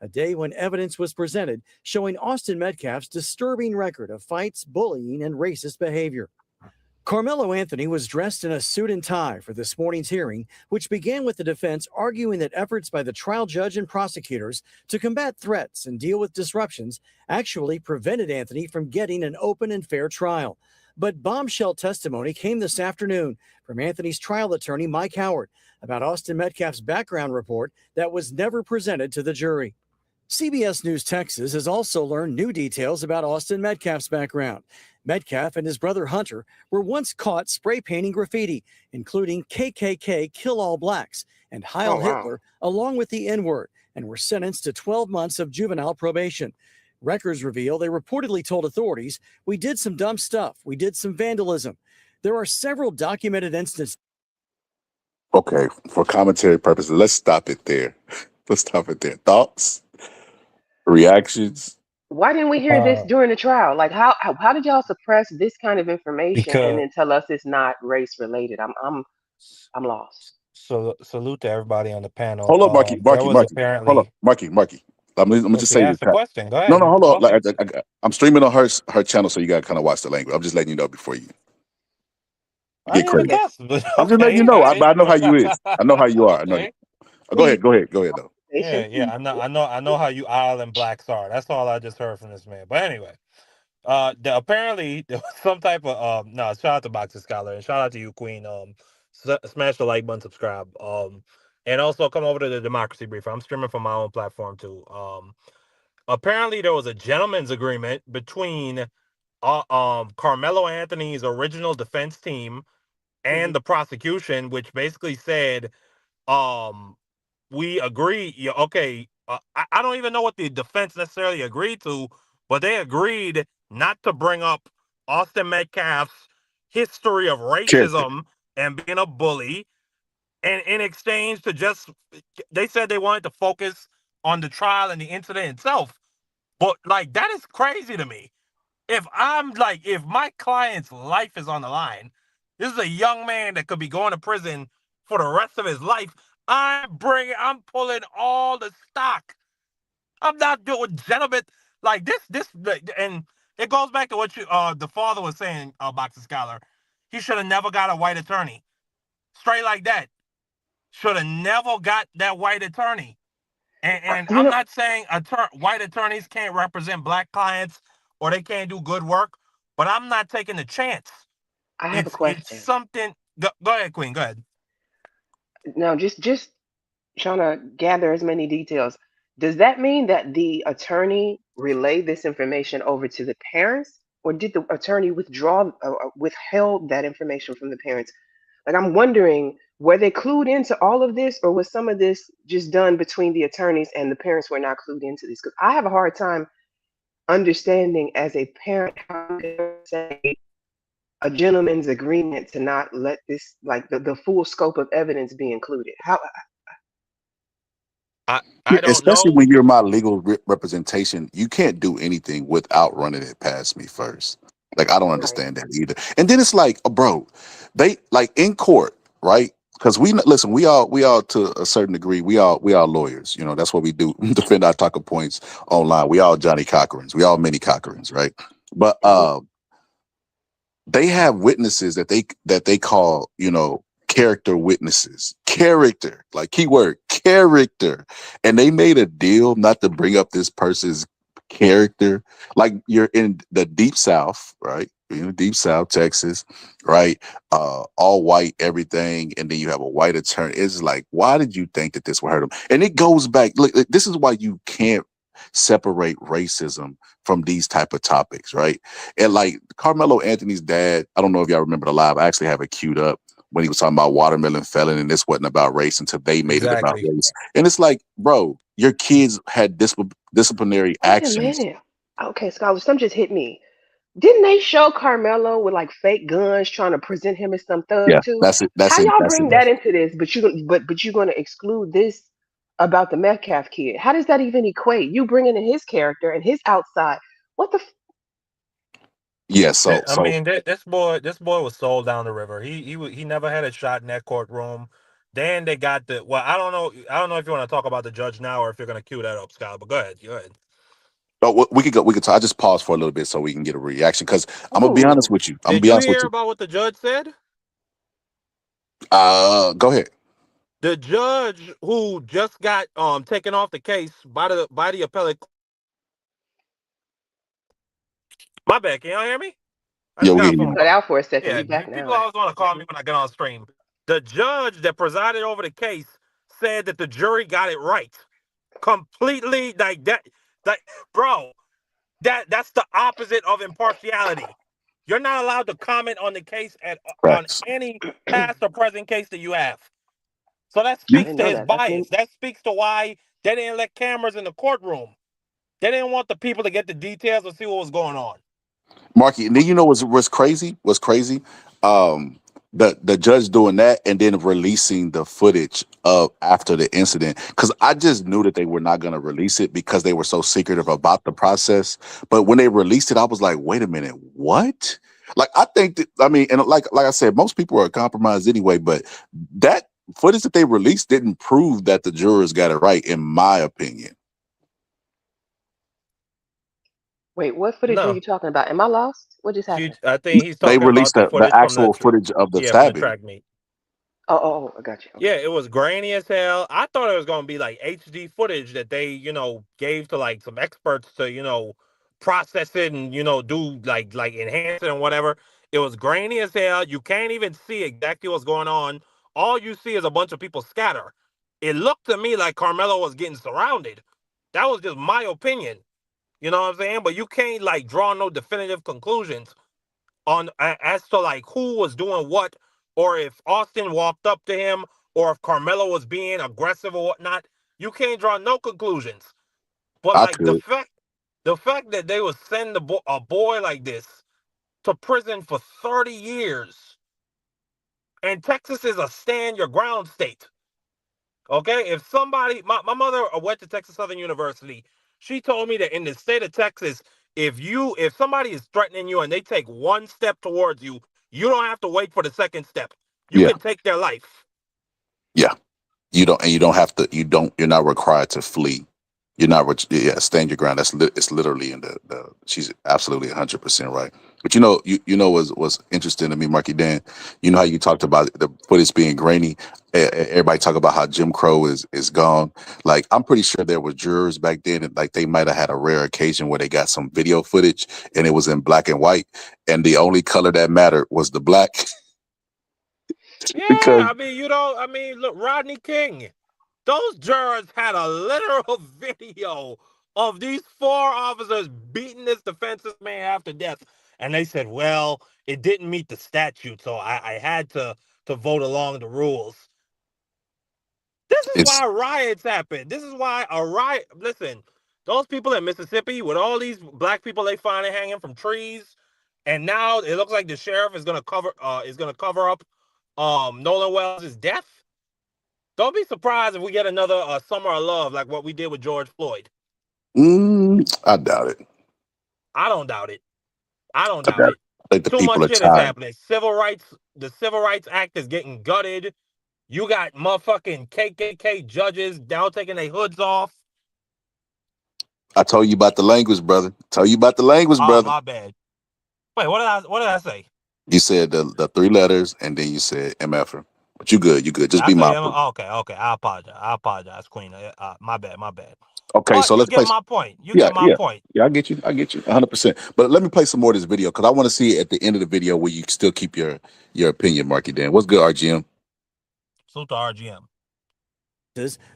a day when evidence was presented showing Austin Metcalf's disturbing record of fights, bullying, and racist behavior. Carmelo Anthony was dressed in a suit and tie for this morning's hearing, which began with the defense arguing that efforts by the trial judge and prosecutors to combat threats and deal with disruptions actually prevented Anthony from getting an open and fair trial. But bombshell testimony came this afternoon from Anthony's trial attorney, Mike Howard, about Austin Metcalf's background report that was never presented to the jury. CBS News Texas has also learned new details about Austin Metcalf's background. Metcalf and his brother Hunter were once caught spray painting graffiti, including KKK Kill All Blacks and Heil Hitler, along with the N-word, and were sentenced to 12 months of juvenile probation. Records reveal they reportedly told authorities, "We did some dumb stuff. We did some vandalism." There are several documented instances. Okay, for commentary purposes, let's stop it there. Let's stop it there. Thoughts, reactions? Why didn't we hear this during the trial? Like, how did y'all suppress this kind of information and Because then tell us it's not race related? I'm lost. so salute to everybody on the panel. Hold up, Marky, There Marky, was Marky. Hold up, apparently. Marky. Let me Well, just she say this. asked a question. Go No, ahead. no, hold Go up. ahead. I'm streaming on her channel, so you got to kind of watch the language. I'm just letting you know before you I get ain't even crazy. cuss, but I'm just letting you okay, know. all right. I know how you is. I know how you are. I know you. Okay. Go Please, ahead, though. Yeah. I know how you Island blacks are. That's all I just heard from this man. But anyway, apparently there was some type of no. Shout out to Boxer Scholar and shout out to you, Queen. Smash the like button, subscribe. And also come over to the Democracy Brief. I'm streaming from my own platform too. Apparently there was a gentleman's agreement between Carmelo Anthony's original defense team and the prosecution, which basically said, we agree. Yeah, okay. I don't even know what the defense necessarily agreed to, but they agreed not to bring up Austin Metcalf's history of Character. racism and being a bully. And in exchange to just, they said they wanted to focus on the trial and the incident itself. But like, that is crazy to me. If my client's life is on the line, this is a young man that could be going to prison for the rest of his life. I'm pulling all the stock. I'm not doing gentlemen like this, and it goes back to what the father was saying, Boxer Scholar. He should have never got a white attorney. Straight like that. Should have never got that white attorney. And I'm not saying white attorneys can't represent black clients or they can't do good work, but I'm not taking the chance. I have a It's question. something. Go ahead, Queen. Go ahead. Now, just trying to gather as many details. Does that mean that the attorney relayed this information over to the parents, or did the attorney withheld that information from the parents? Like, I'm wondering, were they clued into all of this, or was some of this just done between the attorneys and the parents were not clued into this? Because I have a hard time understanding as a parent how you can say a gentleman's agreement to not let this, like the full scope of evidence be included. How I don't Especially know. when you're my legal representation, you can't do anything without running it past me first. Like, I don't right? understand that either. And then it's like, bro, they like in court, right? Because listen, we all to a certain degree, we all lawyers. You know, that's what we do. Defend our talking points online. We all Johnny Cochrans. We all many Cochrans, right? But Mhm. they have witnesses that they call, character witnesses. Character, like keyword character. And they made a deal not to bring up this person's character. Like, you're in the deep south, right? Deep South, Texas, right? All white, everything, and then you have a white attorney. It's like, why did you think that this would hurt him? And it goes back. Look, this is why you can't separate racism from these type of topics, right? And like Carmelo Anthony's dad, I don't know if y'all remember the live. I actually have it queued up when he was talking about watermelon felon, and this wasn't about race until they made it about Exactly. race. And it's like, bro, your kids had disciplinary Wait a actions. minute. Okay, scholar, some just hit me. Didn't they show Carmelo with like fake guns trying to present him as some thug Yeah, too? that's it. That's How it. y'all That's it. bring that into this? But you're gonna exclude this about the Metcalf kid. How does that even equate? You bringing in his character and his outside. What the? Yeah. So I mean, this boy was sold down the river. He never had a shot in that courtroom. Then they got the I don't know. I don't know if you want to talk about the judge now or if you're gonna cue that up, Scott. But go ahead. Go ahead. Oh, we could go. We could talk. I just pause for a little bit so we can get a reaction. Because I'm gonna be honest Ooh. with you. I'm gonna Did be you honest with hear you. about what the judge said? Go ahead. The judge who just got taken off the case by the appellate. My bad. Can y'all hear me? I Yeah, just we got a get You phone you. cut call. out for a second. Yeah, You back people now. always want to call me when I get on stream. The judge that presided over the case said that the jury got it right. Completely like that. Like, bro, that's the opposite of impartiality. You're not allowed to comment on the case on Facts. any past or present case that you have. So that I You, speaks didn't to know his that. That's new. bias. That speaks to why they didn't let cameras in the courtroom. They didn't want the people to get the details and see what was going on. Marky, and then you know what's crazy? What's crazy? Um, the judge doing that and then releasing the footage of after the incident. Because I just knew that they were not gonna release it because they were so secretive about the process. But when they released it, I was like, wait a minute, what? Like I think that I mean, and like I said, most people are compromised anyway, but that footage that they released didn't prove that the jurors got it right, in my opinion. Wait, what footage were No, you talking about? Am I lost? What just happened? I think he's They talking about released the the footage from actual footage of the from the stabbing. track meet. Oh, I got you. Okay. Yeah, it was grainy as hell. I thought it was gonna be like HD footage that they, gave to like some experts to, process it and do like enhance it and whatever. It was grainy as hell. You can't even see exactly what's going on. All you see is a bunch of people scatter. It looked to me like Carmelo was getting surrounded. That was just my opinion. You know what I'm saying? But you can't like draw no definitive conclusions on as to like who was doing what, or if Austin walked up to him, or if Carmelo was being aggressive or whatnot. You can't draw no conclusions. But I like could. the fact that they would send a boy like this to prison for 30 years, and Texas is a stand your ground state. Okay, if somebody, my mother went to Texas Southern University. She told me that in the state of Texas, if somebody is threatening you and they take one step towards you, you don't have to wait for the second step. You Yeah, can take their life. yeah. You don't have to. You're not required to flee. You're not. Yeah, stand your ground. It's literally in the. She's absolutely 100% right. But you know was interesting to me, Marky Dan. You know how you talked about the footage being grainy. Everybody talk about how Jim Crow is gone. Like I'm pretty sure there were jurors back then, and like they might have had a rare occasion where they got some video footage and it was in black and white, and the only color that mattered was the black. Yeah, Because I mean, look, Rodney King. Those jurors had a literal video of these four officers beating this defenseless man after death, and they said, "Well, it didn't meet the statute, so I had to vote along the rules." This is it's why riots happen. This is why a riot. Listen, those people in Mississippi with all these black people they find hanging from trees, and now it looks like the sheriff is gonna cover up Nolan Wells' death. Don't be surprised if we get another summer of love like what we did with George Floyd. I doubt it. I don't doubt it. I don't I doubt doubt it. it. I think the Too much people are shit is tired. happening. The Civil Rights Act is getting gutted. You got motherfucking KKK judges now taking their hoods off. I told you about the language, brother. Tell you about the language, Oh, brother. my bad. Wait, what did I say? You said the three letters, and then you said MF. But you good. You good. Just I be say, mindful. okay. I apologize, Queen. My bad, my bad. Okay, But so you let's get play. my point. You Yeah, get my yeah, point. yeah. I get you. I get you. 100%. But let me play some more of this video because I want to see at the end of the video where you still keep your opinion, Marky Dan. What's good, RGM? Salute to RGM.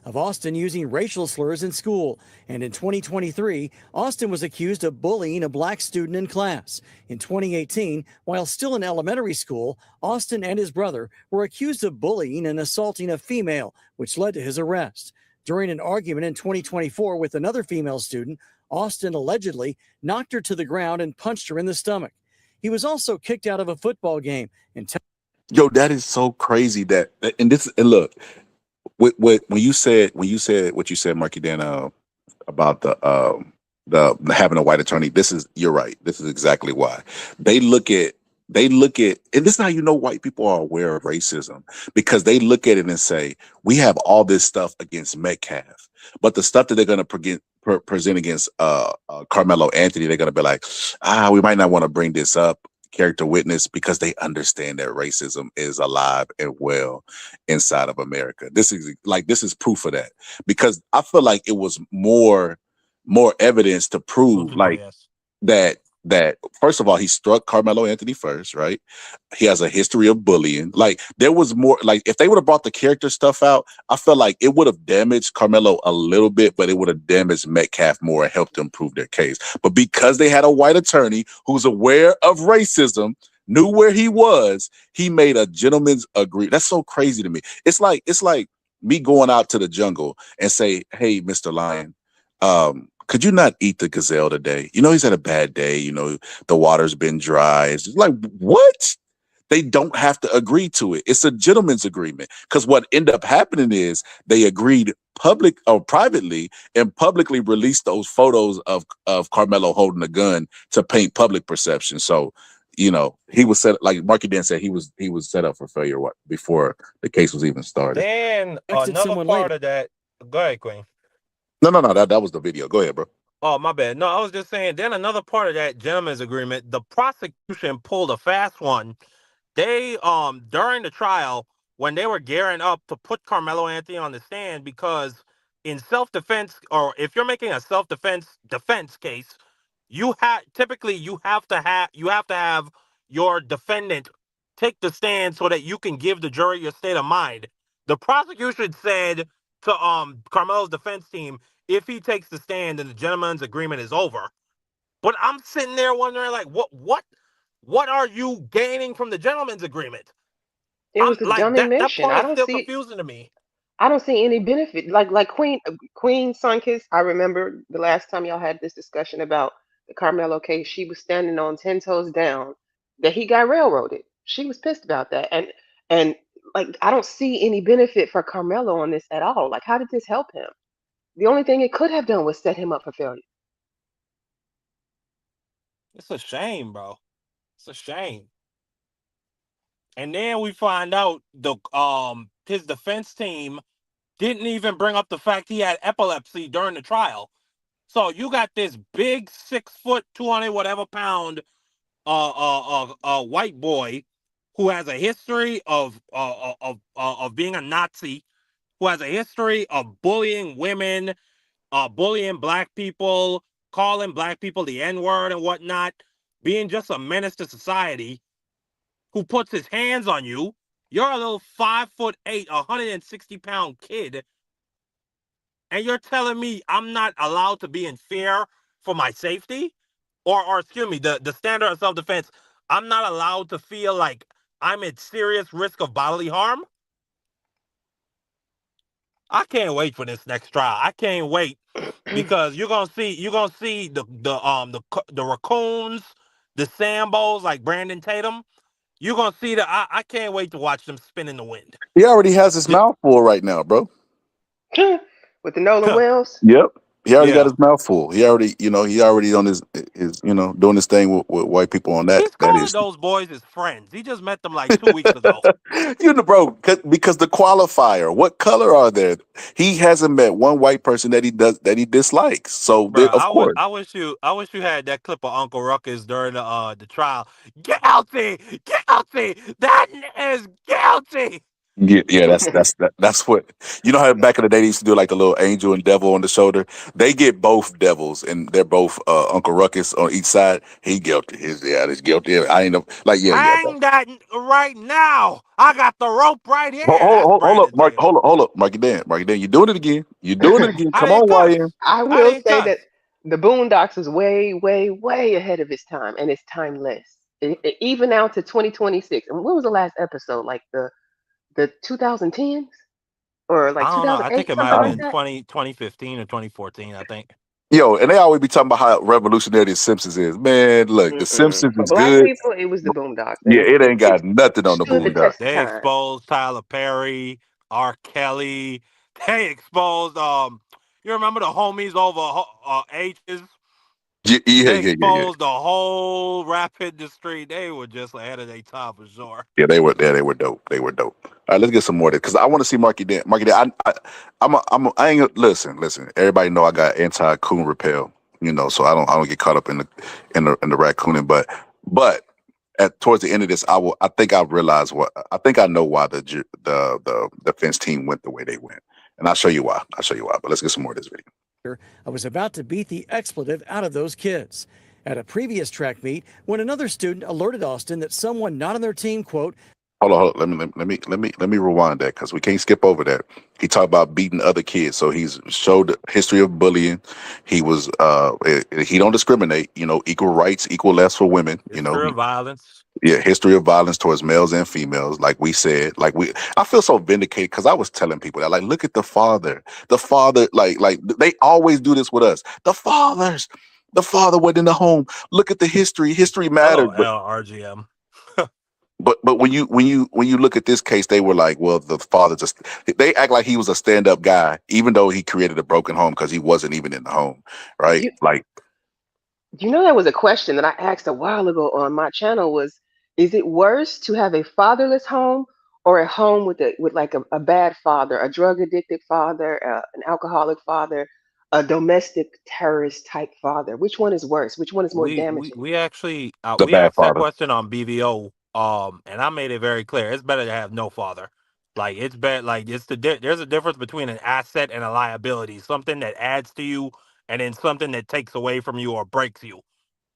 Of Austin using racial slurs in school. And in 2023, Austin was accused of bullying a black student in class. In 2018, while still in elementary school, Austin and his brother were accused of bullying and assaulting a female, which led to his arrest. During an argument in 2024 with another female student, Austin allegedly knocked her to the ground and punched her in the stomach. He was also kicked out of a football game and Yo, that is so crazy and look, when you said what you said, Marky Dan, about the having a white attorney. You're right. This is exactly why they look at they look at, and this is how you know white people are aware of racism, because they look at it and say, we have all this stuff against Metcalf, but the stuff that they're going to present against Carmelo Anthony, they're going to be like, we might not want to bring this up, character witness, because they understand that racism is alive and well inside of America. This is proof of that, because I feel like it was more evidence to Truth prove, be told, like, yes. that first of all, he struck Carmelo Anthony first, right? He has a history of bullying. Like, there was more, like, if they would have brought the character stuff out, I felt like it would have damaged Carmelo a little bit, but it would have damaged Metcalf more and helped them prove their case. But because they had a white attorney who's aware of racism, knew where he was, he made a gentleman's agreement. That's so crazy to me. It's like me going out to the jungle and say, hey, Mr. Lion, could you not eat the gazelle today? You know, he's had a bad day. You know, the water's been dry. It's just like, what? They don't have to agree to it. It's a gentleman's agreement. Because what ended up happening is they agreed public or privately, and publicly released those photos of Carmelo holding a gun to paint public perception. So, he was set, like Marky Dan said, he was set up for failure before the case was even started. Then Texted another someone part later. of that. Go ahead, Queen. No, that was the video. Go ahead, bro. Oh, my bad. No, I was just saying. Then another part of that gentleman's agreement, the prosecution pulled a fast one. They during the trial, when they were gearing up to put Carmelo Anthony on the stand, because in self-defense, or if you're making a self-defense case, you have to have your defendant take the stand so that you can give the jury your state of mind. The prosecution said to Carmelo's defense team, if he takes the stand, then the gentleman's agreement is over. But I'm sitting there wondering, like, what are you gaining from the gentleman's agreement? It I'm was a like, dumb that admission. part I is don't still see. confusing to me. I don't see any benefit. Like Queen Sunkiss. I remember the last time y'all had this discussion about the Carmelo case. She was standing on 10 toes down that he got railroaded. She was pissed about that, and like I don't see any benefit for Carmelo on this at all. Like, how did this help him? The only thing it could have done was set him up for failure. It's a shame, bro. It's a shame. And then we find out the his defense team didn't even bring up the fact he had epilepsy during the trial. So you got this big 6 foot, 200 whatever pound white boy who has a history of being a Nazi, who has a history of bullying women, bullying black people, calling black people the N-word and whatnot, being just a menace to society, who puts his hands on you. You're a little 5'8", 160-pound kid, and you're telling me I'm not allowed to be in fear for my safety? Or excuse me, the standard of self-defense, I'm not allowed to feel like I'm at serious risk of bodily harm? I can't wait for this next trial. I can't wait, because you're gonna see the raccoons, the Sambos like Brandon Tatum. You're gonna see that. I can't wait to watch them spin in the wind. He already has his mouth full right now, bro. With the Nolan Wells. Yep. He already got Yeah. his mouth full. He already on his doing his thing with white people on that He's that calling issue. those boys his friends. He just met them like 2 weeks ago. Bro, because the qualifier, what color are there? He hasn't met one white person that he dislikes. So Bro, of course. I wish you had that clip of Uncle Ruckus during the trial. Guilty, guilty. That is guilty. Yeah, that's what, how back in the day they used to do, like the little angel and devil on the shoulder. They get both devils, and they're both Uncle Ruckus on each side. He guilty. He's guilty. I ain't know, like, yeah. Hang that right now. I got the rope right Hold, here. That's hold, hold up, Brandon Mark. Tatum. Hold up, Marky Dan. Marky Dan, you're doing it again. You're doing it again. I Come didn't on, cuss. YN. I I will didn't say cuss. that the Boondocks is way, way, way ahead of its time, and it's timeless. Even now to 2026. And when was the last episode? Like the 2010s or like I don't know. I think 2008, it might something have like been Um, that. 2015 or 2014, I think. Yo, and they always be talking about how revolutionary the Simpsons is. Man, look, the Mm-mm. Simpsons For is Black good. people, it was the Boondocks. Yeah, it ain't It got nothing on the stood the Boondocks. test of They time. exposed Tyler Perry, R. Kelly. They exposed you remember the homies over H's? Yeah, yeah, They yeah, yeah, yeah. exposed the whole rap industry. They were just ahead of their time for sure. Yeah, they were. Yeah, they were dope. They were dope. All right, let's get some more of this because I want to see Marky Dan. Marky Dan. I ain't listen. Everybody know I got anti coon repel. You know, so I don't get caught up in the raccooning. But at towards the end of this, I think I realized what I think I know why the defense team went the way they went, and I'll show you why. I'll show you why. But let's get some more of this video. I was about to beat the expletive out of those kids. At a previous track meet, when another student alerted Austin that someone not on their team, quote, Hold on. Let me rewind that because we can't skip over that. He talked about beating other kids, so he's showed the history of bullying. He was he don't discriminate. You know, equal rights, equal less for women. You know, History of violence. yeah, history of violence towards males and females. Like we said, I feel so vindicated because I was telling people that, like, look at the father, like they always do this with us. The father went in the home. Look at the history. History matters, LOL, RGM. but when you look at this case, they were like, well, the father just they act like he was a stand up guy, even though he created a broken home because he wasn't even in the home, right? You Like you know that was a question that I asked a while ago on my channel was, is it worse to have a fatherless home or a home with like a bad father, a drug addicted father, an alcoholic father, a domestic terrorist type father? Which one is worse? Which one is more damaging? We actually the we bad asked that father. question on BVO. And I made it very clear. It's better to have no father. Like it's better. Like there's a difference between an asset and a liability. Something that adds to you, and then something that takes away from you or breaks you.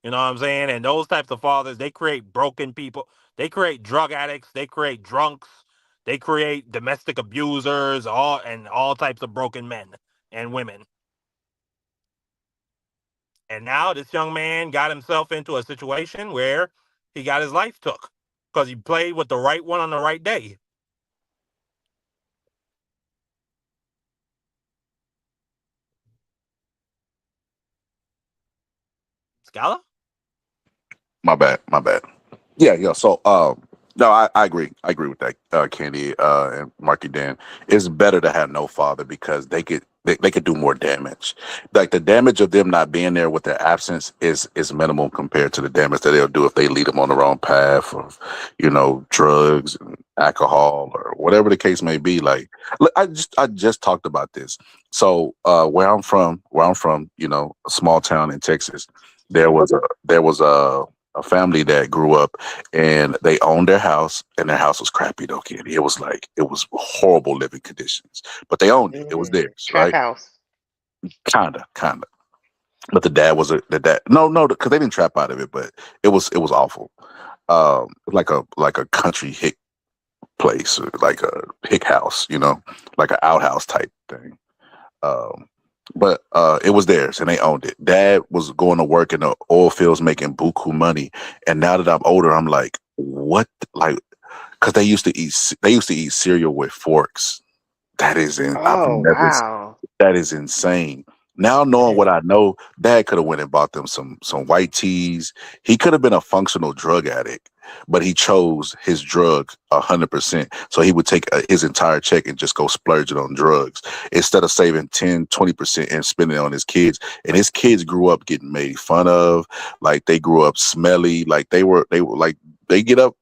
You know what I'm saying? And those types of fathers, they create broken people. They create drug addicts. They create drunks. They create domestic abusers. All types of broken men and women. And now this young man got himself into a situation where he got his life took because he played with the right one on the right day. Scala? My bad. Yeah, yeah. So, no, I agree. I agree with that, Candy, and Marky Dan. It's better to have no father because they could do more damage. Like the damage of them not being there with their absence is minimal compared to the damage that they'll do if they lead them on the wrong path of, drugs and alcohol or whatever the case may be. Like, look, I just talked about this. So, where I'm from, a small town in Texas, there was a family that grew up and they owned their house and their house was crappy though, kid. It was horrible living conditions. But they owned it. It was theirs, Trap right? house. Kinda. But the dad no, because they didn't trap out of it, but it was awful. Like a country hick place, or like a hick house, like an outhouse type thing. Um, but it was theirs and they owned it. Dad was going to work in the oil fields making buku money. And now that I'm older, I'm like, what? Like, because they used to eat cereal with forks. I've Oh never wow. that is insane. Now knowing what I know, Dad could have went and bought them some white teas. He could have been a functional drug addict, but he chose his drug 100%. So he would take his entire check and just go splurge it on drugs instead of saving 10, 20% and spending it on his kids. And his kids grew up getting made fun of, like they grew up smelly, like they were like they get up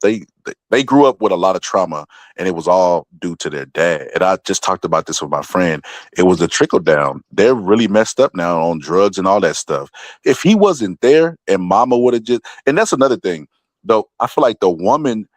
they grew up with a lot of trauma and it was all due to their dad. And I just talked about this with my friend. It was a trickle down. They're really messed up now on drugs and all that stuff. If he wasn't there and mama would have just, and that's another thing, though, I feel like the woman,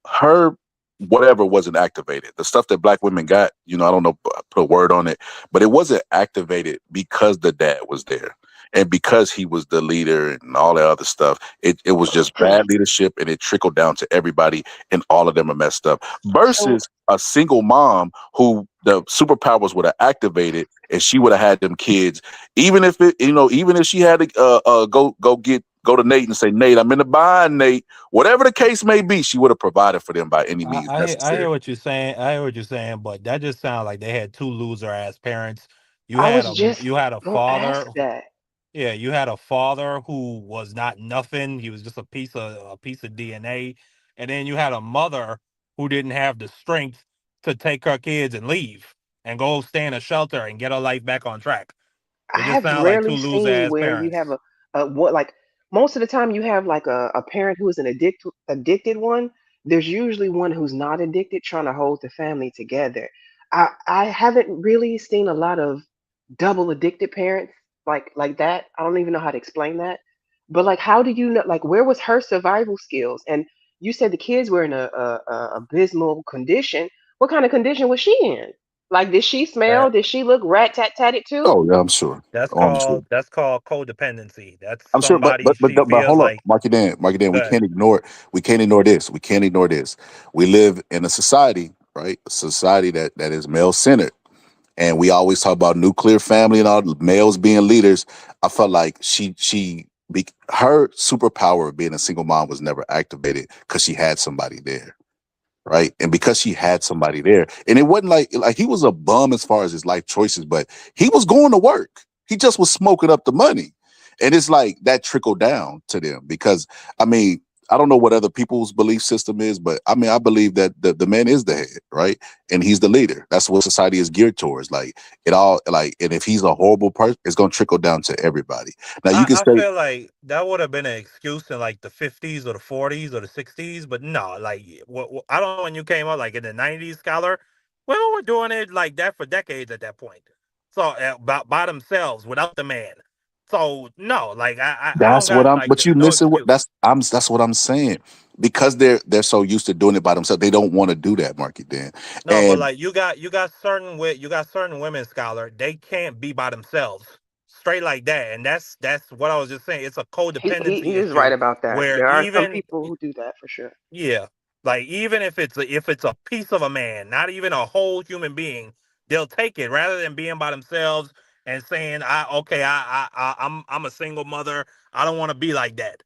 her whatever wasn't activated. The stuff that black women got, I don't know, put a word on it, but it wasn't activated because the dad was there. And because he was the leader and all that other stuff, it was just bad leadership and it trickled down to everybody and all of them are messed up. So Versus a single mom who the superpowers would have activated and she would have had them kids, even if she had to go to Nate and say, Nate, I'm in the bind, Nate. Whatever the case may be, she would have provided for them by any means I necessary. hear what you're saying. I hear what you're saying, but that just sounds like they had two loser ass parents. I was just You had a gonna father. ask that. Yeah, you had a father who was not nothing. He was just a piece of DNA, and then you had a mother who didn't have the strength to take her kids and leave and go stay in a shelter and get her life back on track. I It just have sounds like two rarely loser seen ass where you have parents. what like most of the time you have like a parent who is an addicted one. There's usually one who's not addicted trying to hold the family together. I haven't really seen a lot of double addicted parents like that. I don't even know how to explain that. But like, how do you know? Like, where was her survival skills? And you said the kids were in a abysmal condition. What kind of condition was she in? Like, did she smell? That Did she look rat tat tatted too? Oh yeah, I'm sure. that's Oh, I'm sure. called codependency. That's I'm sure, somebody she but feels hold up, like Marky Dan, good. we can't ignore this. We can't ignore this. We live in a society, right? A society that is male centered, and we always talk about nuclear family and all the males being leaders. I felt like her superpower of being a single mom was never activated because she had somebody there, right? And because she had somebody there, and it wasn't like he was a bum as far as his life choices, but he was going to work. He just was smoking up the money, and it's like that trickled down to them because I mean. I don't know what other people's belief system is, but I mean, I believe that the man is the head, right? And he's the leader. That's what society is geared towards. Like it all, like, and if he's a horrible person, it's gonna trickle down to everybody. Now you can I say feel like that would have been an excuse in like the 50s or the 40s or the 60s, but no, like I don't know when you came up like in the 90s, Scholar. Well, we're doing it like that for decades at that point. So by themselves without the man. So no, like I don't that's what got I'm. like But you no missing what excuse. that's what I'm saying because they're so used to doing it by themselves. They don't want to do that, Marky Dan. No, but And like you got certain women, Scholar, they can't be by themselves straight like that, and that's what I was just saying. It's a He codependency is right issue about that. where There are some even people who do that for sure. yeah, like even if it's a piece of a man, not even a whole human being, they'll take it rather than being by themselves and saying, "I okay, I'm a single mother. I don't want to be like that."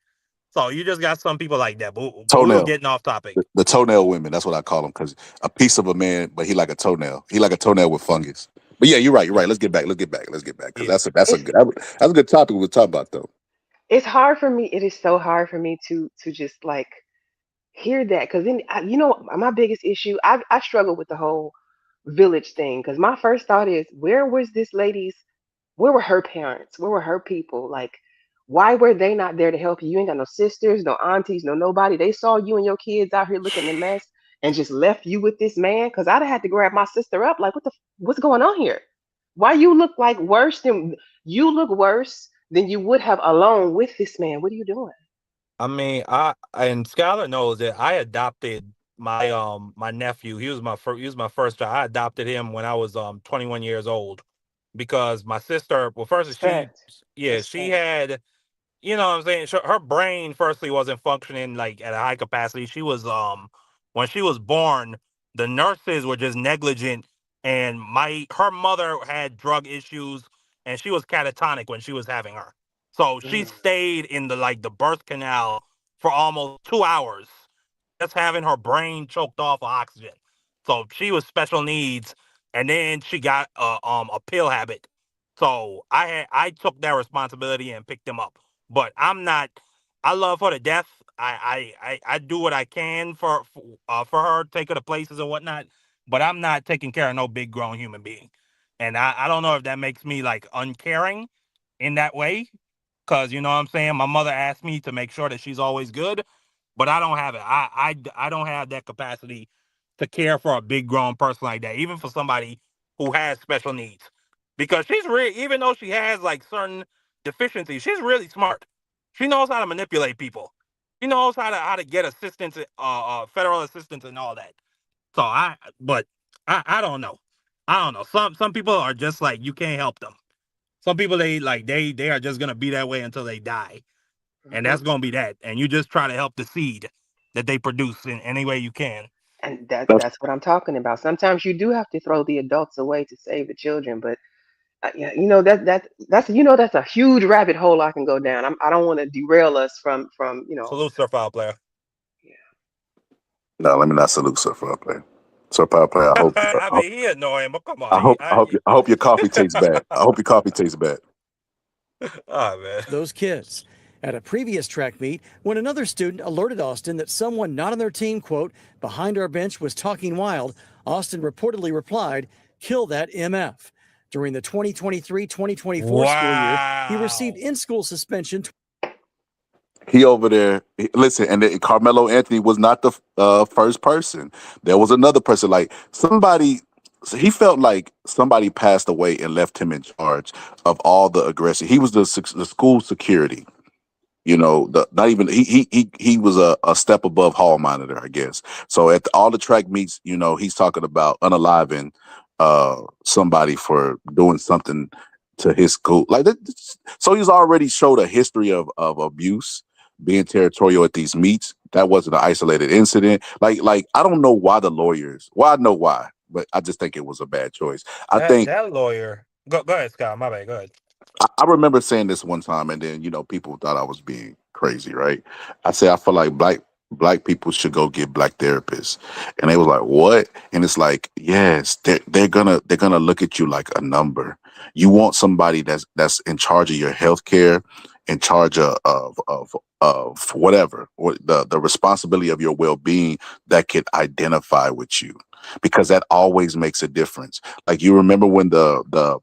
So you just got some people like that. But we were toenail, getting off topic. the toenail women. That's what I call them because a piece of a man, but he like a toenail. He like a toenail with fungus. But yeah, you're right. You're right. Let's get back. Let's get back because Yeah. that's a It's good that's a good topic we'll talk about though. it's hard for me. It is so hard for me to just like hear that because then you know my biggest issue. I struggle with the whole village thing because my first thought is where were her parents? Where were her people? Like, why were they not there to help you? You ain't got no sisters, no aunties, no nobody. They saw you and your kids out here looking a mess and just left you with this man. Cause I'd have had to grab my sister up. Like, what's going on here? Why you look worse than you would have alone with this man? What are you doing? I mean, I and Skylar knows that I adopted my nephew. He was my first child. I adopted him when I was 21 years old because my sister. Well, first Respect. she Respect. had, you know what I'm saying, her brain firstly wasn't functioning like at a high capacity. She was when she was born, the nurses were just negligent, and my her mother had drug issues, and she was catatonic when she was having her. So she Mm. stayed in the birth canal for almost 2 hours just having her brain choked off of oxygen. So she was special needs, and then she got a pill habit. So I took that responsibility and picked him up. But I'm not. I love her to death. I do what I can for her, take her to places and whatnot. But I'm not taking care of no big grown human being. And I don't know if that makes me like uncaring in that way. Cause you know what I'm saying? My mother asked me to make sure that she's always good, but I don't have it. I don't have that capacity to care for a big grown person like that, even for somebody who has special needs. Because she's really, even though she has like certain deficiencies, she's really smart. She knows how to manipulate people. She knows how to get assistance, federal assistance, and all that. So but I don't know. I don't know. Some people are just like you can't help them. Some people they are just gonna be that way until they die, and Mhm. that's gonna be that. And you just try to help the seed that they produce in any way you can. And That's that's what I'm talking about. Sometimes you do have to throw the adults away to save the children, but yeah, you know that's that's a huge rabbit hole I can go down. I don't want to derail us from Salute, Sir Foul Player. yeah. no. Let me not salute Sir Power Play. Sir Power Play. I mean, he annoying, but come on, I hope your coffee tastes bad. I hope your coffee tastes bad. oh man. Those kids. At a previous track meet, when another student alerted Austin that someone not on their team, quote, behind our bench was talking wild, Austin reportedly replied, kill that MF. During the 2023-2024 school year, he received in-school suspension. He over there. Listen, and Carmelo Anthony was not the first person. There was another person, like somebody. So he felt like somebody passed away and left him in charge of all the aggression. He was the school security. You know, not even he was a step above hall monitor, I guess. So at all the track meets, you know, he's talking about unaliving somebody for doing something to his school. Like that, so he's already showed a history of abuse, being territorial at these meets. That wasn't an isolated incident. Like I don't know why the lawyers. Well, I know why, but I just think it was a bad choice. I think That lawyer. Go ahead, Scott. My bad. Go ahead. I remember saying this one time, and then people thought I was being crazy, right? I said I feel like black people should go get black therapists, and they was like, "What?" And it's like, yes, they're gonna look at you like a number. You want somebody that's in charge of your health care, in charge of whatever, or the responsibility of your well being that could identify with you, because that always makes a difference. Like you remember when the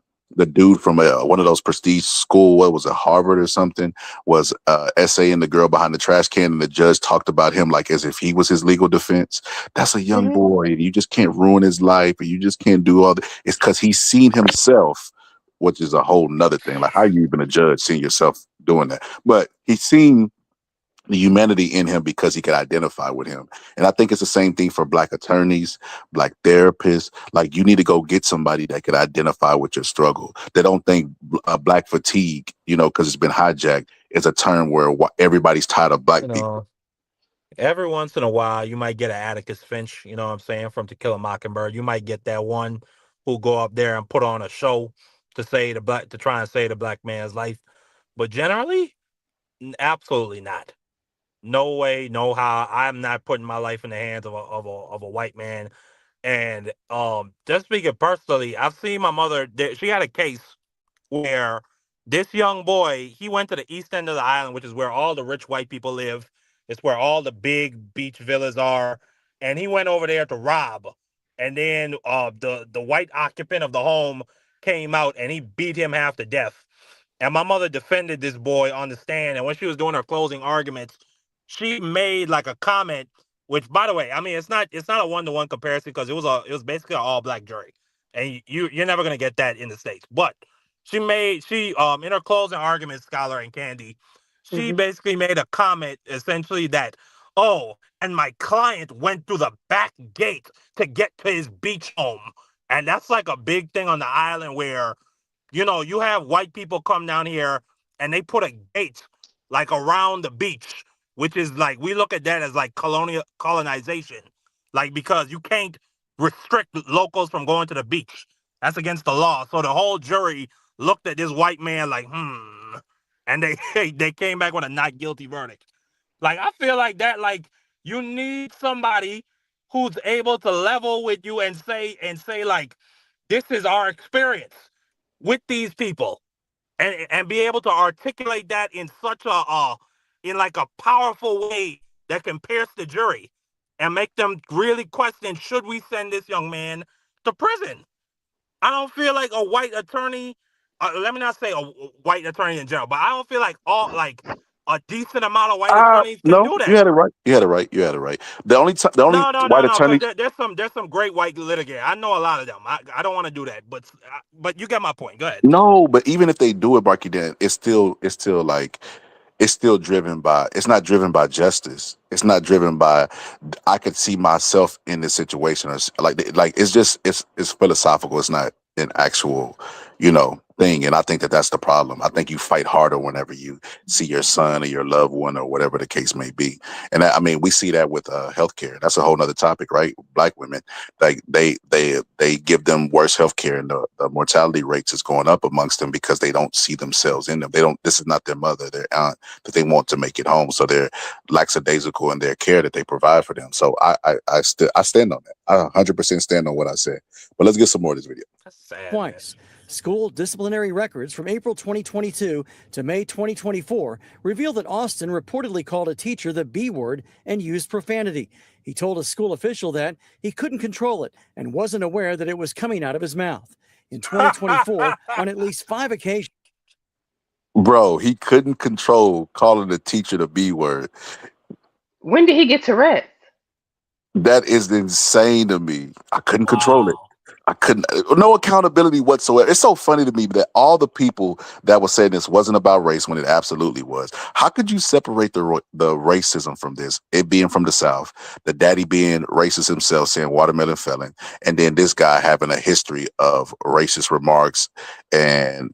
dude from one of those prestige school, what was it, Harvard or something, was essaying the girl behind the trash can, and the judge talked about him like as if he was his legal defense. That's a young boy. You just can't ruin his life, or you just can't do all that. It's because he's seen himself, which is a whole nother thing. Like, how are you even a judge seeing yourself doing that? But he's seen the humanity in him because he could identify with him. And I think it's the same thing for black attorneys, black therapists. Like, you need to go get somebody that could identify with your struggle. They don't think black fatigue, because it's been hijacked, is a term where everybody's tired of black people. Every once in a while, you might get an Atticus Finch, you know what I'm saying, from To Kill a Mockingbird. You might get that one who go up there and put on a show to try and save the black man's life. But generally, absolutely not. No way, no how. I'm not putting my life in the hands of a white man. And just speaking personally, I've seen my mother. She had a case where this young boy, he went to the east end of the island, which is where all the rich white people live. It's where all the big beach villas are, and he went over there to rob. And then the white occupant of the home came out and he beat him half to death. And my mother defended this boy on the stand. And when she was doing her closing arguments, she made like a comment, which, by the way, I mean, it's not a 1-to-1 comparison, because it was basically an all black jury, and you're never gonna get that in the States. But she in her closing argument, Scholar and Candy, she basically made a comment essentially that, oh, and my client went through the back gate to get to his beach home. And that's like a big thing on the island where, you have white people come down here and they put a gate like around the beach, which is like, we look at that as like colonization, like, because you can't restrict locals from going to the beach. That's against the law. So the whole jury looked at this white man like, and they came back with a not guilty verdict. Like, I feel like that, like, you need somebody who's able to level with you and say like, this is our experience with these people, and be able to articulate that in such in like a powerful way that can pierce the jury and make them really question, should we send this young man to prison? I don't feel like a white attorney, let me not say a white attorney in general, but I don't feel like a decent amount of white attorneys can No, do that. you had it right. You had it right. You had it right. The only No, white because attorney. there's some great white litigators. I know a lot of them. I don't want to do that, but you get my point. Go ahead. No, but even if they do it, Barky, then it's still like it's not driven by justice. It's not driven by, I could see myself in this situation, or like it's philosophical. It's not an actual, thing. And I think that's the problem. I think you fight harder whenever you see your son or your loved one or whatever the case may be. And I mean, we see that with healthcare. That's a whole nother topic, right? Black women, like they give them worse healthcare, and the mortality rates is going up amongst them because they don't see themselves in them. This is not their mother, their aunt, that they want to make it home. So they're lackadaisical in their care that they provide for them. So I stand on that. I 100% stand on what I said. But let's get some more of this video. That's sad. Twice. School disciplinary records from April 2022 to May 2024 reveal that Austin reportedly called a teacher the B word and used profanity. He told a school official that he couldn't control it and wasn't aware that it was coming out of his mouth. In 2024, on at least 5 occasions, Bro, he couldn't control calling the teacher the B word. When did he get Tourette's? That is insane to me. I couldn't control it. Wow. I couldn't, no accountability whatsoever. It's so funny to me that all the people that were saying this wasn't about race when it absolutely was. How could you separate the racism from this? It being from the South, the daddy being racist himself, saying watermelon felon, and then this guy having a history of racist remarks and,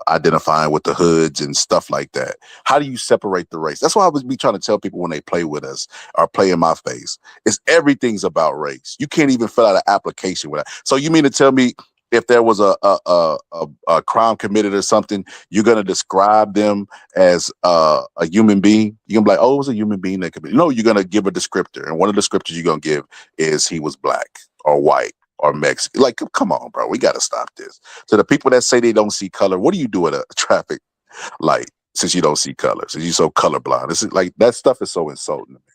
identifying with the hoods and stuff like that. How do you separate the race? That's why I was be trying to tell people when they play with us or play in my face. It's everything's about race. You can't even fill out an application with that. So you mean to tell me if there was a crime committed or something, you're gonna describe them as a human being? You're gonna be like, oh, it was a human being that committed. No, you're gonna give a descriptor, and one of the descriptors you're gonna give is he was black or white or Mexican. Like, come on, bro, we gotta stop this. So the people that say they don't see color, what do you do at a traffic light since you don't see color? Since you're so colorblind, this is like that stuff is so insulting to me.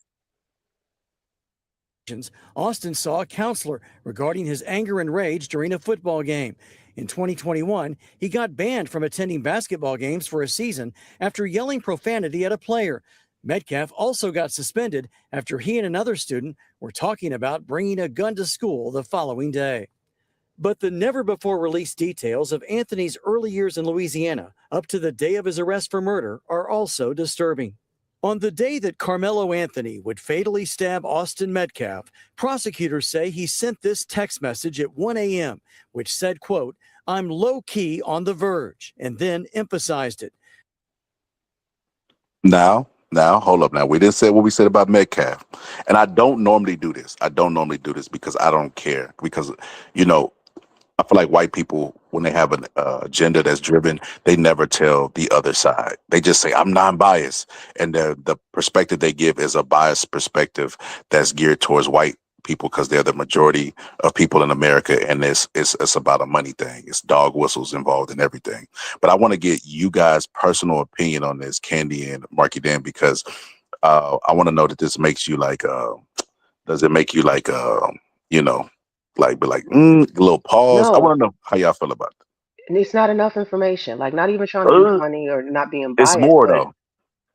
Austin saw a counselor regarding his anger and rage during a football game. In 2021, he got banned from attending basketball games for a season after yelling profanity at a player. Metcalf also got suspended after he and another student were talking about bringing a gun to school the following day. But the never-before-released details of Anthony's early years in Louisiana up to the day of his arrest for murder are also disturbing. On the day that Karmelo Anthony would fatally stab Austin Metcalf, prosecutors say he sent this text message at 1 a.m., which said, quote, "I'm low-key on the verge," and then emphasized it. Now, hold up. Now, we didn't say what we said about Metcalf. And I don't normally do this. I don't normally do this because I don't care. Because, you know, I feel like white people, when they have an agenda that's driven, they never tell the other side. They just say, I'm non-biased. And the perspective they give is a biased perspective that's geared towards white people because they're the majority of people in America. And it's about a money thing. It's dog whistles involved in everything. But I want to get you guys' personal opinion on this, Candy and Marky Dan, because I want to know that this makes you like, does it make you like, you know, like be like a little pause? I No, want to know how y'all feel about and it's not enough information. Like, not even trying to be that. funny or not being It's biased, more but though.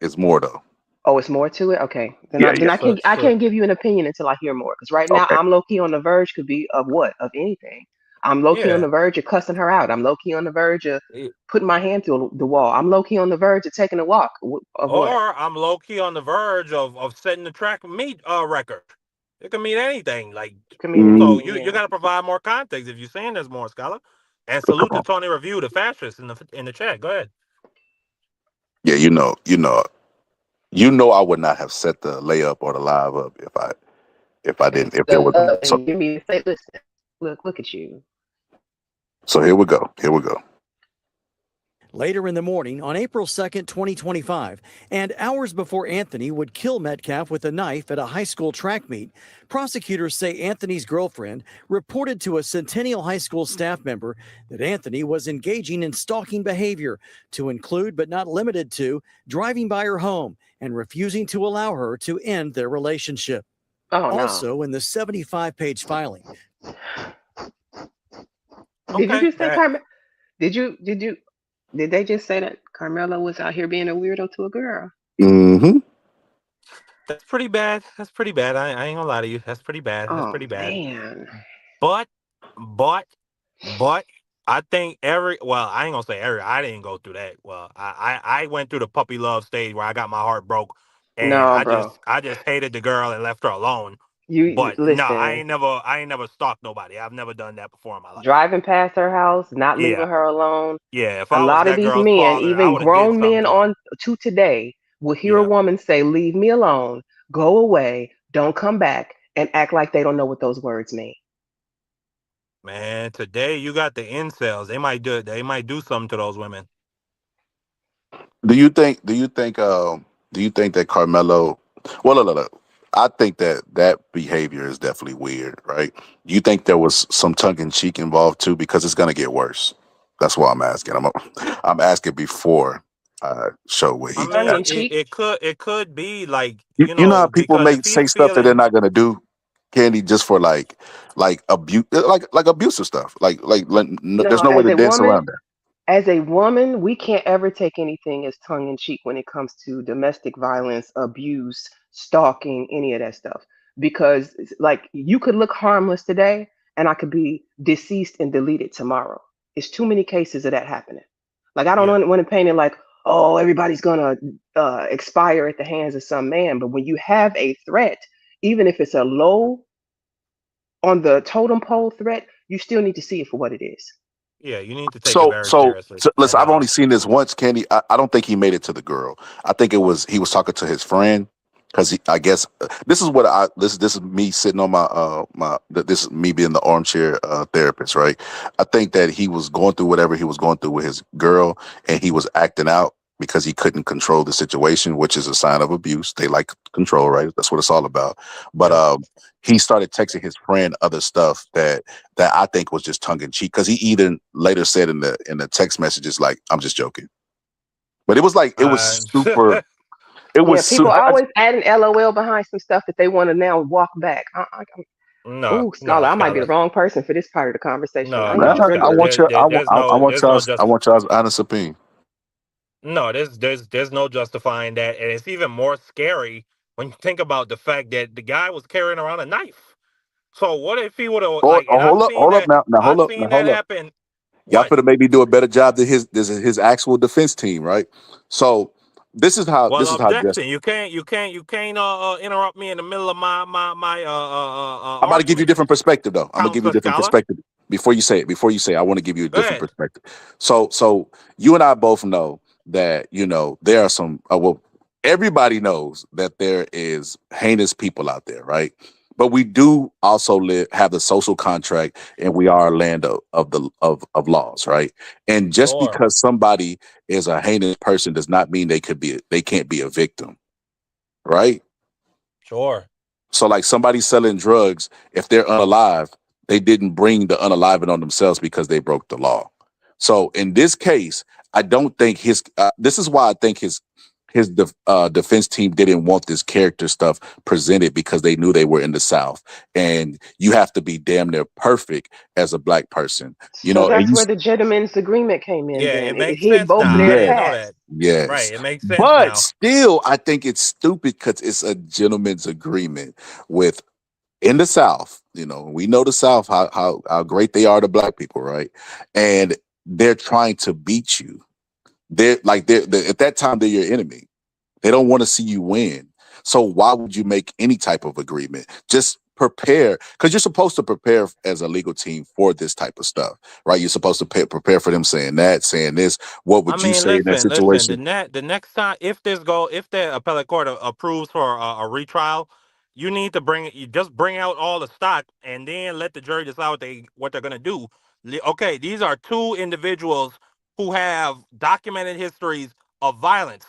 It's more though. oh, it's more to it. Okay, then Yeah, I then yeah. I So, can't I so can't give you an opinion until I hear more. Because right now Okay. I'm low key on the verge. Could be of what? Of anything. I'm low key on yeah. the verge of cussing her out. I'm low key on the verge of It- putting my hand through the wall. I'm low key on the verge of taking a walk. Of what? Or I'm low key on the verge of setting the track meet record. It can mean anything. Like, Could mean Mm, so anything. you Yeah. got to provide more context if you're saying there's more, scholar. And so come salute to on. Tony Review, the fascist in the chat. Go ahead. Yeah, I would not have set the layup or the live up if I And didn't if there was so give me to say, listen, look at you. so here we go. Here we go. Later in the morning on April 2nd, 2025, and hours before Anthony would kill Metcalf with a knife at a high school track meet, prosecutors say Anthony's girlfriend reported to a Centennial High School staff member that Anthony was engaging in stalking behavior, to include but not limited to driving by her home and refusing to allow her to end their relationship. Oh no. Also, in the 75-page filing, Did you Okay, just say Carmel? Did they just say that Carmelo was out here being a weirdo to a girl? Mm-hmm. that's pretty bad. That's pretty bad. I ain't gonna lie to you. That's pretty bad. That's Oh pretty bad. man. But, but, but, I think well, I ain't gonna say I didn't go through that. Well, I went through the puppy love stage where I got my heart broke, and No, I bro. just I just hated the girl and left her alone. You But no, listen. I ain't never stalked nobody. I've never done that before in my life. Driving past her house, not leaving Yeah, her alone. yeah. If A I was lot of that these girl's men, father, I even would have did grown something men to her. on to today, will hear a Yeah, woman say, "Leave me alone, go away, don't come back," and act like they don't know what those words mean. man. Today you got the incels. They might do. They might do something to those women. Do you think that Carmelo, well, look. I think that behavior is definitely weird, right? Do you think there was some tongue in cheek involved too? Because it's gonna get worse. That's why I'm asking. I'm asking before I show what he I Tongue did. mean, in cheek. it could be like You know how people because if make he's say stuff that they're feeling not gonna do. Candy, just for like abuse, like abusive stuff. There's No, no way to dance around that. as a woman, we can't ever take anything as tongue in cheek when it comes to domestic violence, abuse, stalking, any of that stuff. Because like you could look harmless today, and I could be deceased and deleted tomorrow. It's too many cases of that happening. Like I don't Yeah. want to paint it like, oh, everybody's gonna expire at the hands of some man. But when you have a threat, even if it's a low on the totem pole threat, you still need to see it for what it is. Yeah, you need to take it So, very so, seriously. so listen, And I've only seen this once, Candy. I don't think he made it to the girl. I think he was talking to his friend because I guess this is what this is me sitting on this is me being the armchair therapist, right? I think that he was going through whatever he was going through with his girl, and he was acting out because he couldn't control the situation, which is a sign of abuse. They like control, right? That's what it's all about. But yeah. he started texting his friend other stuff that I think was just tongue in cheek, because he even later said in the text messages like, "I'm just joking," but it Uh, was super. It Yeah, was people super. always add an LOL behind some stuff that they want to now walk back. no, Oh, no, Scholar, I might be the Scholar. wrong person for this part of the conversation. No, I ain't no, I Scholar. triggered. want your There's no just. I want y'all's honest opinion. No, there's no justifying that, and it's even more scary when you think about the fact that the guy was carrying around a knife. So what if he would have like? And Hold up now, I've now seen that hold up. happen. Y'all What? could have maybe do a better job than his actual defense team, right? So Well, this is how just objection. You can't interrupt me in the middle of my I'm about to give you a argument, different perspective, though. I'm gonna give you a counselor different scholar. perspective before you say it. I want to give you a Go different ahead. perspective. So you and I both know that there are some. Well, everybody knows that there is heinous people out there, right? But we do also have the social contract, and we are a land of laws, right? And just Sure, because somebody is a heinous person does not mean they can't be a victim, right? sure. So, like somebody selling drugs, if they're unalive, they didn't bring the unaliving on themselves because they broke the law. So, in this case, I don't think this is why I think his defense team didn't want this character stuff presented, because they knew they were in the South, and you have to be damn near perfect as a black person, So and that's where the gentleman's agreement came in. Yeah, Then it it makes hid sense both now. of I their didn't yes, know paths. that. Right, yes, it makes sense but now. still, I think it's stupid because it's a gentleman's agreement with in the South. We know the South, how great they are to black people, right? And they're trying to beat you. They're at that time they're your enemy. They don't want to see you win. So why would you make any type of agreement? Just prepare, because you're supposed to prepare as a legal team for this type of stuff, right? You're supposed to prepare for them saying that, saying this. What I would you mean, say in that listen. situation? The next time, if the appellate court approves for a retrial, you just bring out all the stock and then let the jury decide what they're gonna do. Okay, these are two individuals who have documented histories of violence.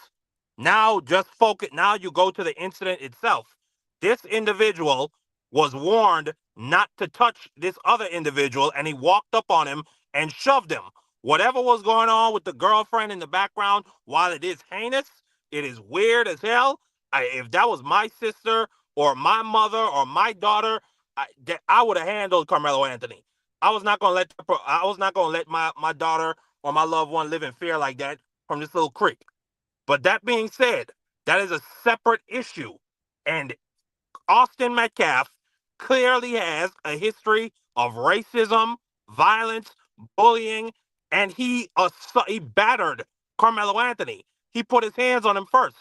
Now, just focus. Now you go to the incident itself. This individual was warned not to touch this other individual, and he walked up on him and shoved him. Whatever was going on with the girlfriend in the background, while it is heinous, it is weird as hell. If that was my sister or my mother or my daughter, I would have handled Carmelo Anthony. I was not gonna let my daughter or my loved one live in fear like that from this little creep. But that being said, that is a separate issue, and Austin Metcalf clearly has a history of racism, violence, bullying, and he battered Carmelo Anthony. He put his hands on him first.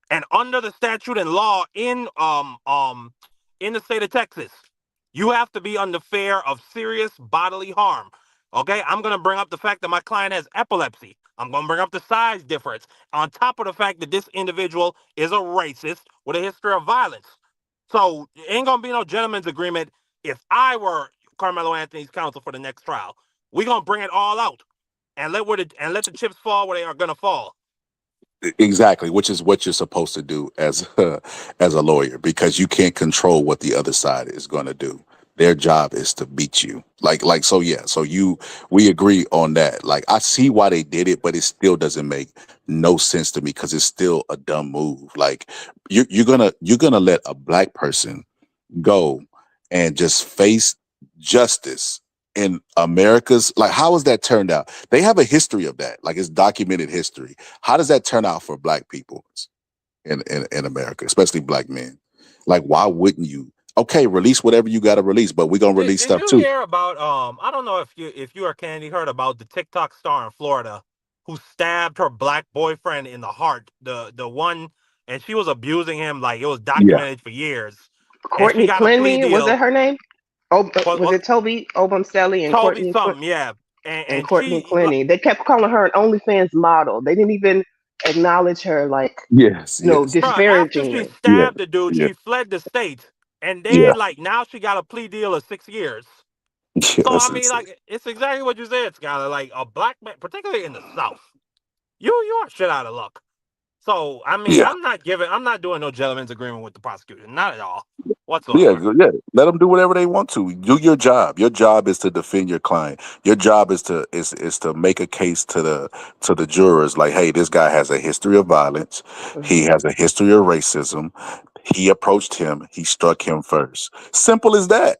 And under the statute and law in the state of Texas, you have to be under fear of serious bodily harm. Okay, I'm gonna bring up the fact that my client has epilepsy. I'm gonna bring up the size difference. On top of the fact that this individual is a racist with a history of violence. So it ain't gonna be no gentleman's agreement if I were Carmelo Anthony's counsel for the next trial. We're gonna bring it all out and let the chips fall where they are gonna fall. Exactly, which is what you're supposed to do as as a lawyer, because you can't control what the other side is going to do. Their job is to beat you. So yeah, so we agree on that. Like, I see why they did it, but it still doesn't make no sense to me, because it's still a dumb move. Like, you're gonna let a black person go and just face justice in America's, like, how has that turned out? They have a history of that, like it's documented history. How does that turn out for black people in America, especially black men? Like, why wouldn't you? Okay, release whatever you got to release, but we're gonna release Did stuff you too. hear about I don't know if you or Candy heard about the TikTok star in Florida who stabbed her black boyfriend in the heart. The one, and she was abusing him, like it was Yeah, documented for years. And she Courtney got a plea Clenny, was that deal. her name? Oh, was Was it Toby Obamstelly and Toby Courtney something, yeah. and And Courtney she like, Clenny? They kept calling her an OnlyFans model. They didn't even acknowledge her, like, yes, yes, bro, after she disparagingly. yeah, stabbed the dude, yeah, she fled the state. And yeah, then like now she got a plea deal of 6 years. yeah. So I That's mean, insane. like it's exactly what you said, Skylar. Like a black man, particularly in the South, you are shit out of luck. So I mean, Yeah. I'm not doing no gentleman's agreement with the prosecution, not at all, Yeah, whatsoever. yeah. Let them do whatever they want to. Do your job. Your job is to defend your client. Your job is to make a case to the jurors. Like, hey, this guy has a history of violence. He Hmm. has a history of racism. He approached him. He struck him first. Simple as that.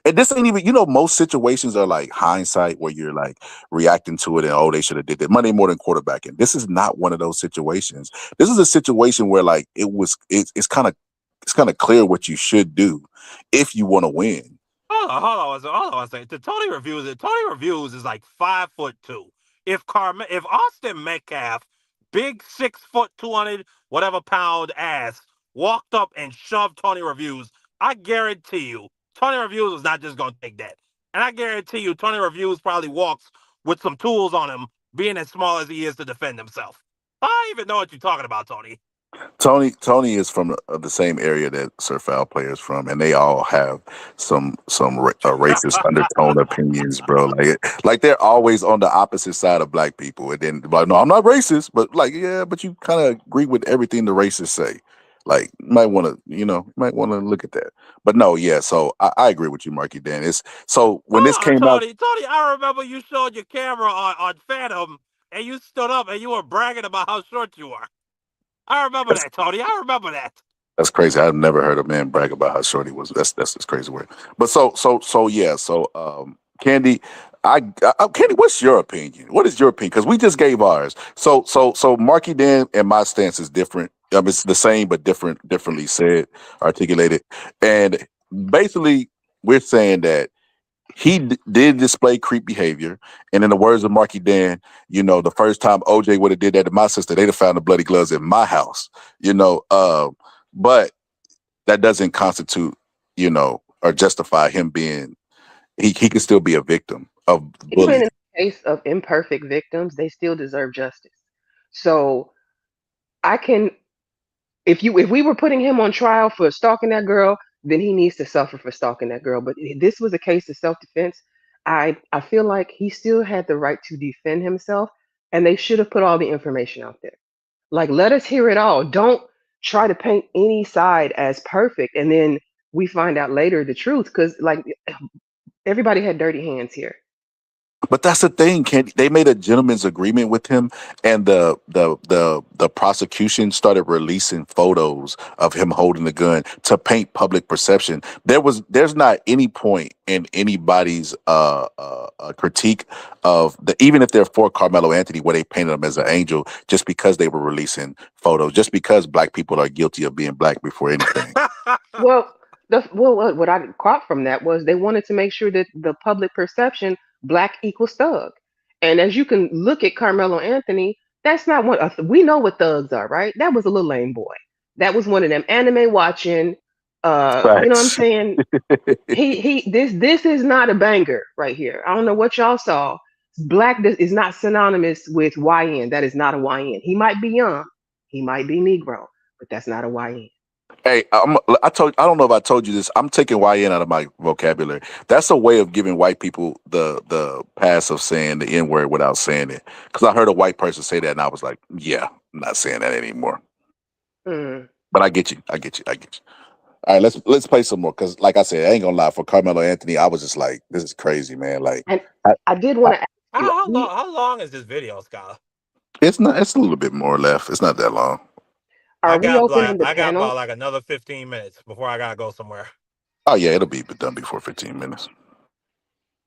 And this ain't even. Most situations are like hindsight, where you're like reacting to it and, oh, they should have did that. Money more than quarterbacking. This is not one of those situations. This is a situation where, like, it's kind of clear what you should do if you want to win. Hold on a second. To Tony Reviews, Tony Reviews is like 5'2". If Austin Metcalf, big 6 foot 200 whatever pound ass, walked up and shoved Tony Reviews, I guarantee you Tony Reviews is not just gonna take that. And I guarantee you Tony Reviews probably walks with some tools on him, being as small as he is to defend himself. I don't even know what you're talking about, Tony. Tony is from the same area that Sir Foul players from, and they all have racist undertone opinions, bro. Like they're always on the opposite side of black people, and then, like, no, I'm not racist, but like, yeah, but you kind of agree with everything the racists say. Like, you might want to look at that. But no, yeah. So I agree with you, Marky Dan. It's so when this Hold on, came out. Tony, I remember you showed your camera on Phantom and you stood up and you were bragging about how short you are. I remember that, Tony. I remember that. That's crazy. I've never heard a man brag about how short he was. That's just crazy word. But yeah. Candy, Candy, what's your opinion? What is your opinion? Because we just gave ours. So Marky Dan and my stance is different. It's the same but differently said, articulated, and basically we're saying that he did display creep behavior. And in the words of Marky Dan, the first time OJ would have did that to my sister, they'd have found the bloody gloves in my house. But that doesn't constitute, or justify him being. He can still be a victim of Even in bullying. the case of imperfect victims, they still deserve justice. So I can, if we were putting him on trial for stalking that girl, then he needs to suffer for stalking that girl. But this was a case of self-defense. I feel like he still had the right to defend himself, and they should have put all the information out there. Like, let us hear it all. Don't try to paint any side as perfect, and then we find out later the truth. Because, like, everybody had dirty hands here. But that's the thing, Candy. They made a gentleman's agreement with him, and the prosecution started releasing photos of him holding the gun to paint public perception. There's not any point in anybody's critique of even if they're for Carmelo Anthony, where they painted him as an angel, just because they were releasing photos, just because black people are guilty of being black before anything. Well, what I caught from that was they wanted to make sure that the public perception, black equals thug. And as you can look at Carmelo Anthony, that's not what we know what thugs are, right? That was a little lame boy. That was one of them anime watching. You know what I'm Facts. saying? This is not a banger right here. I don't know what y'all saw. Black is not synonymous with YN. That is not a YN. He might be young, he might be Negro, but that's not a YN. Hey, I don't know if I told you this. I'm taking YN out of my vocabulary. That's a way of giving white people the pass of saying the N word without saying it. Because I heard a white person say that, and I was like, yeah, I'm not saying that anymore. Mm. But I get you. I get you. I get you. All right, let's play some more. Because, like I said, I ain't gonna lie. For Carmelo Anthony, I was just like, this is crazy, man. Like, And I, I did I, want to ask you, How long is this video, Scholar? it's not. It's a little bit more left. It's not that long. are we opening the I got panel? about like another 15 minutes before I gotta go somewhere. Oh yeah, it'll be done before 15 minutes.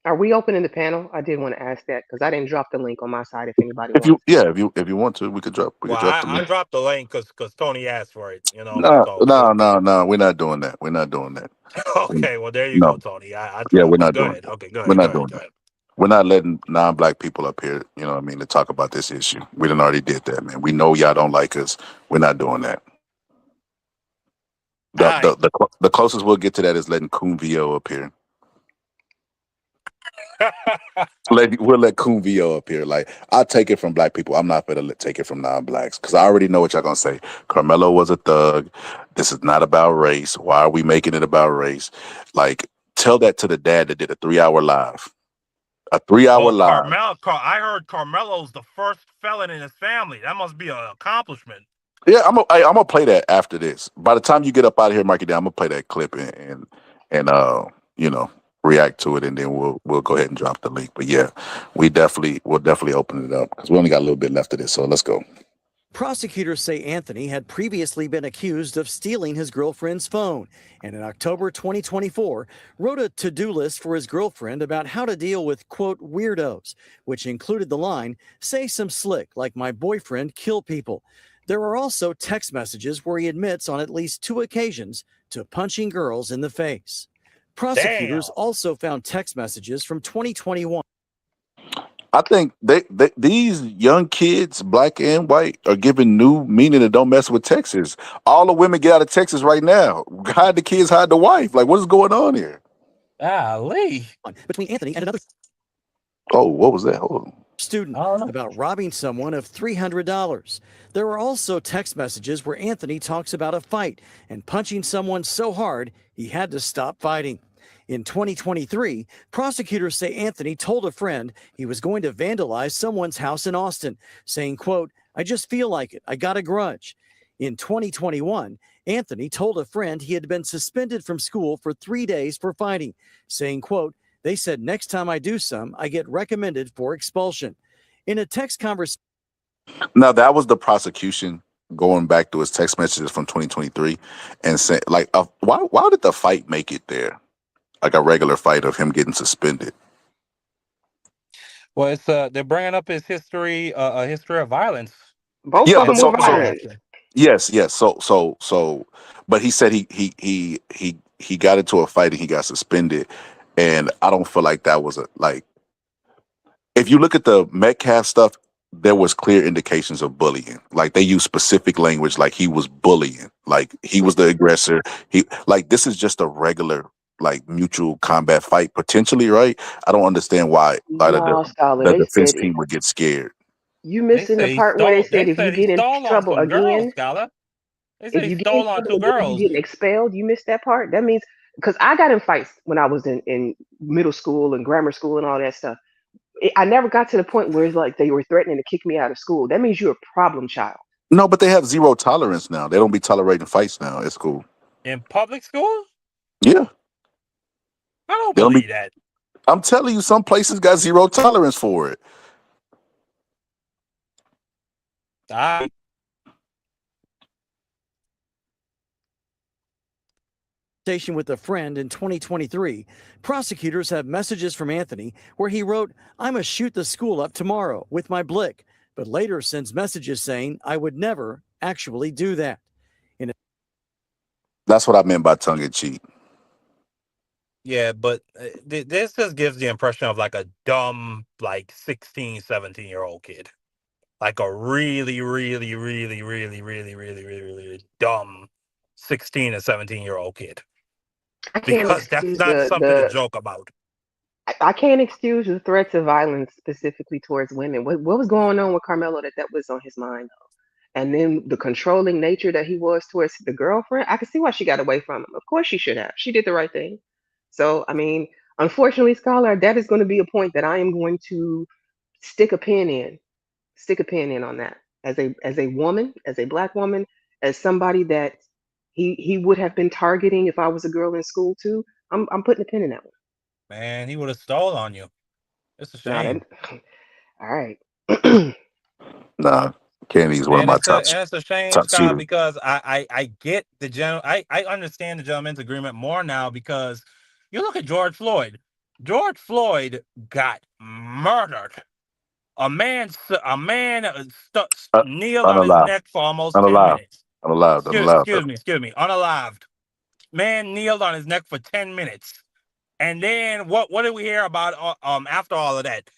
Are we opening the panel? I did want to ask that because I didn't drop the link on my side. If anybody If you wants to, yeah, if you want to, we could drop the I link. dropped the link because Tony asked for it. No, So no, no, no. We're not doing that. We're not doing that. okay. Well, there you No, go, Tony. I yeah, thought, we're but not go doing ahead. that. Okay, go We're ahead. Go not ahead. doing Go that. ahead. We're not letting non-black people up here. You know what I mean, to talk about this issue. We done already did that, man. We know y'all don't like us. We're not doing that. All right. The closest we'll get to that is letting Coonvio up here. We'll let Coonvio up here. Like, I'll take it from black people. I'm not gonna take it from non-blacks because I already know what y'all gonna say. Carmelo was a thug. This is not about race. Why are we making it about race? Like, tell that to the dad that did a 3 hour live. A 3 hour Well, live. I heard Carmelo's the first felon in his family. That must be an accomplishment. Yeah, I'm gonna play that after this. By the time you get up out of here, mark it down. I'm gonna play that clip and you know, react to it, and then we'll go ahead and drop the link. But yeah, we'll definitely open it up because we only got a little bit left of this. So let's go. Prosecutors say Anthony had previously been accused of stealing his girlfriend's phone, and in October 2024 wrote a to-do list for his girlfriend about how to deal with, quote, weirdos, which included the line, say some slick like my boyfriend kill people. There are also text messages where he admits on at least 2 occasions to punching girls in the face. Damn. Prosecutors also found text messages from 2021. I think these young kids, black and white, are giving new meaning to don't mess with Texas. All the women get out of Texas right now. Hide the kids, hide the wife. Like, what is going on here? Golly. Between Anthony and another Oh, what was that? Hold on. student I don't know. about robbing someone of $300. There were also text messages where Anthony talks about a fight and punching someone so hard he had to stop fighting. In 2023, prosecutors say Anthony told a friend he was going to vandalize someone's house in Austin, saying, quote, I just feel like it. I got a grudge. In 2021, Anthony told a friend he had been suspended from school for 3 days for fighting, saying, quote, they said next time I do some, I get recommended for expulsion. In a text conversation, Now that was the prosecution going back to his text messages from 2023 and saying, like, why did the fight make it there? Like a regular fight of him getting suspended. Well, it's they're bringing up his history, a history of violence, both Yeah, of but them and were so violent. actually, yes. So, but he said he got into a fight and he got suspended, and I don't feel like that was a like. If you look at the Metcalf stuff, there was clear indications of bullying. Like they used specific language, like he was bullying, like he was the aggressor. He like this is just a regular like mutual combat fight potentially, right? I don't understand why No, scholar. the They defense said team would get scared. you they missing the say he part where they stole. said They if you said he get in stole on trouble some girls, again, Scholar. They said if he you get in stole on trouble two again, you girls. getting expelled. You missed that part. That means because I got in fights when I was in middle school and grammar school and all that stuff. I never got to the point where it's like they were threatening to kick me out of school. That means you're a problem child. No, but they have zero tolerance now. They don't be tolerating fights now. It's cool. In public school? Yeah, I don't they don't be. believe that. I'm telling you, some places got zero tolerance for it. I with a friend in 2023, prosecutors have messages from Anthony where he wrote, I'm a shoot the school up tomorrow with my blick, but later sends messages saying I would never actually do that. That's what I meant by tongue in cheek. yeah, but this just gives the impression of like a dumb, like 16, 17-year-old kid. Like a really, really, really, really, really, really, really, really dumb 16 or 17-year-old kid. I can't Because that's excuse not something to joke about. I can't excuse the threats of violence specifically towards women. What was going on with Carmelo that was on his mind though? And then the controlling nature that he was towards the girlfriend, I can see why she got away from him. Of course she should have. She did the right thing. So I mean, unfortunately, Scholar, that is going to be a point that I am going to stick a pin in. Stick a pin in on that. As a woman, as a black woman, as somebody that he would have been targeting if I was a girl in school too. I'm putting a pin in that one. Man, he would have stole on you. It's a Now shame. that all right. Nah. Kenny's one of my And it's a shame, top Scott, shooters. because I get the I understand the gentleman's agreement more now because you look at George Floyd. George Floyd got murdered. A man kneeled on his Unalive, neck for almost 10 unalive, minutes. unalive, unalive. Excuse me, unalived. Man kneeled on his neck for 10 minutes. And then what did we hear about after all of that?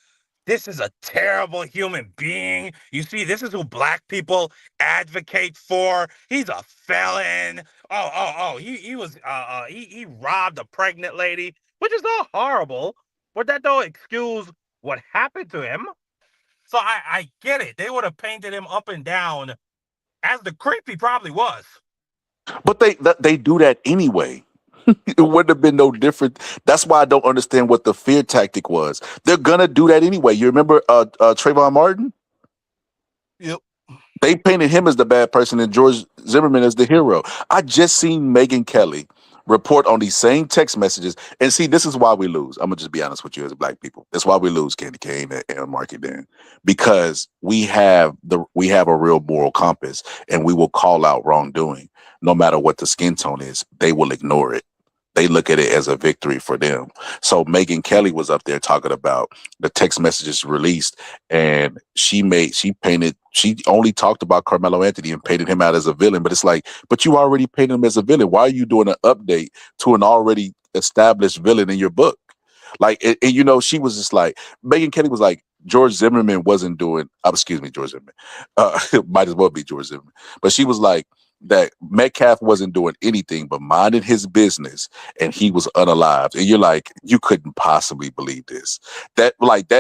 This is a terrible human being. You see, this is who black people advocate for. He's a felon. He robbed a pregnant lady, which is all horrible, but that don't excuse what happened to him. So I get it. They would have painted him up and down as the creep he probably was. But they do that anyway. It wouldn't have been no different. That's why I don't understand what the fear tactic was. They're gonna do that anyway. You remember Trayvon Martin? Yep. They painted him as the bad person and George Zimmerman as the hero. I just seen Megyn Kelly report on these same text messages. And see, this is why we lose. I'm gonna just be honest with you as black people. That's why we lose, Candy Kane and Marky Dan. Because we have a real moral compass and we will call out wrongdoing. No matter what the skin tone is, they will ignore it. They look at it as a victory for them. So Megyn Kelly was up there talking about the text messages released, and she only talked about Carmelo Anthony and painted him out as a villain. But it's like, but you already painted him as a villain. Why are you doing an update to an already established villain in your book? Like, she was just like, Megyn Kelly was like, George Zimmerman wasn't doing, excuse me, George Zimmerman. Might as well be George Zimmerman. But she was like, that Metcalf wasn't doing anything but minding his business and he was unalived. And you're like, you couldn't possibly believe this. That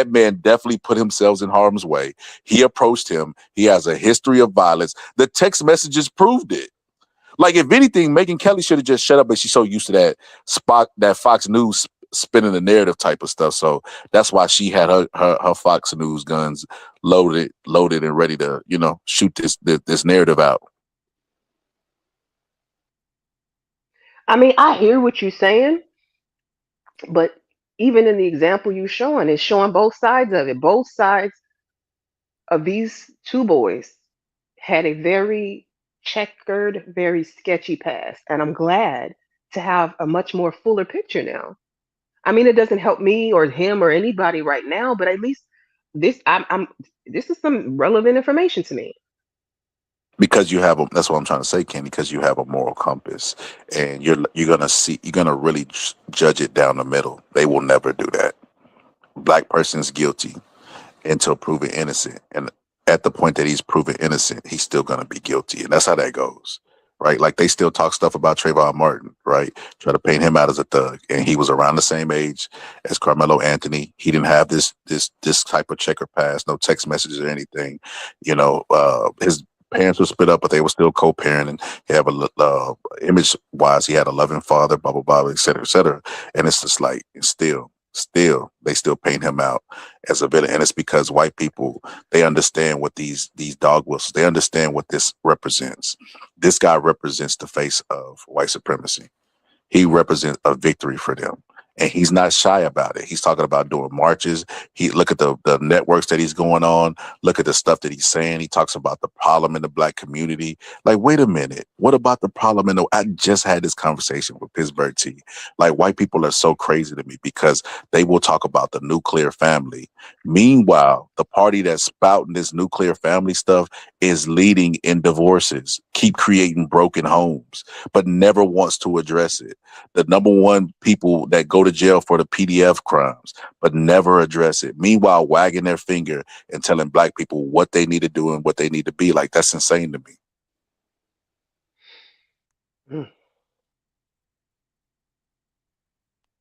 man definitely put himself in harm's way. He approached him. He has a history of violence. The text messages proved it. Like, if anything, Megyn Kelly should have just shut up, but she's so used to that Fox News spinning the narrative type of stuff. So that's why she had her Fox News guns loaded and ready to, shoot this narrative out. I mean, I hear what you're saying, but even in the example you're showing, it's showing both sides of it. Both sides of these two boys had a very checkered, very sketchy past. And I'm glad to have a much more fuller picture now. I mean, it doesn't help me or him or anybody right now, but at least this is some relevant information to me. Because that's what I'm trying to say, Kenny, because you have a moral compass and you're gonna really judge it down the middle. They will never do that. Black person's guilty until proven innocent. And at the point that he's proven innocent, he's still gonna be guilty. And that's how that goes. Right? Like, they still talk stuff about Trayvon Martin, right? Try to paint him out as a thug. And he was around the same age as Carmelo Anthony. He didn't have this type of checker pass, no text messages or anything. His parents were split up, but they were still co-parenting. He have image wise, he had a loving father, blah, blah, blah, et cetera, et cetera. And it's just like, they still paint him out as a villain. And it's because white people, they understand what these dog whistles, they understand what this represents. This guy represents the face of white supremacy. He represents a victory for them. And he's not shy about it. He's talking about doing marches. He look at the networks that he's going on. Look at the stuff that he's saying. He talks about the problem in the black community. Like, wait a minute. What about the problem I just had this conversation with Pittsburgh T. Like, white people are so crazy to me because they will talk about the nuclear family. Meanwhile, the party that's spouting this nuclear family stuff is leading in divorces, keep creating broken homes, but never wants to address it. The number one people that go to jail for the PDF crimes, but never address it. Meanwhile, wagging their finger and telling black people what they need to do and what they need to be. Like, that's insane to me. Mm.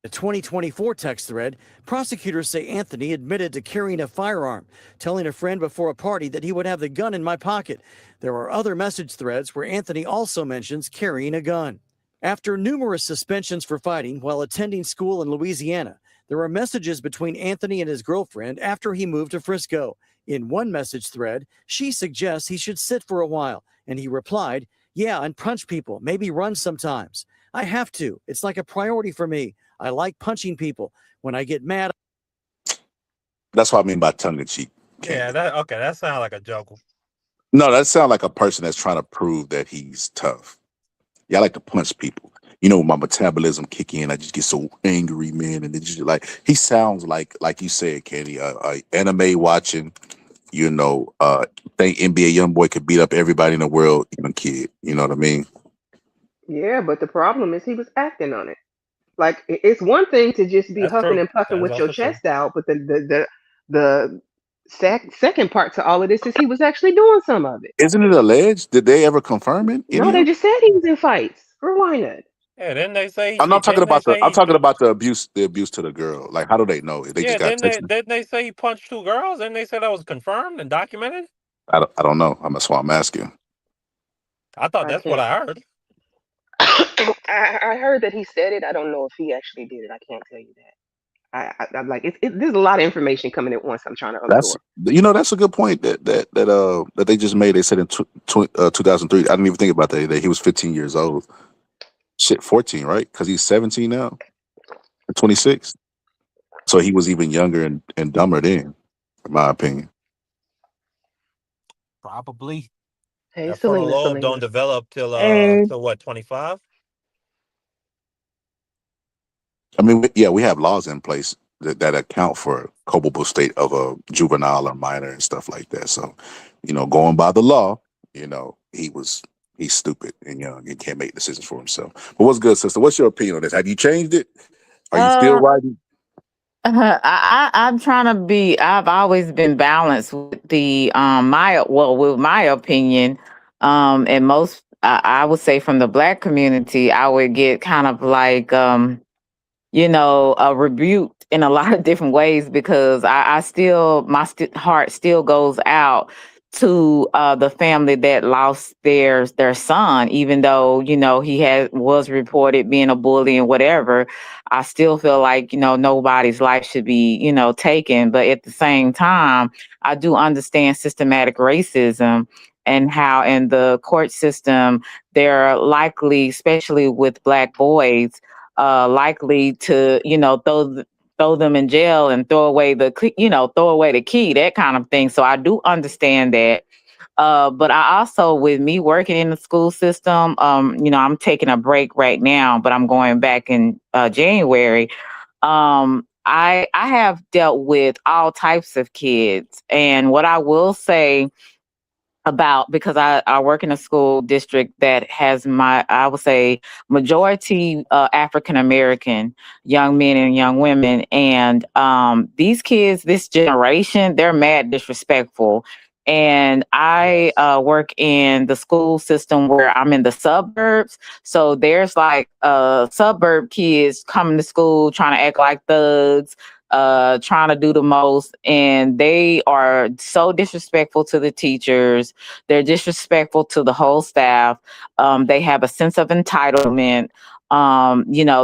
A 2024 text thread, prosecutors say Anthony admitted to carrying a firearm, telling a friend before a party that he would have the gun in my pocket. There are other message threads where Anthony also mentions carrying a gun. After numerous suspensions for fighting while attending school in Louisiana, there are messages between Anthony and his girlfriend after he moved to Frisco. In one message thread, she suggests he should sit for a while, and he replied, "Yeah, and punch people, maybe run sometimes. I have to. It's like a priority for me. I like punching people. When I get mad." That's what I mean by tongue in cheek. Yeah, that sounds like a joke. No, that sounds like a person that's trying to prove that he's tough. Yeah, I like to punch people. You know, my metabolism kick in. I just get so angry, man. And then just like he sounds like you said, Kenny, anime watching. You know, think NBA young boy could beat up everybody in the world, even kid. You know what I mean? Yeah, but the problem is he was acting on it. Like it's one thing to just be That's huffing true. and puffing That is with your also true. chest out, but the second part to all of this is he was actually doing some of it. Isn't it alleged? Did they ever confirm it? Any No, of they them? just said he was in fights. Rewind it. Yeah, didn't they say I'm not talking didn't they about the. say I'm he talking about the abuse to the girl. Like, how do they know? They just yeah, got text. didn't they say he punched two girls? Didn't they say that was confirmed and documented? I don't know. That's why I'm asking. I thought I that's what can't. I heard. I heard that he said it. I don't know if he actually did it. I can't tell you that. I'm like, there's a lot of information coming at once. I'm trying to That's absorb. that's a good point that they just made. They said in 2003. I didn't even think about that he was 15 years old. Shit, 14, right? Because he's 17 now, 26. So he was even younger and dumber then, in my opinion. Probably. Hey, That frontal Selena, lobe don't Selena. develop Hey, till what, 25? I mean, yeah, we have laws in place that account for culpable state of a juvenile or minor and stuff like that. So, going by the law, he's stupid and young and can't make decisions for himself. But what's good, sister? What's your opinion on this? Have you changed it? Are you still uh, riding? I'm trying to be. I've always been balanced with the with my opinion. And most, I would say from the black community, I would get kind of like rebuked in a lot of different ways because I still, heart still goes out to the family that lost their son, even though he was reported being a bully and whatever. I still feel like nobody's life should be taken, but at the same time, I do understand systematic racism and how in the court system they're likely, especially with black boys, likely to throw them in jail and throw away the key, that kind of thing. So I do understand that. But I also, with me working in the school system, I'm taking a break right now, but I'm going back in January. I have dealt with all types of kids, and what I will say about, because I work in a school district that has I would say majority African American young men and young women, and these kids, this generation, they're mad disrespectful. And I Yes. work in the school system where I'm in the suburbs, so there's like suburb kids coming to school trying to act like thugs, trying to do the most, and they are so disrespectful to the teachers. They're disrespectful to the whole staff. They have a sense of entitlement.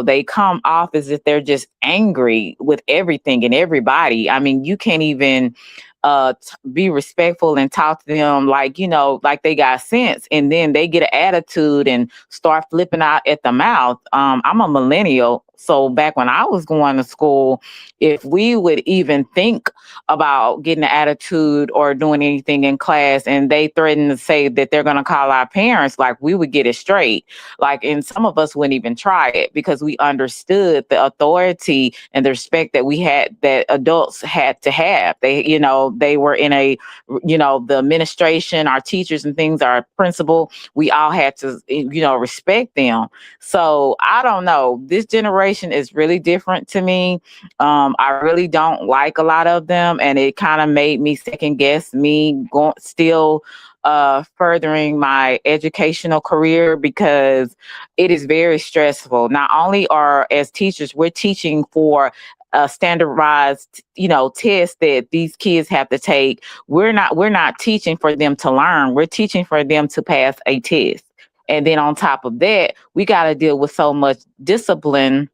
They come off as if they're just angry with everything and everybody. I mean, you can't even be respectful and talk to them like they got sense, and then they get an attitude and start flipping out at the mouth. I'm a millennial, so back when I was going to school, if we would even think about getting an attitude or doing anything in class and they threaten to say that they're going to call our parents, like, we would get it straight. Like, and some of us wouldn't even try it because we understood the authority and the respect that we had, that adults had to have. They were in the administration, our teachers and things, our principal, we all had to respect them. So I don't know, this generation is really different to me. I really don't like a lot of them, and it kind of made me second guess me going still furthering my educational career, because it is very stressful. Not only are, as teachers, we're teaching for a standardized test that these kids have to take. We're not teaching for them to learn, we're teaching for them to pass a test. And then on top of that, we got to deal with so much discipline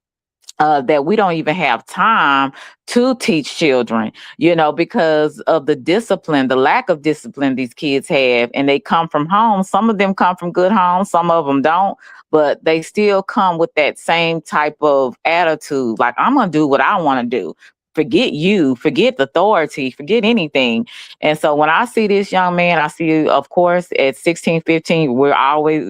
that we don't even have time to teach children, because of the discipline, the lack of discipline these kids have. And they come from homes. Some of them come from good homes, some of them don't, but they still come with that same type of attitude. Like, I'm going to do what I want to do. forget you, forget authority, forget anything. And so when I see this young man, I see, of course, at 16, 15, we're always,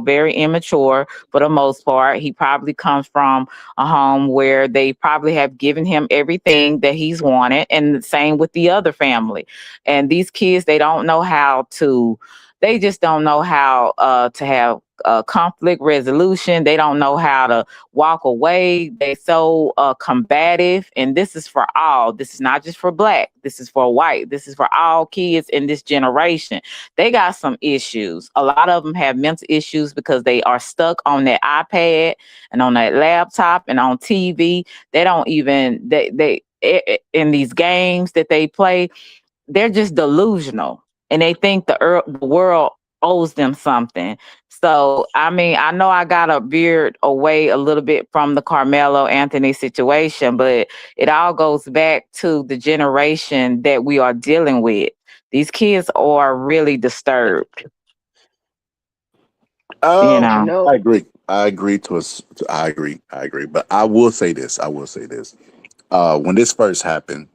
very immature for the most part. He probably comes from a home where they probably have given him everything that he's wanted. And the same with the other family. And these kids, they just don't know how to have conflict resolution. They don't know how to walk away. They so combative, and this is for all. This is not just for black. This is for white. This is for all kids in this generation. They got some issues. A lot of them have mental issues because they are stuck on that iPad and on that laptop and on TV. They don't even in these games that they play, they're just delusional, and they think the world owes them something. So, I mean, I know I got a veered away a little bit from the Carmelo Anthony situation, but it all goes back to the generation that we are dealing with. These kids are really disturbed, you Um, I know. I know. agree. I agree to us. I agree. I agree. But I will say this. I will say this. When this first happened,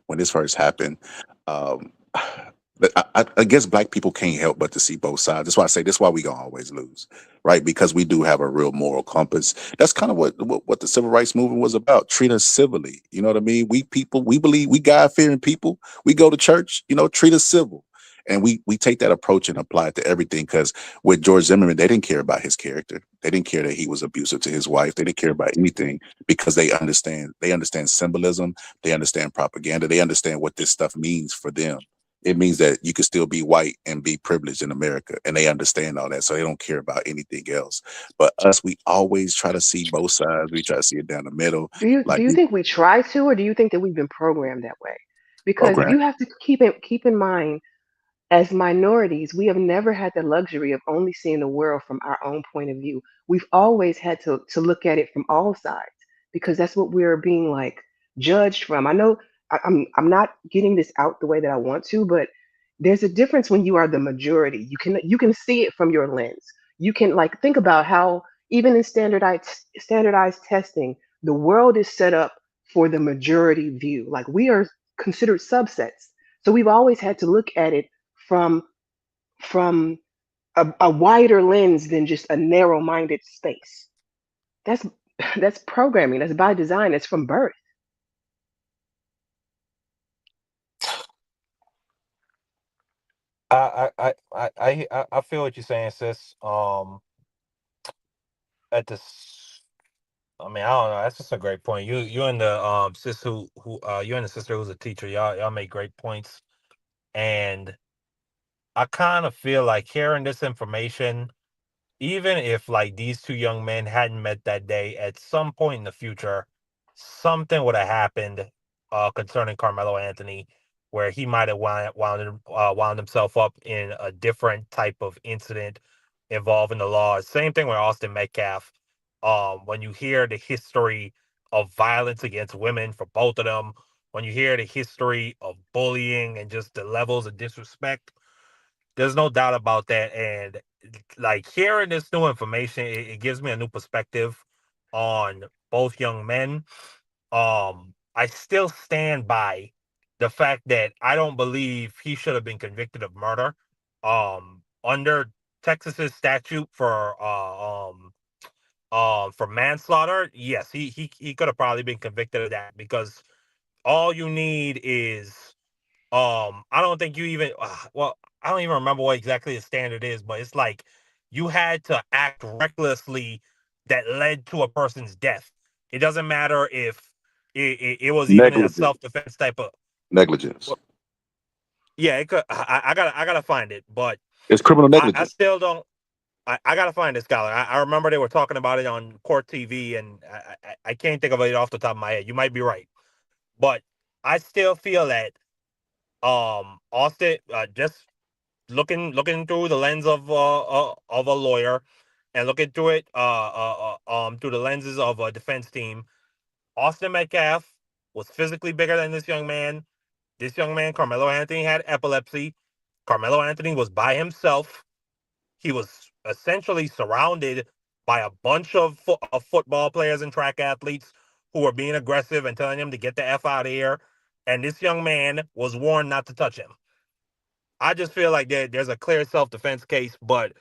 um, but I guess black people can't help but to see both sides. That's why I say this. Why we gonna always lose, right? Because we do have a real moral compass. That's kind of what the civil rights movement was about. Treat us civilly. You know what I mean? We people, we believe we God fearing people. We go to church. Treat us civil. And we take that approach and apply it to everything. Because with George Zimmerman, they didn't care about his character. They didn't care that he was abusive to his wife. They didn't care about anything because they understand. They understand symbolism. They understand propaganda. They understand what this stuff means for them. It means that you can still be white and be privileged in America, and they understand all that, so they don't care about anything else. But us, we always try to see both sides. We try to see it down the middle, Do like you we think we try to, or do you think that we've been programmed that way? Because program. you have to keep in mind, as minorities, we have never had the luxury of only seeing the world from our own point of view. We've always had to look at it from all sides because that's what we're being like judged from. I know I'm not getting this out the way that I want to, but there's a difference when you are the majority. You can see it from your lens. You can like think about how even in standardized testing, the world is set up for the majority view. Like we are considered subsets. So we've always had to look at it from from a wider lens than just a narrow-minded space. That's that's programming. That's by design. It's from birth. I feel what you're saying, sis. At this, I mean, I don't know. That's just a great point. You and the sis who you and the sister who's a teacher. Y'all make great points, and I kind of feel like hearing this information, even if like these two young men hadn't met that day, at some point in the future, something would have happened concerning Carmelo Anthony, where he might have wound himself up in a different type of incident involving the law. Same thing with Austin Metcalf. When you hear the history of violence against women for both of them, when you hear the history of bullying and just the levels of disrespect, there's no doubt about that. And like hearing this new information, it gives me a new perspective on both young men. I still stand by the fact that I don't believe he should have been convicted of murder. Under Texas's statute for manslaughter, yes, he could have probably been convicted of that because all you need is I don't think you even well, I don't even remember what exactly the standard is, but it's like you had to act recklessly that led to a person's death. It doesn't matter if it was even in a Negligence. self-defense type of Negligence. well, yeah, it could I gotta find it, but It's criminal I negligence. still don't I gotta find this scholar. I remember they were talking about it on court TV, and I can't think of it off the top of my head. You might be right, but I still feel that Austin just looking through the lens of a lawyer and looking through it through the lenses of a defense team. Austin Metcalf was physically bigger than this young man. This young man, Carmelo Anthony, had epilepsy. Carmelo Anthony was by himself. He was essentially surrounded by a bunch of football players and track athletes who were being aggressive and telling him to get the F out of here. and this young man was warned not to touch him. I just feel like there's a clear self defense case, but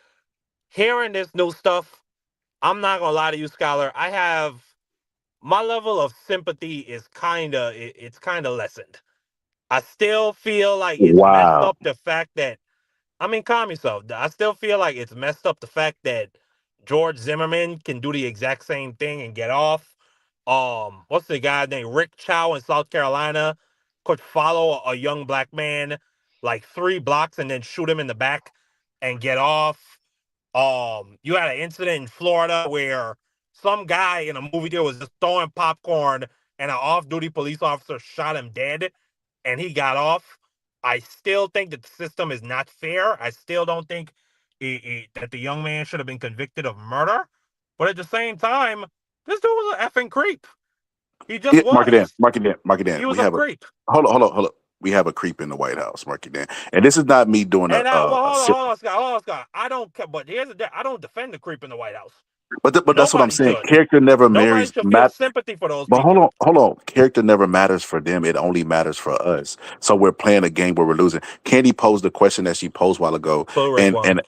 hearing this new stuff, I'm not gonna lie to you, Scholar. I have my level of sympathy is it's kind of lessened. I still feel like it's messed Wow. up the fact that I mean, calm yourself. I still feel like it's messed up the fact that George Zimmerman can do the exact same thing and get off. What's the guy named Rick Chow in South Carolina could follow a young black man like 3 blocks and then shoot him in the back and get off. You had an incident in Florida where some guy in a movie theater was just throwing popcorn and an off-duty police officer shot him dead and he got off. I still think that the system is not fair. I still don't think that the young man should have been convicted of murder. But at the same time, this dude was an effing creep. He just Mark it in. was. Mark it in. Mark it in. He was We a have a creep. hold on. We have a creep in the White House. Mark it in. And this is not me doing And hold on, Scott, Scott. I don't care, but I don't defend the creep in the White House. but that's what I'm Nobody saying. should. Character never Nobody marries should feel sympathy for those But people. hold on. Character never matters for them. It only matters for us. So we're playing a game where we're losing. Candy posed the question that she posed a while ago, So and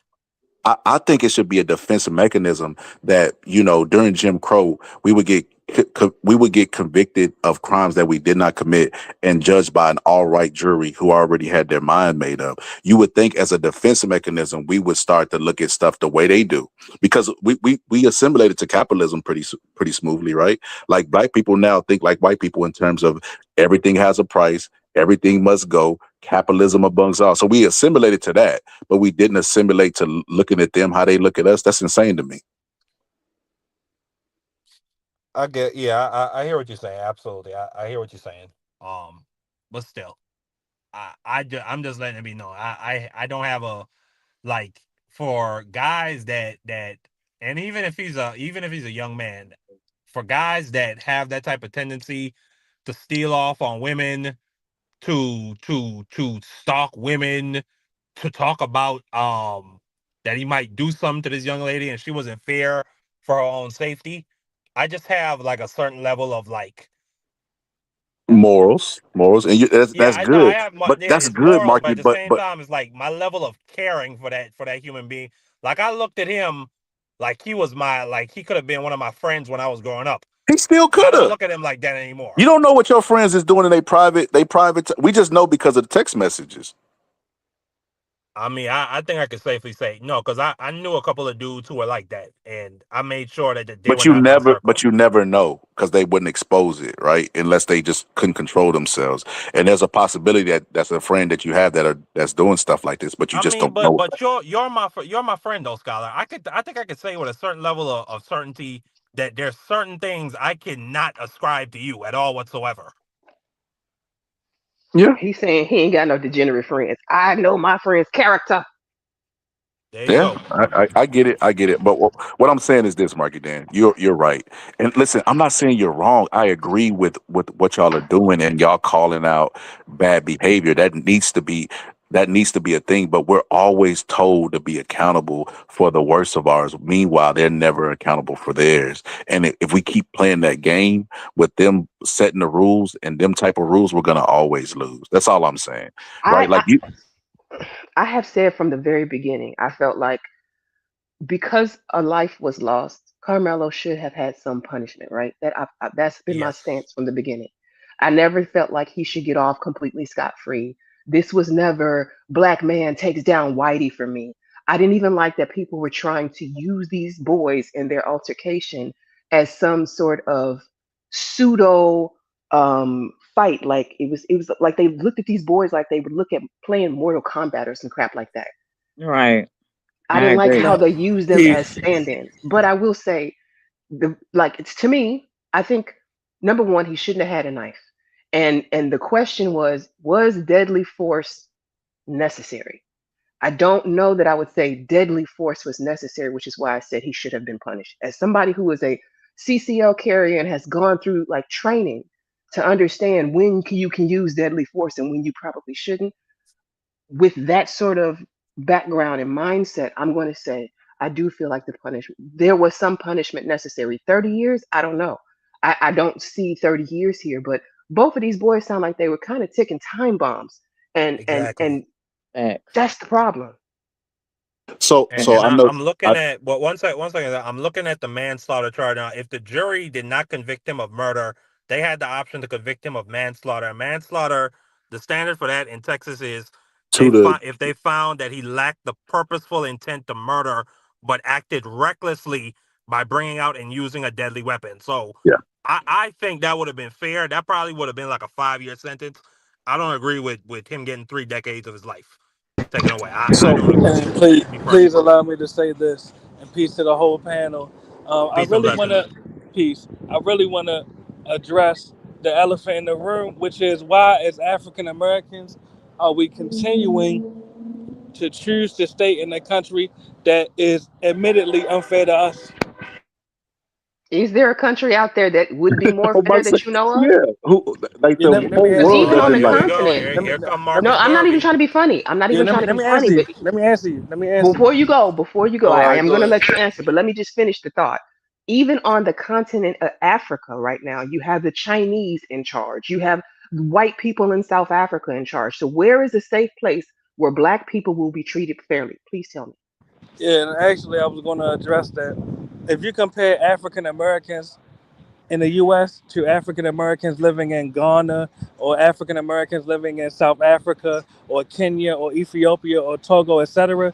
I think it should be a defense mechanism that, during Jim Crow, we would get convicted of crimes that we did not commit and judged by an all right jury who already had their mind made up. You would think as a defense mechanism, we would start to look at stuff the way they do, because we assimilated to capitalism pretty smoothly, right? Like black people now think like white people in terms of everything has a price, everything must go, capitalism amongst all. So we assimilated to that, but we didn't assimilate to looking at them how they look at us. That's insane to me. I get, yeah, I hear what you're saying. Absolutely, I hear what you're saying. Um, but still, I'm just letting it be known. I don't have a like for guys that and even if he's a young man, for guys that have that type of tendency to steal off on women, to stalk women, to talk about that he might do something to this young lady and she wasn't fair for her own safety. I just have like a certain level of like Morals, and yeah, that's I know I good. have my But yeah, that's it's good, morals, but Marky. at the But same but time, it's like my level of caring for that human being. Like I looked at him like he was my like he could have been one of my friends when I was growing up. he still I could don't have. look at him like that anymore. You don't know what your friends is doing in they private. We just know because of the text messages. I mean, I think I could safely say no, because I knew a couple of dudes who were like that, and I made sure that they But were you not in my never, circle. but you never know because they wouldn't expose it, right? Unless they just couldn't control themselves. And there's a possibility that that's a friend that you have that's doing stuff like this, but you I just mean, don't know. but you're my friend though, Scholar. I think I could say with a certain level of certainty that there's certain things I cannot ascribe to you at all whatsoever. Yeah. He's saying he ain't got no degenerate friends. I know my friend's character. There you Yeah, go. I get it. I get it. But what I'm saying is this, Marky Dan, you're right. And listen, I'm not saying you're wrong. I agree with what y'all are doing and y'all calling out bad behavior. That needs to be a thing. But we're always told to be accountable for the worst of ours. Meanwhile, they're never accountable for theirs. And if we keep playing that game with them setting the rules and them type of rules, we're gonna always lose. That's all I'm saying, right? I, Like you, I have said from the very beginning, I felt like because a life was lost, Carmelo should have had some punishment, right? That's been my Yes. stance from the beginning. I never felt like he should get off completely scot free. This was never black man takes down whitey for me. I didn't even like that people were trying to use these boys in their altercation as some sort of pseudo fight. Like it was like they looked at these boys like they would look at playing Mortal Kombat or some crap like that. Right. I I didn't like agree. how they use them He as stand-ins. But I will say, it's to me. I think number one, he shouldn't have had a knife, and the question was deadly force necessary? I don't know that I would say deadly force was necessary, which is why I said he should have been punished. As somebody who is a CCL carrier and has gone through like training to understand when you can use deadly force and when you probably shouldn't, with that sort of background and mindset, I'm going to say I do feel like there was some punishment necessary. 30 years, I don't know. I don't see 30 years here, but both of these boys sound like they were kind of ticking time bombs, and and Exactly. and Facts. that's the problem. So And, so and I I, know. I'm looking at one second. I'm looking at the manslaughter charge now. If the jury did not convict him of murder, they had the option to convict him of manslaughter. And manslaughter, the standard for that in Texas is To the if they found that he lacked the purposeful intent to murder, but acted recklessly by bringing out and using a deadly weapon. So yeah. I think that would have been fair. That probably would have been like a 5 year sentence. I don't agree with him getting 3 decades of his life taken away. I So don't agree with And that. please, Me please personally. allow me to say this, and peace to the whole panel. I Peace and really want blessings. to peace. I really want to address the elephant in the room, which is why, as African Americans, are we continuing to choose to stay in a country that is admittedly unfair to us? Is there a country out there that would be more I'm about fair to say, that you know of? yeah. Who like Yeah, the let me whole answer Because you. world even on Oh, the doesn't here like. we go. continent, Here, Let me here come no, Marcus I'm not even Garvey. trying to be funny. I'm not yeah, even trying to let be me answer funny, you. but Let me answer you. Let me answer you. before you go, All I right, am go going to ahead. let you answer, but let me just finish the thought. Even on the continent of Africa right now, you have the Chinese in charge. You have white people in South Africa in charge. So where is a safe place where black people will be treated fairly? Please tell me. Yeah, and actually, I was going to address that. If you compare African Americans in the U.S. to African Americans living in Ghana or African Americans living in South Africa or Kenya or Ethiopia or Togo, etc.,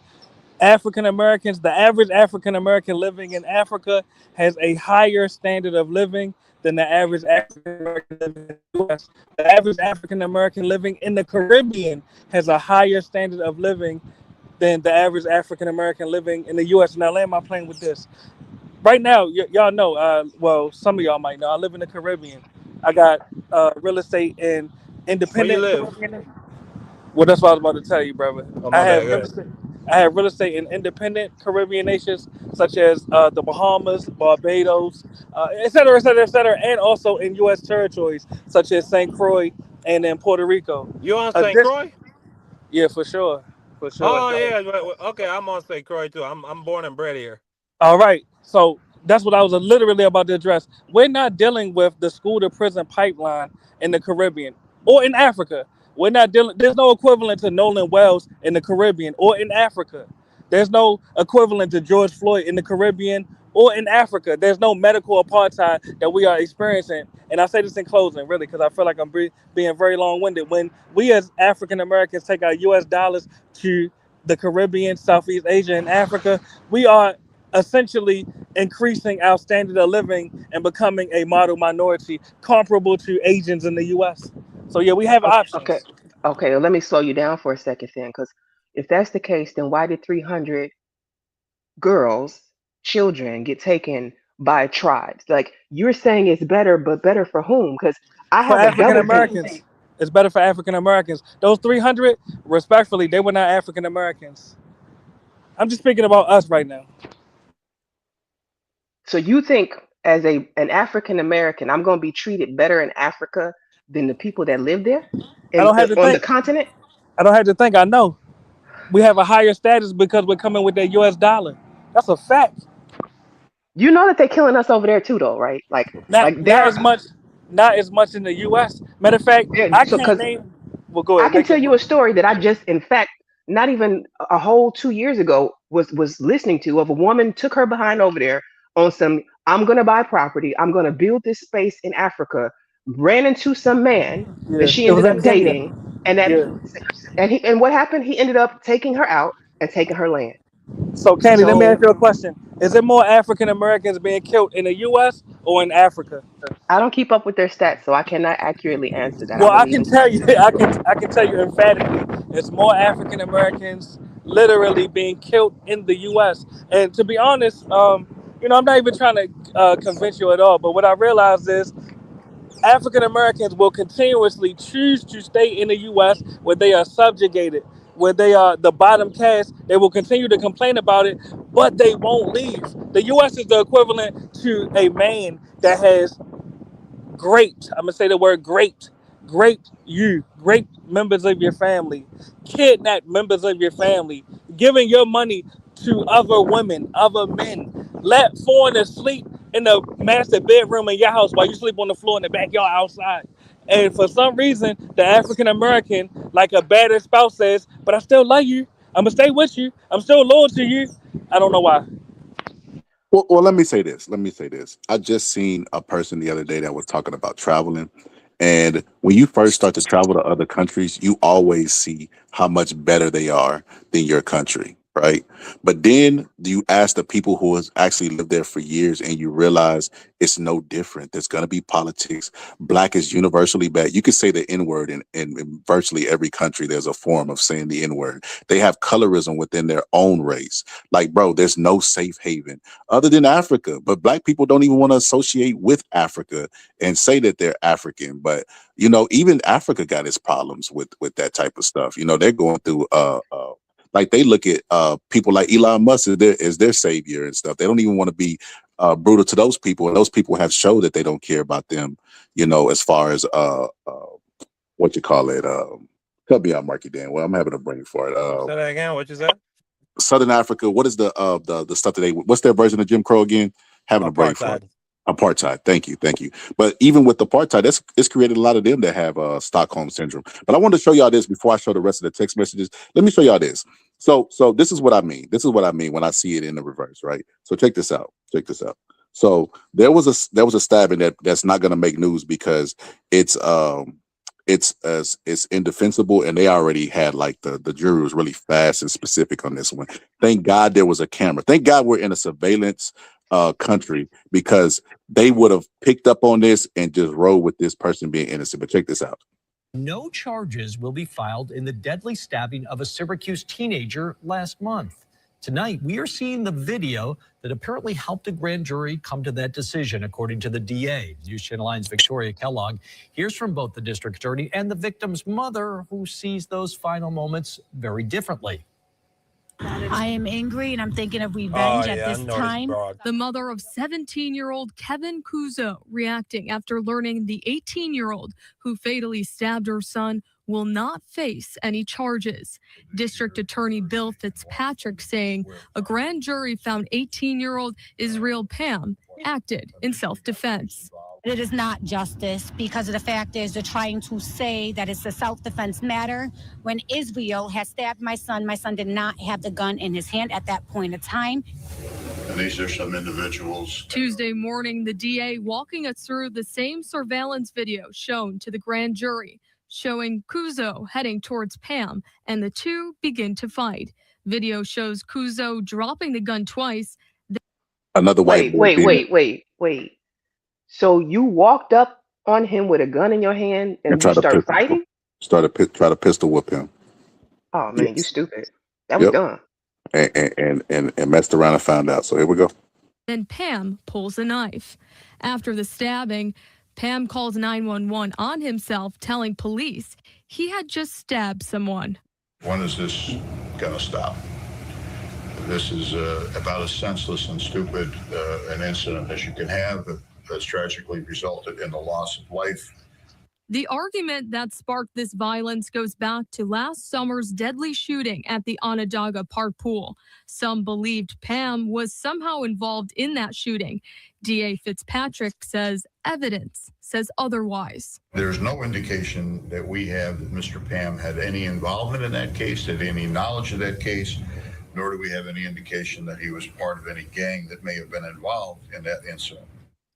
African Americans, the average African American living in Africa has a higher standard of living than the average African American living in the U.S. The average African American living in the Caribbean has a higher standard of living than the average African American living in the U.S. And I land my plane with this. Right now, y'all know, well, some of y'all might know, I live in the Caribbean. I got real estate in Where you independent live? Caribbean. Well, that's what I was about to tell you, brother. Oh, I my bad. have Go real ahead. estate. I have real estate in independent Caribbean nations such as the Bahamas, Barbados, et cetera, et cetera, et cetera, and also in U.S. territories such as St. Croix and in Puerto Rico. You on St. This, Croix? yeah, for sure, for sure. Oh yeah. Okay, I'm on St. Croix too. I'm born and bred here. All right. So that's what I was literally about to address. We're not dealing with the school to prison pipeline in the Caribbean or in Africa. We're not dealing, there's no equivalent to Nolan Wells in the Caribbean or in Africa. There's no equivalent to George Floyd in the Caribbean or in Africa. There's no medical apartheid that we are experiencing. And I say this in closing, really, because I feel like I'm being very long winded. When we as African Americans take our US dollars to the Caribbean, Southeast Asia, and Africa, we are essentially increasing our standard of living and becoming a model minority comparable to Asians in the US. So yeah, we have Okay, okay, options. okay. Well, let me slow you down for a second then, because if that's the case, then why did 300 girls, children, get taken by tribes? Like you're saying it's better, but better for whom? Because I For have a African double take. Americans, it's better for African Americans. Those 300, respectfully, they were not African Americans. I'm just speaking about us right now. So you think as an African American, I'm going to be treated better in Africa than the people that live there I in don't have to on the think. continent? I don't have to think. I know. We have a higher status because we're coming with that US dollar. That's a fact. You know that they're killing us over there too, though, right? Like Not they're as much, not as much in the US. Matter of fact, they're I so can't because name. Well, go I ahead, can make tell your you point. a story that I just, in fact, not even a whole 2 years ago was listening to of a woman took her behind over there on some. I'm gonna buy property. I'm gonna build this space in Africa. Ran into some man that Yeah, she it was ended in up Kenya. dating, and that Yeah. and what happened? He ended up taking her out and taking her land. So, Candy, let me ask So you a question. Is it more African Americans being killed in the U.S. or in Africa? I don't keep up with their stats, so I cannot accurately answer that. I Well, I believe can in. tell you, I can tell you emphatically, it's more African Americans literally being killed in the U.S. And to be honest, I'm not even trying to convince you at all. But what I realize is African Americans will continuously choose to stay in the U.S. where they are subjugated, where they are the bottom caste. They will continue to complain about it, but they won't leave. The U.S. is the equivalent to a man that has great, I'm gonna say the word great members of your family, kidnap members of your family, giving your money to other women, other men, let foreigners sleep in the master bedroom in your house while you sleep on the floor in the backyard outside. And for some reason, the African American, like a battered spouse, says, "But I still love you. I'm gonna stay with you. I'm still loyal to you." I don't know why. Well, let me say this. Let me say this. I just seen a person the other day that was talking about traveling. And when you first start to travel to other countries, you always see how much better they are than your country, right? But then you ask the people who has actually lived there for years and you realize it's no different. There's going to be politics. Black is universally bad. You could say the N word in virtually every country. There's a form of saying the N word. They have colorism within their own race. Like, bro, there's no safe haven other than Africa. But black people don't even want to associate with Africa and say that they're African. But even Africa got its problems with that type of stuff. They're going through like they look at people like Elon Musk as their savior and stuff. They don't even want to be brutal to those people, and those people have showed that they don't care about them. As far as what you call it. Help me out, Marky Dan. Well, I'm having a brain for it. Say that again. What you said? Southern Africa. What is the stuff that what's their version of Jim Crow again? Having a brain for it. Apartheid. Apartheid. Thank you. But even with apartheid, it's created a lot of them that have Stockholm syndrome. But I wanted to show y'all this before I show the rest of the text messages. Let me show y'all this. So this is what I mean. This is what I mean when I see it in the reverse, right? So check this out. So there was a stabbing that's not going to make news because it's indefensible, and they already had like the jury was really fast and specific on this one. Thank God there was a camera. Thank God we're in a surveillance country, because they would have picked up on this and just rolled with this person being innocent. But check this out. No charges will be filed in the deadly stabbing of a Syracuse teenager last month. Tonight, we are seeing the video that apparently helped a grand jury come to that decision, according to the DA. News Channel 9's Victoria Kellogg hears from both the district attorney and the victim's mother, who sees those final moments very differently. I am angry and I'm thinking of revenge at this time. The mother of 17-year-old Kevin Kuzo reacting after learning the 18-year-old who fatally stabbed her son will not face any charges. District Attorney Bill Fitzpatrick saying a grand jury found 18-year-old Israel Pam acted in self-defense. It is not justice, because of the fact is they're trying to say that it's a self-defense matter. When Israel has stabbed my son did not have the gun in his hand at that point in time. And these are some individuals. Tuesday morning, the DA walking us through the same surveillance video shown to the grand jury, showing Kuzo heading towards Pam, and the two begin to fight. Video shows Kuzo dropping the gun twice. Another white boy. Wait. So you walked up on him with a gun in your hand and you start fighting? Try to pistol whip him. Oh man, You stupid. That was dumb. And messed around and found out. So here we go. Then Pam pulls a knife. After the stabbing, Pam calls 911 on himself, telling police he had just stabbed someone. When is this going to stop? This is about as senseless and stupid an incident as you can have that's tragically resulted in the loss of life. The argument that sparked this violence goes back to last summer's deadly shooting at the Onondaga Park pool. Some believed Pam was somehow involved in that shooting. DA Fitzpatrick says evidence says otherwise. There's no indication that we have that Mr. Pam had any involvement in that case, had any knowledge of that case, nor do we have any indication that he was part of any gang that may have been involved in that incident.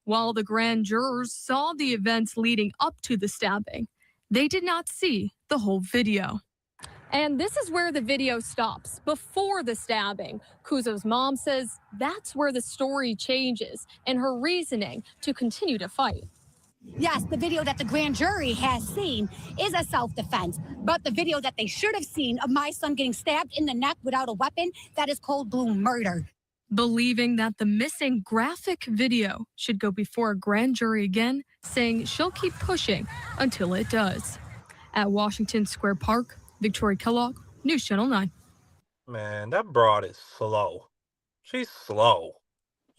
While the grand jurors saw the events leading up to the stabbing, they did not see the whole video. And this is where the video stops, before the stabbing. Kuzo's mom says that's where the story changes and her reasoning to continue to fight. Yes, the video that the grand jury has seen is a self-defense, but the video that they should have seen of my son getting stabbed in the neck without a weapon, that is cold-blood murder. Believing that the missing graphic video should go before a grand jury again, saying she'll keep pushing until it does. At Washington Square Park, Victoria Kellogg, News Channel 9. Man, that broad is slow. She's slow.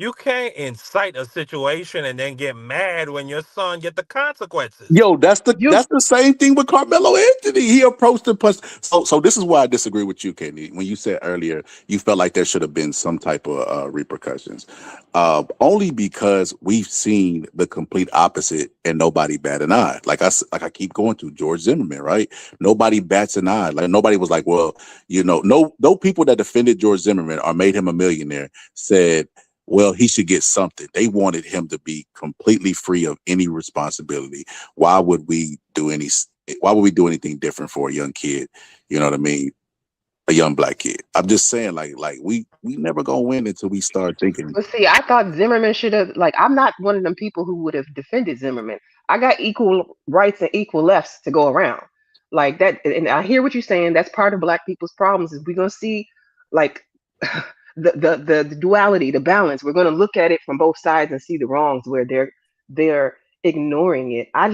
You can't incite a situation and then get mad when your son get the consequences. Yo, that's You the same thing with Carmelo Anthony. He approached the plus. So this is why I disagree with you, Kenny. When you said earlier you felt like there should have been some type of repercussions, only because we've seen the complete opposite and nobody bat an eye. Like I keep going to George Zimmerman, right? Nobody bats an eye. Like nobody was like, well, no people that defended George Zimmerman or made him a millionaire said, well, he should get something. They wanted him to be completely free of any responsibility. Why would we do anything different for a young kid? You know what I mean? A young black kid. I'm just saying, like we never gonna win until we start thinking. But see, I thought Zimmerman should have, like, I'm not one of them people who would have defended Zimmerman. I got equal rights and equal lefts to go around. Like that, and I hear what you're saying. That's part of black people's problems is we're gonna see like the duality, the balance. We're gonna look at it from both sides and see the wrongs where they're ignoring it. I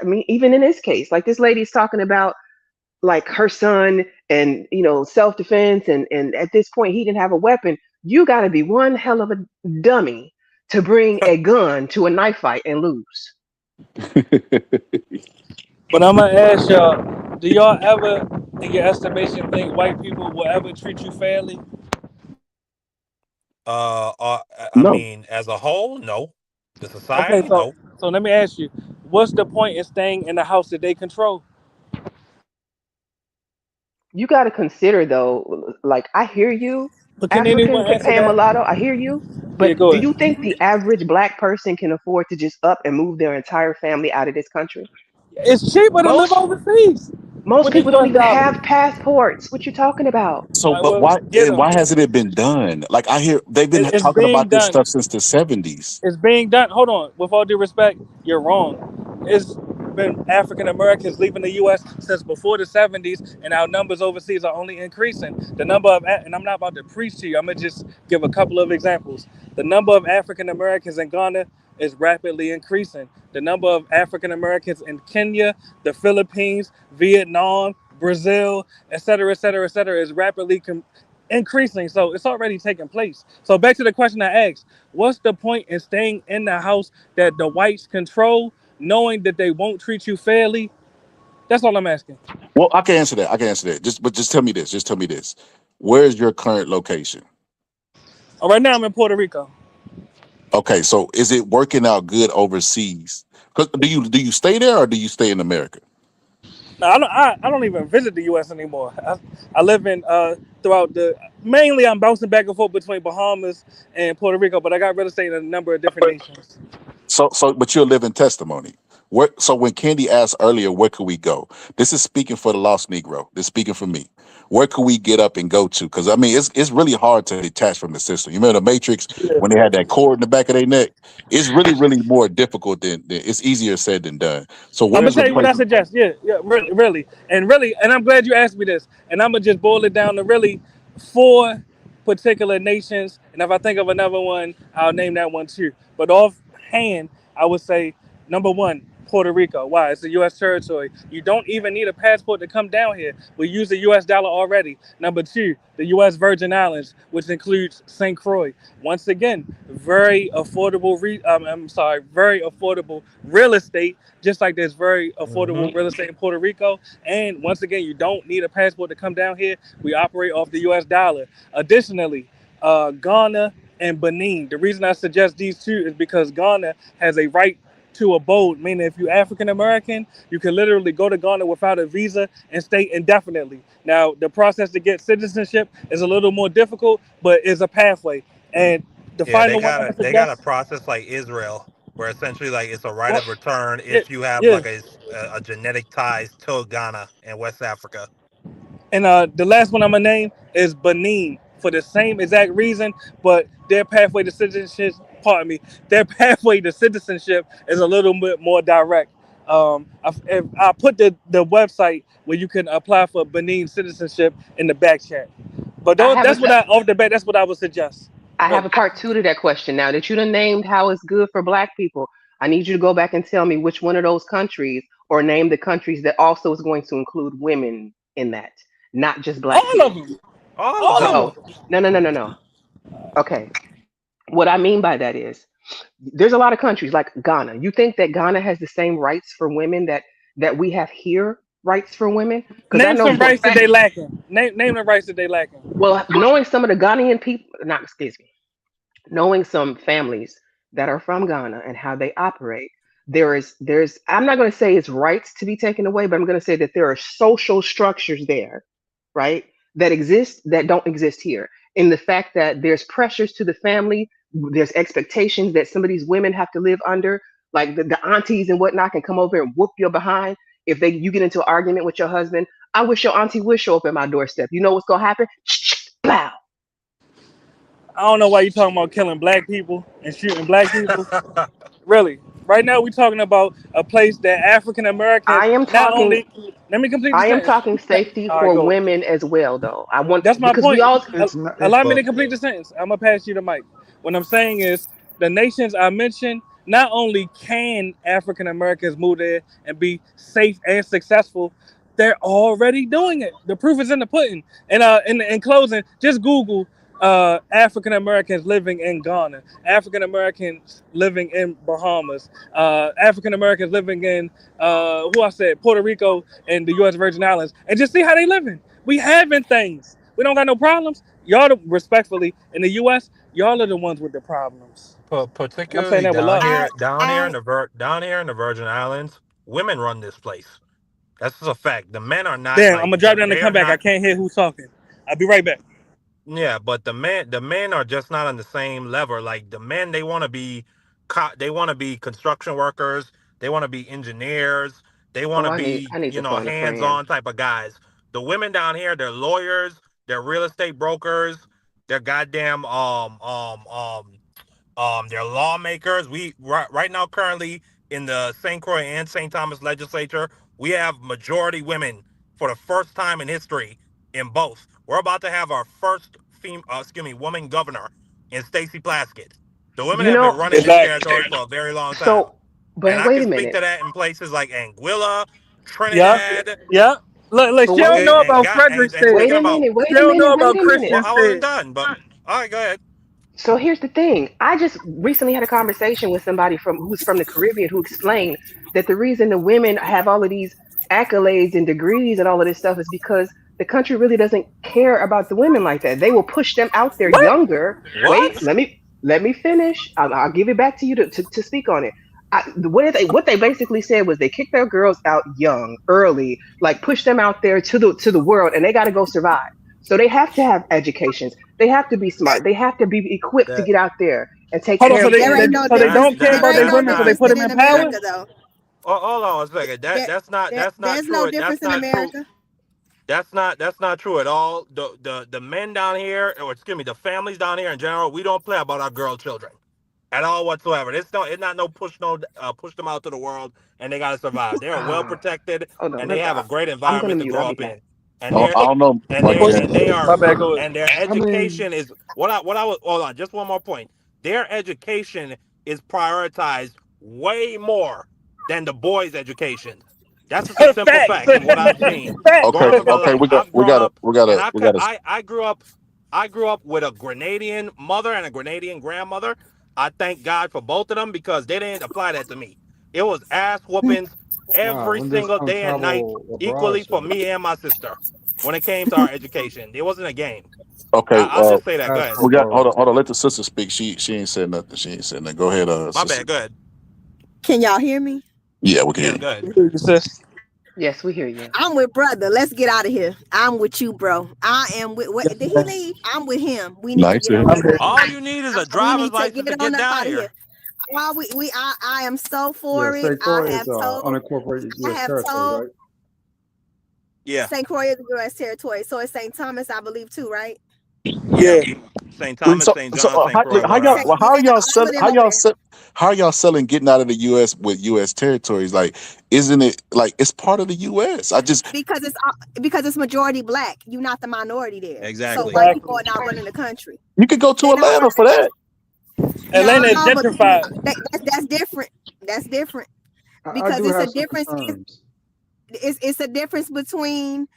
mean, even in this case, like this lady's talking about like her son and self-defense and at this point he didn't have a weapon. You got to be one hell of a dummy to bring a gun to a knife fight and lose. But I'm gonna ask y'all: do y'all ever, in your estimation, think white people will ever treat you fairly? I No. mean, as a whole, no. The Okay, society, so no. so let me ask you: what's the point in staying in the house that they control? You got to consider though, like I hear you, But can African anyone answer Pan that? mulatto, I hear you, Yeah, but go do ahead. you think the average black person can afford to just up and move their entire family out of this country? It's cheaper to live Most overseas most with the people don't U.S. even dollar. have passports. What you talking about? So, but Well, why get and them. why hasn't it been done? Like I hear they've been It's talking being about this done. stuff since the '70s. It's being done. Hold on. With all due respect, you're wrong. It's been African Americans leaving the U.S. since before the '70s, and our numbers overseas are only increasing. The number of, and I'm not about to preach to you. I'm gonna just give a couple of examples. The number of African Americans in Ghana is rapidly increasing. The number of African Americans in Kenya, the Philippines, Vietnam, Brazil, et cetera, et cetera, et cetera, is rapidly increasing. So it's already taking place. So back to the question I asked: what's the point in staying in the house that the whites control, knowing that they won't treat you fairly? That's all I'm asking. Well, I can answer that. I can answer that. Just tell me this. Just tell me this. Where is your current location? Right now I'm in Puerto Rico. Okay, so is it working out good overseas? 'Cause do you stay there or do you stay in America? Now, I don't even visit the U.S. anymore. I live in throughout the mainly I'm bouncing back and forth between Bahamas and Puerto Rico, but I got real estate in a number of different nations. But you're a living testimony. So when Candy asked earlier, where could we go? This is speaking for the lost Negro. This is speaking for me. Where could we get up and go to? Because I mean, it's really hard to detach from the system. You remember the Matrix Yeah. when they had that cord in the back of their neck? It's really more difficult than it's easier said than done. So I'm gonna where's a tell you what place? I suggest. Yeah, yeah, really, and I'm glad you asked me this. And I'm gonna just boil it down to really four particular nations. And if I think of another one, I'll name that one too. But offhand, I would say number one, Puerto Rico. Why? It's a U.S. territory. You don't even need a passport to come down here. We use the U.S. dollar already. Number two, the U.S. Virgin Islands, which includes St. Croix. Once again, very affordable. Very affordable real estate. Just like there's very Hmm. affordable real estate in Puerto Rico. And once again, you don't need a passport to come down here. We operate off the U.S. dollar. Additionally, Ghana and Benin. The reason I suggest these two is because Ghana has a right to abode, meaning if you're African American, you can literally go to Ghana without a visa and stay indefinitely. Now, the process to get citizenship is a little more difficult, but is a pathway. And the Yeah, final one I'm gonna they got a suggest, process like Israel, where essentially like it's a right well, of return yeah, if you have yeah. like a genetic ties to Ghana and West Africa. And the last one I'm gonna name is Benin for the same exact reason, but their pathway to citizenship, pardon me, their pathway to citizenship is a little bit more direct. I put the website where you can apply for Benin citizenship in the back chat. But I have a that's what I off the bat. That's what I would suggest. I have Really. a part two to that question now that you done named how it's good for black people. I need you to go back and tell me which one of those countries or name the countries that also is going to include women in that, not just black All of people. them. All of All of them. Uh-oh. them. No, no, no, no, no. Okay. What I mean by that is there's a lot of countries like Ghana. You think that Ghana has the same rights for women that we have here, rights for women? Because I Name know some for a rights that fact, they lacking. Name the rights that they lacking. well, knowing some of the Ghanaian people, not excuse me, knowing some families that are from Ghana and how they operate, there's I'm not going to say it's rights to be taken away, but I'm going to say that there are social structures there, right, that exist that don't exist here. In the fact that there's pressures to the family, there's expectations that some of these women have to live under, like the aunties and whatnot can come over and whoop your behind if they you get into an argument with your husband. I wish your auntie would show up at my doorstep. You know what's gonna happen? Blow. I don't know why you talking about killing black people and shooting black people. Really. Right now we talking about a place that African Americans I am not talking only let me complete the I am sentence. talking safety All right, for go. women as well, though. I want That's my because we point. all It's not. Allow me But to complete the sentence. I'm gonna pass you the mic. What I'm saying is, the nations I mentioned, not only can African Americans move there and be safe and successful, they're already doing it. The proof is in the pudding. And in closing, just Google African Americans living in Ghana, African Americans living in Bahamas, African Americans living in Puerto Rico and the U.S. Virgin Islands, and just see how they living. We having things. We don't got no problems. Y'all, respectfully, in the U.S., y'all are the ones with the problems. And I'm saying Particularly that with down love. here, I down here in the Virgin Islands, women run this place. That's just a fact. The men are not Damn, I'm like gonna drop down and they're come back. I not. can't hear who's talking. I'll be right back. Yeah, but the men are just not on the same level. Like the men, they want to be, they want to be construction workers. They want to be engineers. They want oh to be, I need you to know, phone a hands friend. on type of guys. The women down here, they're lawyers. They're real estate brokers. They're goddamn they're lawmakers. We right now currently in the St. Croix and St. Thomas legislature, we have majority women for the first time in history in both. We're about to have our first woman governor in Stacey Plaskett. The women You have been know, running this Exactly. territory for a very long time. so And but I wait can a speak minute. to that in places like Anguilla, Yeah, Trinidad, yeah. Look, But she wait a don't know minute. about and Fredericksburg. Wait speaking a about, minute. She Wait a don't know minute. Wait about a minute. well, I wasn't Christiansburg. done, but all right, go ahead. So here's the thing. I just recently had a conversation with somebody from who's from the Caribbean who explained that the reason the women have all of these accolades and degrees and all of this stuff is because the country really doesn't care about the women like that. They will push them out there What? younger. Wait, What? let me finish. I'll give it back to you to speak on it. What they basically said was they kicked their girls out young, early, like push them out there to the world, and they got to go survive. So they have to have educations. They have to be smart. They have to be equipped to That get out there and take Hold on. care So of they, there they ain't family. no so they difference. don't care There about ain't their no women, so they difference put than them in in power. America, though. Oh, hold on a second. There, That's not there's true. no difference That's in not true. America. That's not true at all. The men down here, or excuse me, the families down here in general, we don't play about our girl children at all whatsoever. It's not no push them out to the world and they gotta survive. They are well Ah, protected hold on. and they have a great I'm gonna environment to mute. I'll grow be up back. in. And they're I don't know, Mike Push. Jen. My bad. Go ahead. and their I mean, education is what I was hold on, just one more point. Their education is prioritized way more than the boys' education. That's just a simple Facts. fact from what I've seen Facts. Okay, growing up in okay, life. I've we grown gotta, up and we gotta. I grew up with a Grenadian mother and a Grenadian grandmother. I thank God for both of them because they didn't apply that to me. It was ass whoopings nah. every When there's single some day and night, travel abroad, equally for sir. me and my sister. When it came to our education, it wasn't a game. Okay, I'll just say that. Go ahead. Passport we got. bros. Hold on. Let the sister speak. She ain't said nothing. She ain't said nothing. Go ahead, My sister. bad. Go ahead. Can y'all hear me? Yeah, we can hear Yeah, you. go ahead. Sis. Yes, we hear you. I'm with brother. Let's get out of here. I'm with you, bro. I am with. Yes, Did he ma'am. leave? I'm with him. We need to Nice get to on hear. I'm up here. out of All here. you need is a We driver's need to license get to on get up down out of here. here. Well, I am so Yeah, for it. St. I Croix is have told. unincorporated I U.S. have territory, told right? Yeah, St. Croix is the U.S. territory, so it's St. Thomas, I believe, too, right? yeah. Yeah. St. Thomas, St. John, St. Croix, How Rhode y'all? Island. Yeah, all of them up there. How are y'all selling getting out of the U.S. with U.S. territories? Like, isn't it like it's part of the U.S.? I just Because it's majority black. You're not the minority there. So Exactly. white people Exactly. are not running the country. you could go to They're not Atlanta for that. no, Atlanta is but gentrified. that's different. That's different I because do it's a have some difference. concerns. It's a difference between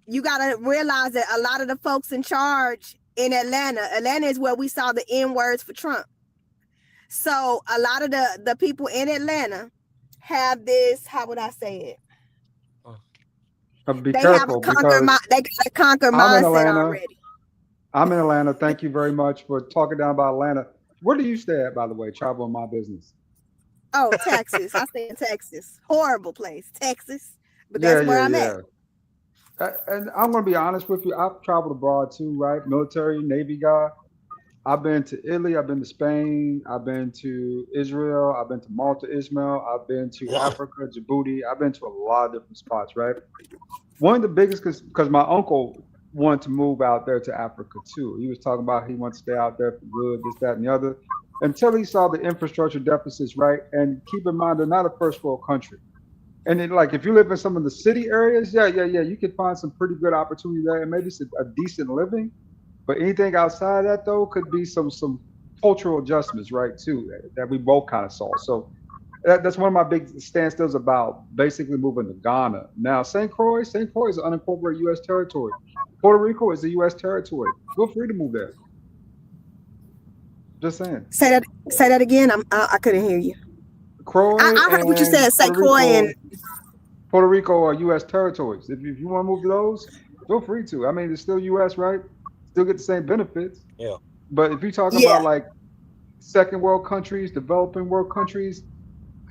you got to realize that a lot of the folks in charge in Atlanta. Atlanta is where we saw the N words for Trump. So a lot of the people in Atlanta have this, how would I say it? Be They have careful a they got a conquer I'm in mindset Atlanta. already. I'm in Atlanta. Thank you very much for talking down about Atlanta. Where do you stay at, by the way? Travel in my business. Oh, Texas. I stay in Texas. Horrible place, Texas. But Yeah, that's where yeah, I'm at. yeah. And I'm going to be honest with you. I've traveled abroad too, right? Military, Navy guy. I've been to Italy. I've been to Spain. I've been to Israel. I've been to Malta, Ismail. I've been to Africa, Djibouti. I've been to a lot of different spots, right? One of the biggest, because my uncle wanted to move out there to Africa too. He was talking about he wanted to stay out there for good, this, that, and the other, until he saw the infrastructure deficits, right? And keep in mind, they're not a first world country. And then, like, if you live in some of the city areas, yeah, you can find some pretty good opportunity there, and maybe some, a decent living. But anything outside that, though, could be some cultural adjustments, right? Too, that we both kind of saw. So that's one of my big standstills about basically moving to Ghana. Now, St. Croix is an unincorporated U.S. territory. Puerto Rico is a U.S. territory. Feel free to move there. Just saying. Say that again. I couldn't hear you. Croix I heard what you said. Say Croix and Puerto Rico are U.S. territories. If you want to move to those, feel free to. I mean, it's still U.S., right? Still get the same benefits. Yeah. But if you're talking about like second world countries, developing world countries,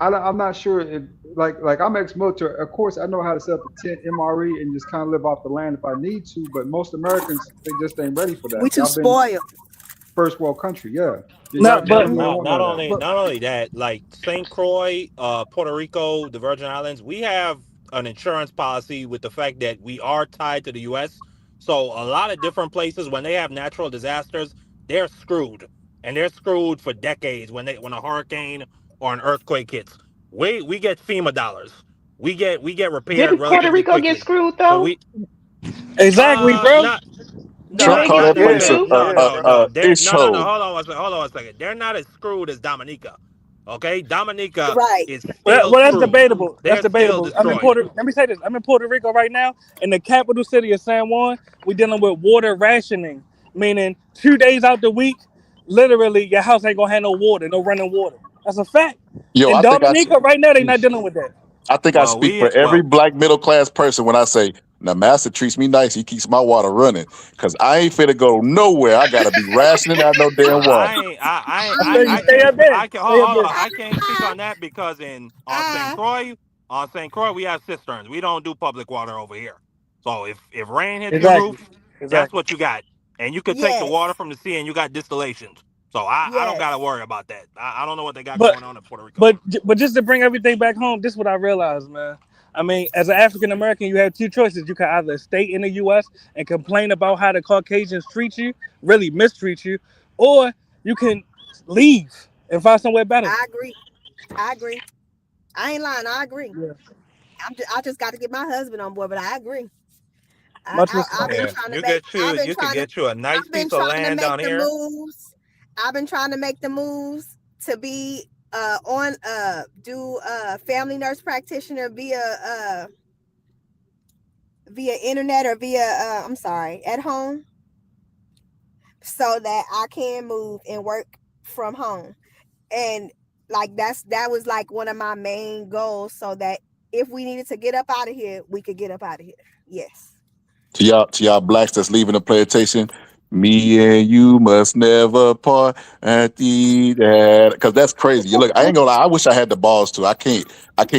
I'm not sure if like I'm ex-military. Of course, I know how to set up a tent, MRE, and just kind of live off the land if I need to. But most Americans, they just ain't ready for that. We too spoiled. First world country, yeah. Not only that, like St. Croix, Puerto Rico, the Virgin Islands, we have an insurance policy with the fact that we are tied to the U.S. So a lot of different places, when they have natural disasters, they're screwed, and they're screwed for decades. When a hurricane or an earthquake hits, we get FEMA dollars. We get repaired Didn't Puerto relatively Rico get quickly. screwed So though? we Exactly, bro. Didn't they get screwed too? No. It's so. Hold on a second. They're not as screwed as Dominica. Okay, Dominica is Well, still that's screwed. debatable. They're still destroyed. Let me say this. I'm in Puerto Rico right now, in the capital city of San Juan. We're dealing with water rationing, meaning 2 days out the week, literally your house ain't gonna have no water, no running water. That's a fact. Yo, In I think Dominica right now, they're not dealing with that. I speak for every black middle class person when I say, now Master treats me nice. He keeps my water running because I ain't finna go nowhere. I gotta be rationing out no damn water. I can't speak on that because on St. Croix we have cisterns. We don't do public water over here. So if rain hits your roof, that's what you got, and you could take the water from the sea and you got distillations. So I don't gotta worry about that. I don't know what they got going on in Puerto Rico. But just to bring everything back home, this is what I realized, man. I mean, as an African American, you have two choices. You can either stay in the U.S. and complain about how the Caucasians treat you, really mistreat you, or you can leave and find somewhere better. I agree. I ain't lying. I agree. Yeah. I just got to get my husband on board, but I agree. I've been trying to get you a nice piece of land down here. I've been trying to make the moves to be do family nurse practitioner via internet or via at home, so that I can move and work from home. And like that was like one of my main goals, so that if we needed to get up out of here, we could get up out of here. Yes. To y'all blacks that's leaving the plantation, me and you must never part at because that's crazy. Look, I ain't gonna lie, I wish I had the balls to. I can't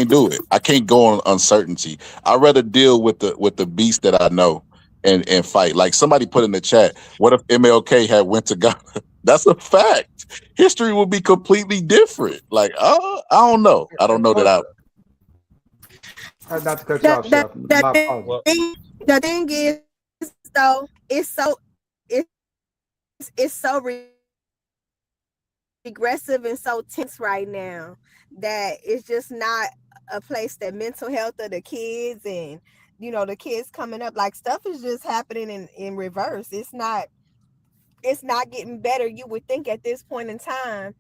do it. I can't go on uncertainty. I'd rather deal with the beast that I know and fight. Like somebody put in the chat, what if MLK had went to Ghana? That's a fact. History would be completely different. Like, I don't know. I don't know that I not to cut you off, Chef. The thing is, though, it's so regressive and so tense right now that it's just not a place that mental health of the kids and the kids coming up, like, stuff is just happening in reverse. It's not getting better. You would think at this point in time,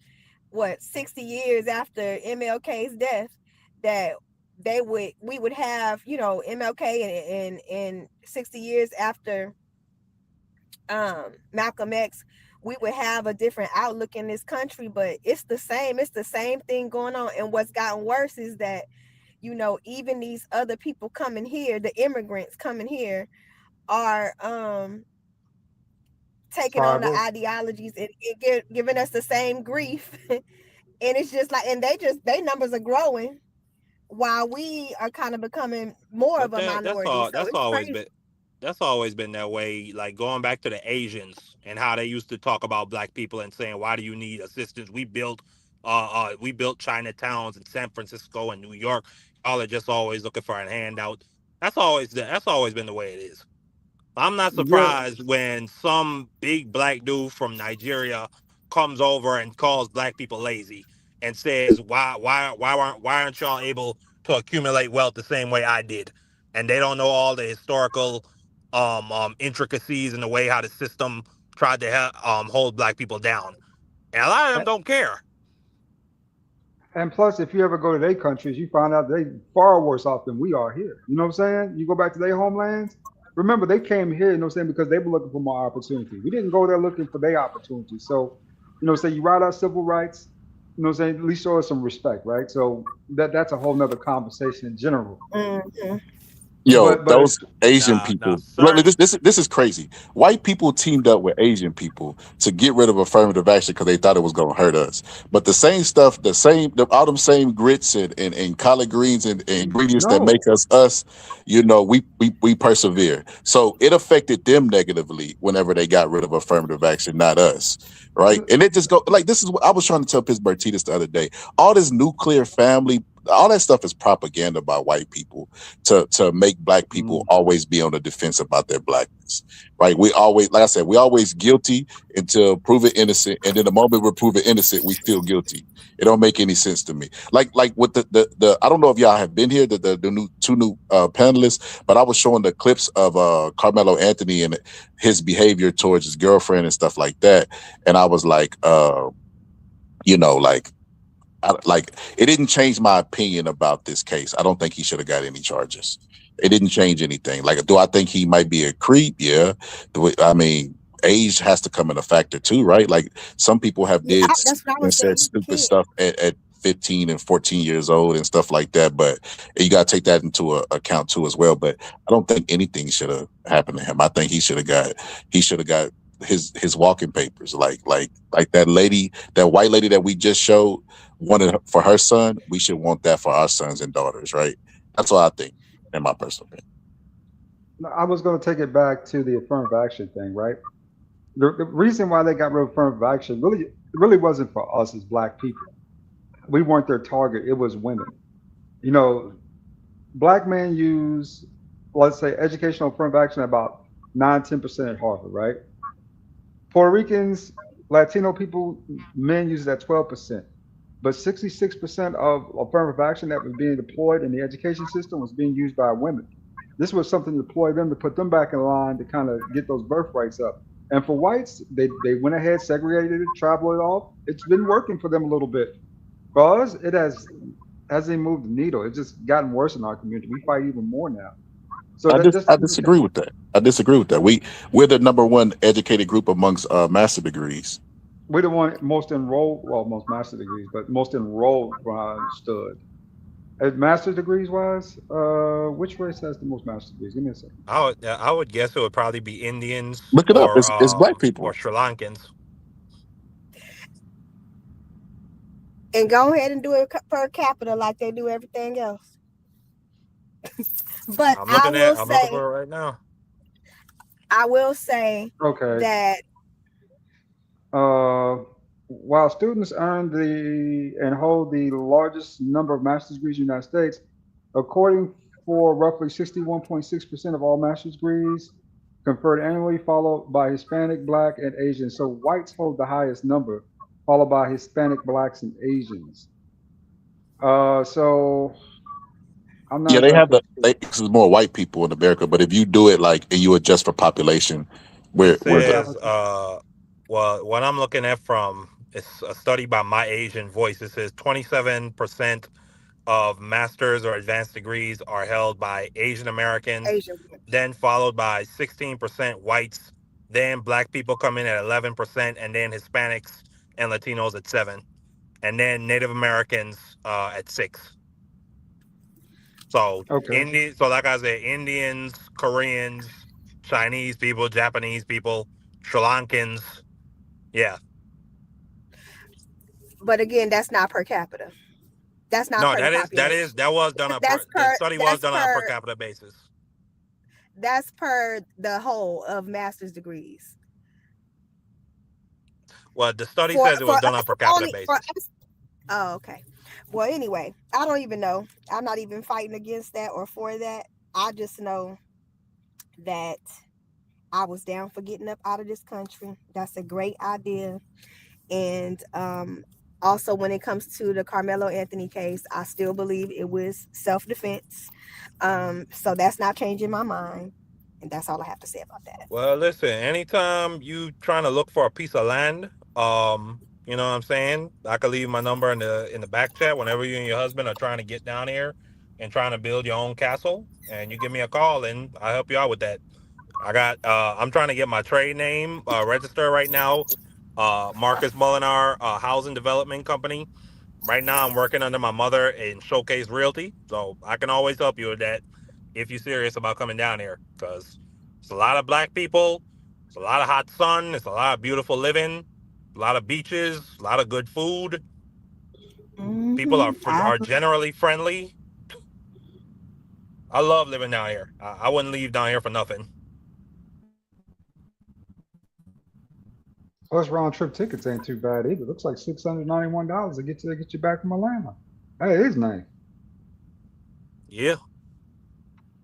60 years after MLK's death, that we would have MLK and 60 years after Malcolm X, we would have a different outlook in this country, but it's the same. It's the same thing going on. And what's gotten worse is that, even these other people coming here, the immigrants coming here, are taking on the Tribal. ideologies and giving us the same grief. And it's just like, and they numbers are growing while we are kind of becoming more But of a minority. So it's crazy. that's always been that way. Like going back to the Asians and how they used to talk about black people and saying, "Why do you need assistance? We built Chinatowns in San Francisco and New York. Y'all are just always looking for a handout." That's always been the way it is. I'm not Yeah, surprised when some big black dude from Nigeria comes over and calls black people lazy and says, "Why aren't y'all able to accumulate wealth the same way I did?" And they don't know all the historical intricacies and the way how the system tried to hold black people down. And a lot of them don't care. and plus, if you ever go to their countries, you find out they far worse off than we are here. You know what I'm saying? You go back to their homelands. Remember, they came here, you know what I'm saying, because they were looking for more opportunity. We didn't go there looking for their opportunity. So, you ride our civil rights, what I'm saying, at least show us some respect, right? So that's a whole nother conversation in general. Hmm. Yo, But those Asian Now, people. Look, certain this is crazy. White people teamed up with Asian people to get rid of affirmative action because they thought it was going to hurt us. But the same stuff, all them same grits and collard greens and ingredients that make no, us us, we persevere. So it affected them negatively whenever they got rid of affirmative action, not us, right? And it just go like this is what I was trying to tell Pittsburgh Titus the other day. All this nuclear family, all that stuff is propaganda by white people to make black people mm, always be on the defense about their blackness, right? We always, like I said, we always guilty until proven innocent, and then the moment we're proven innocent, we feel guilty. It don't make any sense to me. Like with the I don't know if y'all have been here, the new two new panelists, but I was showing the clips of Carmelo Anthony and his behavior towards his girlfriend and stuff like that, and I was like, like like it didn't change my opinion about this case. I don't think he should have got any charges. It didn't change anything. Like, do I think he might be a creep? Yeah. I mean, age has to come in a factor too, right? Like some people have Yeah, did that's what I and was saying. said He's a stupid kid. stuff at 15 and 14 years old and stuff like that. But you got to take that into account too as well. But I don't think anything should have happened to him. I think he should have got his walking papers. Like that white lady that we just showed wanted for her son, we should want that for our sons and daughters, right? That's what I think, in my personal opinion. I was going to take it back to the affirmative action thing, right? The reason why they got rid of affirmative action really wasn't for us as black people. We weren't their target. It was women. You know, black men use, let's say, educational affirmative action about 9-10% at Harvard, right? Puerto Ricans, Latino people, men use it at 12%. But 66% of affirmative action that was being deployed in the education system was being used by women. This was something to deploy them to put them back in line to kind of get those birth rates up. And for whites, they went ahead, segregated it, traveled it off. It's been working for them a little bit. For us, it hasn't moved the needle. It's just gotten worse in our community. We fight even more now. So I that just just I disagree with that. I disagree with that. We're the number one educated group amongst master degrees. we're the one most enrolled, well, most master degrees, but most enrolled from what I understood. At master degrees wise, which race has the most master degrees? Give me a second. I would guess it would probably be Indians Look it up. It's black or people. Sri Lankans. And go ahead and do it per capita like they do everything else. But I'm looking for it right now. I will say Okay. that Uh, while students earn the and hold the largest number of master's degrees in the United States, according for roughly 61.6% of all master's degrees conferred annually, followed by Hispanic, Black, and Asian. So whites hold the highest number, followed by Hispanic, Blacks, and Asians. So I'm not Yeah, exactly sure. this is more white people in America, but if you do it like and you adjust for population, It we're the says, well, what I'm looking at from it's a study by My Asian Voice. It says 27% of master's or advanced degrees are held by Asian Americans, Asia. then followed by 16% whites, Then black people come in at 11%, and then Hispanics and Latinos at 7%, and then Native Americans at 6%. So Okay. so like I said, Indians, Koreans, Chinese people, Japanese people, Sri Lankans. Yeah. But again, that's not per capita. That's not No, per the population. that was done the study was That's done on a per per capita basis. that's per the whole of master's degrees. Well, the study For says it for was done on us per capita only for basis. us. Oh, okay. Well, anyway, I don't even know. I'm not even fighting against that or for that. I just know that I was down for getting up out of this country. That's a great idea. And also, when it comes to the Carmelo Anthony case, I still believe it was self-defense. So that's not changing my mind. And that's all I have to say about that. Well, listen, anytime you trying to look for a piece of land, you know what I'm saying? I could leave my number in the back chat whenever you and your husband are trying to get down here and trying to build your own castle, and you give me a call and I'll help you out with that. I'm trying to get my trade name registered right now. Marcus Molinar Housing Development Company. Right now I'm working under my mother in Showcase Realty, so I can always help you with that if you're serious about coming down here, because it's a lot of black people, it's a lot of hot sun, it's a lot of beautiful living, a lot of beaches, a lot of good food. People I are agree. generally friendly. I love living down here. I wouldn't leave down here for nothing. Plus round trip tickets ain't too bad either. Looks like $691 to get you back from Atlanta. That is nice. Yeah,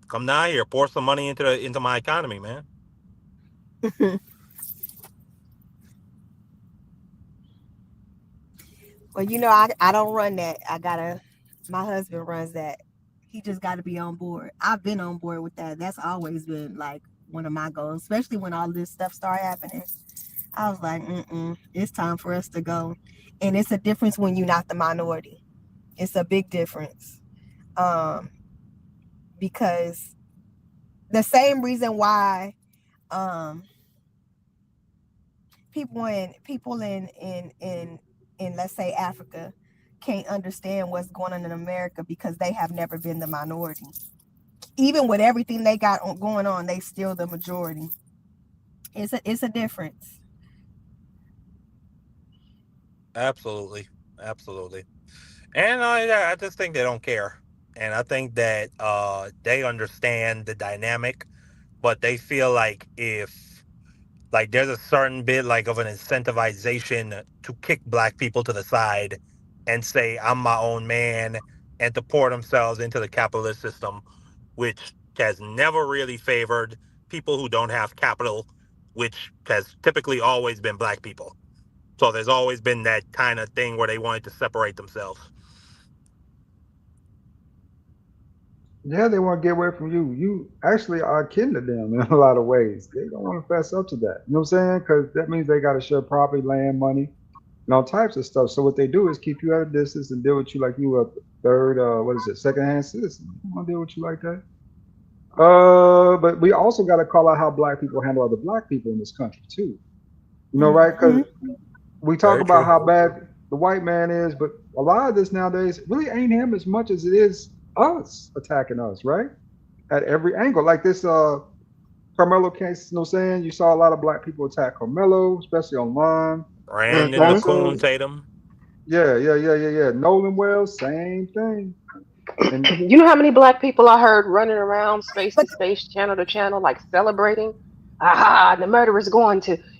come down here, pour some money into my economy, man. Well, I don't run that. My husband runs that. He just got to be on board. I've been on board with that. That's always been like one of my goals, especially when all this stuff started happening. I was like, it's time for us to go. And it's a difference when you're not the minority. It's a big difference. Because the same reason why people in let's say Africa can't understand what's going on in America because they have never been the minority. Even with everything they got going on, they still the majority. It's a difference. Absolutely, absolutely. And I just think they don't care, and I think that they understand the dynamic, but they feel like if like there's a certain bit like of an incentivization to kick black people to the side and say I'm my own man and to pour themselves into the capitalist system, which has never really favored people who don't have capital, which has typically always been black people. So there's always been that kind of thing where they wanted to separate themselves. Yeah, they want to get away from you. You actually are kin to them in a lot of ways. They don't want to fess up to that. You know what I'm saying? Because that means they got to share property, land, money, and all types of stuff. So what they do is keep you at a distance and deal with you like you were a third, secondhand citizen. They don't want to deal with you like that. But we also got to call out how black people handle other black people in this country too. You know, right? Because we talk Very about true. how bad the white man is, but a lot of this nowadays really ain't him as much as it is us attacking us, right? At every angle. Like this Carmelo case, you know what I'm saying? You saw a lot of black people attack Carmelo, especially online. Brandon the Also, Coon Tatum. yeah. Nolan Wells, same thing. And You know how many black people I heard running around space to space, channel to channel, like celebrating? Aha, the murderer's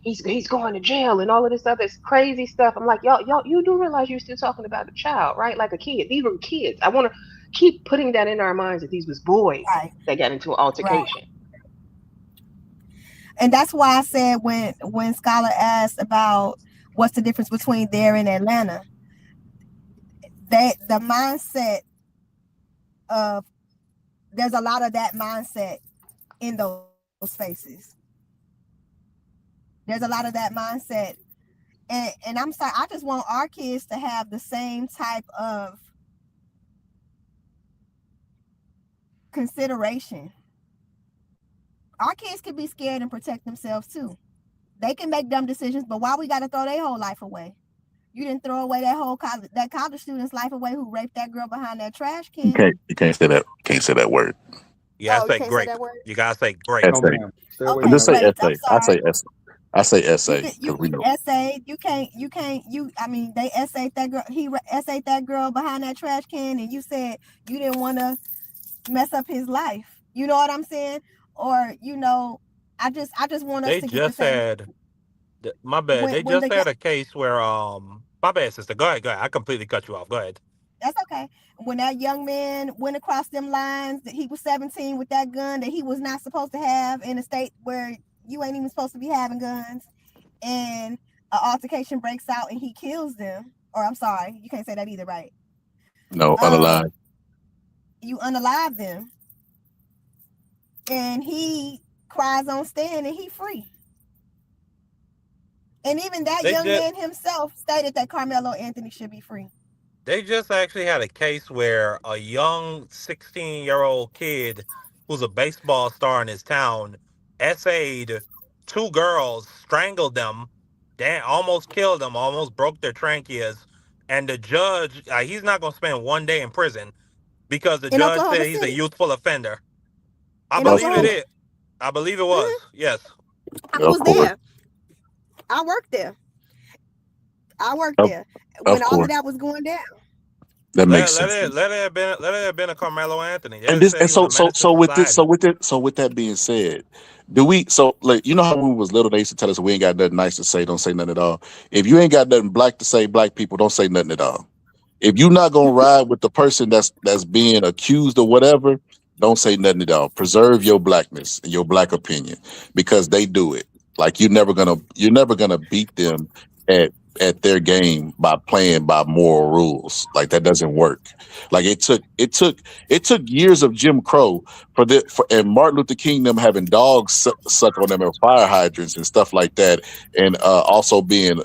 he's going to jail and all of this other crazy stuff. I'm like, y'all, you do realize you're still talking about a child, right? Like a kid. These were kids. I want to keep putting that in our minds that these was boys Right, that got into an right. altercation. And that's why I said when Scholar asked about what's the difference between there and Atlanta, the mindset of there's a lot of that mindset in those spaces. There's a lot of that mindset. And I'm sorry, I just want our kids to have the same type of consideration. Our kids can be scared and protect themselves too. They can make dumb decisions, but why we got to throw their whole life away? You didn't throw away that college student's life away who raped that girl behind that trash can. You can't say that. Can't say that word. You gotta Oh, you say can't say grape. that word? You gotta say grape. No, Essay. ma'am. Stay away I Okay, from just that say word. raped. I'm essay. I sorry. say essay. I say You essay can because we know. essay. I mean, they essayed that girl. Essayed that girl behind that trash can, and you said you didn't want to mess up his life. You know what I'm saying? Or I just want us They to get the just same. had my bad. They When just the had a case where my bad, sister. Go ahead, go ahead. I completely cut you off. Go ahead. That's okay. When that young man went across them lines, that he was 17 with that gun that he was not supposed to have in a state where you ain't even supposed to be having guns, and an altercation breaks out and he kills them. Or I'm sorry, you can't say that either, right? No, Um, unalive. you unalive them, and he cries on stand and he free. And even that They young just man himself stated that Carmelo Anthony should be free. they just actually had a case where a young 16-year-old kid who's a baseball star in his town essayed two girls, strangled them, almost killed them, almost broke their tracheas, and the judge, he's not going to spend 1 day in prison because the In judge Oklahoma said he's a City. youthful offender. I In Of believe it course. Oklahoma. is. I believe it was. Hmm. Yes. I Of was course. there. I worked there. I worked Of, there when of all of course. that was going down. That makes Let sense. it have been a Carmelo Anthony. And They this said and he was a menace to society. so with that being said, do we so like you know how when we was little they used to tell us we ain't got nothing nice to say, don't say nothing at all. If you ain't got nothing black to say, black people don't say nothing at all. If you're not gonna ride with the person that's being accused or whatever, don't say nothing at all. Preserve your blackness and your black opinion because they do it. Like you're never gonna beat them at at their game by playing by moral rules. Like that doesn't work. Like it took years of Jim Crow for and Martin Luther King them having dogs suck on them and fire hydrants and stuff like that, and also being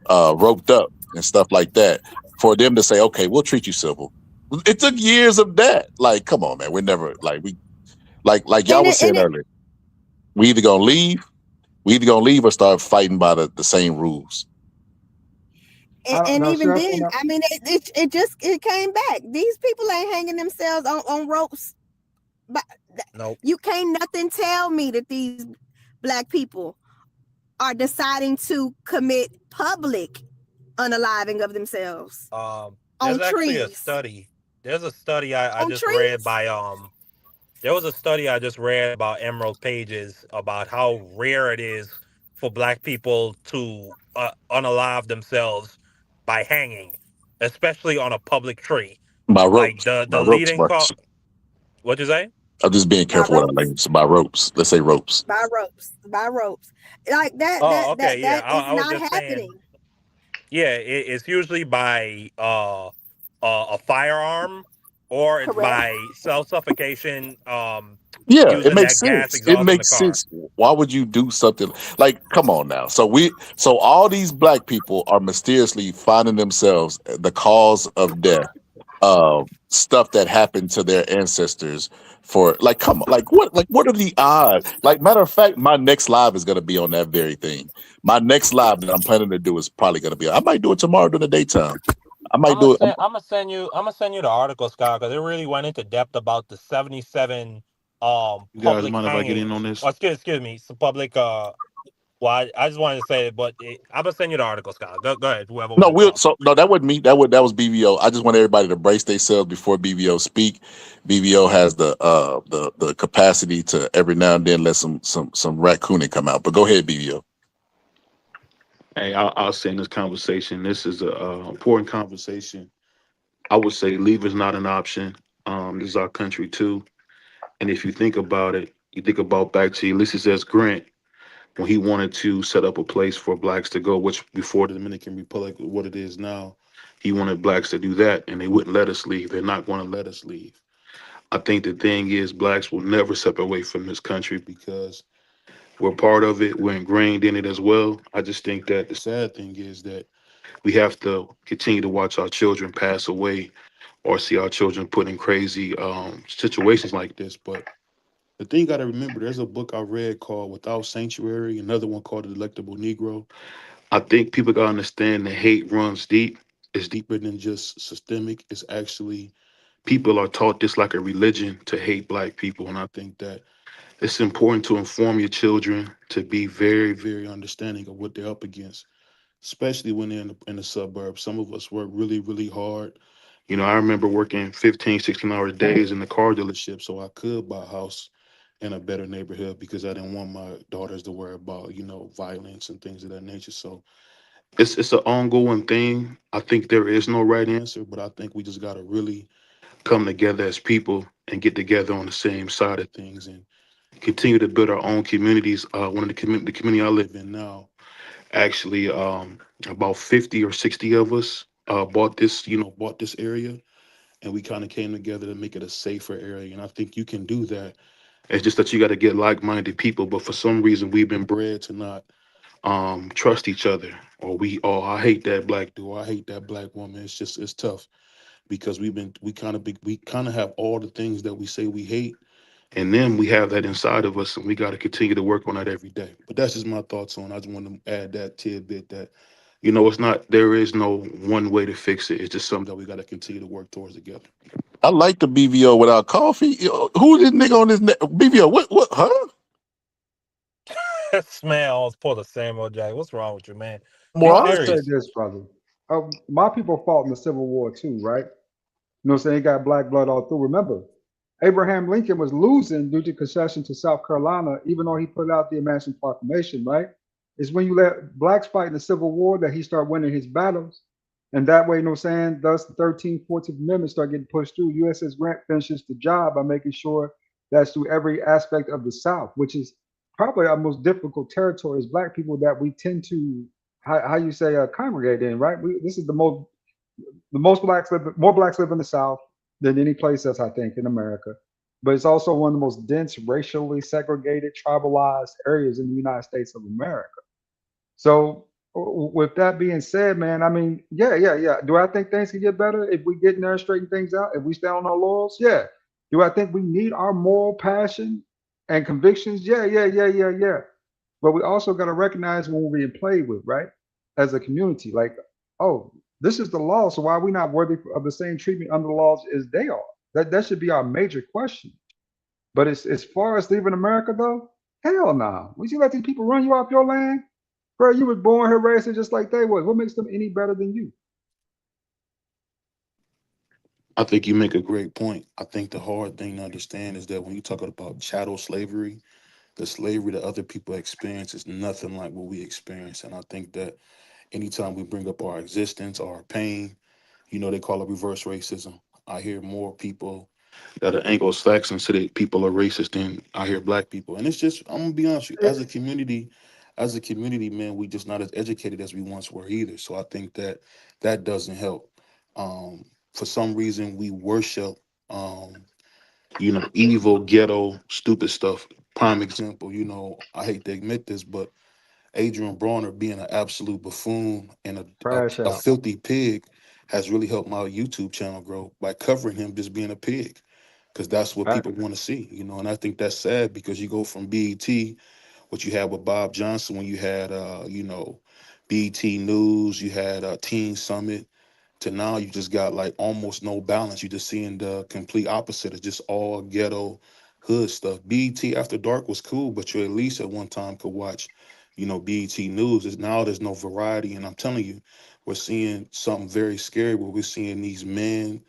roped up and stuff like that for them to say, okay, we'll treat you civil. It took years of that. Like, come on, man, we're never like y'all And was it, saying and it, earlier. We either gonna leave, we either gonna leave or start fighting by the same rules. and, and Now, even Chef, then, I mean, it came back. These people ain't hanging themselves on ropes. But Nope. you can't nothing tell me that these black people are deciding to commit public unaliving of themselves There's on actually a trees. study. There's a study I On just read trees. by there was a study I just read about Emerald Pages about how rare it is for black people to unalive themselves by hanging, especially on a public tree. By Like ropes. By the ropes, leading Marcus. cause. What'd you say? I'm just being By careful what I ropes. language. By ropes. Let's say ropes. By ropes. Like that Oh, that okay, that yeah. that is I was not just saying. happening. Yeah, it's usually by a firearm or it's Correct. by self suffocation Yeah, it using makes that gas sense. It exhaust in the makes car. sense. Why would you do something like come on now? So all these black people are mysteriously finding themselves the cause of death, stuff that happened to their ancestors for like come on, like what are the odds? Like matter of fact, my next live is gonna be on that very thing. My next live that I'm planning to do is probably gonna be I might do it tomorrow during the daytime. I might do it. I'm gonna send you the article, Scott, because it really went into depth about the 77 You guys public mind if I get in on hangings. this? Or excuse me, some public well, I just wanted to say it, but I'm gonna send you the article, Scott. Go ahead, whoever No, wanted to talk. no, that wasn't me. That was BVO. I just want everybody to brace themselves before BVO speak. BVO has the capacity to every now and then let some raccooning come out. But go ahead, BVO. Hey, I'll say in this conversation, this is a important conversation. I would say leave is not an option. This is our country too, and if you think about it, you think about back to Ulysses S. Grant when he wanted to set up a place for blacks to go, which before the Dominican Republic, what it is now, he wanted blacks to do that, and they wouldn't let us leave. They're not going to let us leave. I think the thing is, blacks will never separate from this country because we're part of it. We're ingrained in it as well. I just think that the sad thing is that we have to continue to watch our children pass away or see our children put in crazy situations like this. But The thing you got to remember, there's a book I read called Without Sanctuary, another one called The Delectable Negro. I think people got to understand that hate runs deep. It's deeper than just systemic. It's actually, people are taught this like a religion to hate black people. And I think that it's important to inform your children to be very, very understanding of what they're up against, especially when they're in the suburbs. Some of us work really, really hard. I remember working 15, 16-hour days in the car dealership so I could buy a house in a better neighborhood because I didn't want my daughters to worry about, violence and things of that nature. So it's an ongoing thing. I think there is no right answer, but I think we just gotta really come together as people and get together on the same side of things and continue to build our own communities. One of the community I live in now, actually, about 50 or 60 of us bought this area, and we kind of came together to make it a safer area. And I think you can do that. It's just that you got to get like-minded people. But for some reason, we've been bred to not trust each other, or I hate that black dude, or I hate that black woman. It's tough because we kind of have all the things that we say we hate, and then we have that inside of us, and we got to continue to work on that every day. But that's just my thoughts on it. I just want to add that tidbit that it's not, there is no one way to fix it. It's just something that we got to continue to work towards together. I like the BVO without coffee. Who's this nigga on this BVO? What? Huh? This man always pull a Samuel Jack. What's wrong with you, man? Be Well, More I'm gonna say serious. this, brother. My people fought in the Civil War too, right? You know what I'm saying? He got black blood all through. Remember, Abraham Lincoln was losing due to concession to South Carolina, even though he put out the Emancipation Proclamation, right? It's when you let blacks fight in the Civil War that he started winning his battles. And that way, you know what I'm saying? Thus, the 13th, 14th Amendment start getting pushed through. USS Grant finishes the job by making sure that's through every aspect of the South, which is probably our most difficult territory as black people that we tend to, how you say, congregate in, right? This is the most blacks live, more blacks live in the South than any place else, I think, in America. But it's also one of the most dense, racially segregated, tribalized areas in the United States of America. So, with that being said, man, I mean, yeah, yeah, yeah. Do I think things can get better if we get in there and straighten things out? If we stand on our laurels? Yeah. Do I think we need our moral passion and convictions? Yeah, yeah, yeah, yeah, yeah. But we also got to recognize when we're being played with, right? As a community, like, oh, this is the law, so why are we not worthy of the same treatment under the laws as they are? That should be our major question. But as far as leaving America, though, hell no. Nah. Would you let these people run you off your land? Bro, you was born here, raised here just like they was. What makes them any better than you? I think you make a great point. I think the hard thing to understand is that when you talk about chattel slavery, the slavery that other people experience is nothing like what we experience. And I think that anytime we bring up our existence, our pain, they call it reverse racism. I hear more people that are Anglo-Saxon say that people are racist than I hear black people. And it's just, I'm gonna be honest with you, as a community, man, we just not as educated as we once were either. So I think that that doesn't help. For some reason, we worship, um, evil, ghetto, stupid stuff. Prime example, I hate to admit this, but Adrian Bronner being an absolute buffoon and a, Crash a out. filthy pig has really helped my YouTube channel grow by covering him just being a pig, because that's what Fact. people want to see, and I think that's sad because you go from BET, what you had with Bob Johnson, when you had BET News, you had Teen Summit, to now you just got like almost no balance. You just seeing the complete opposite of just all ghetto hood stuff. BET After Dark was cool, but you at least at one time could watch, BET News. Now there's no variety, and I'm telling you, we're seeing something very scary where we're seeing these men,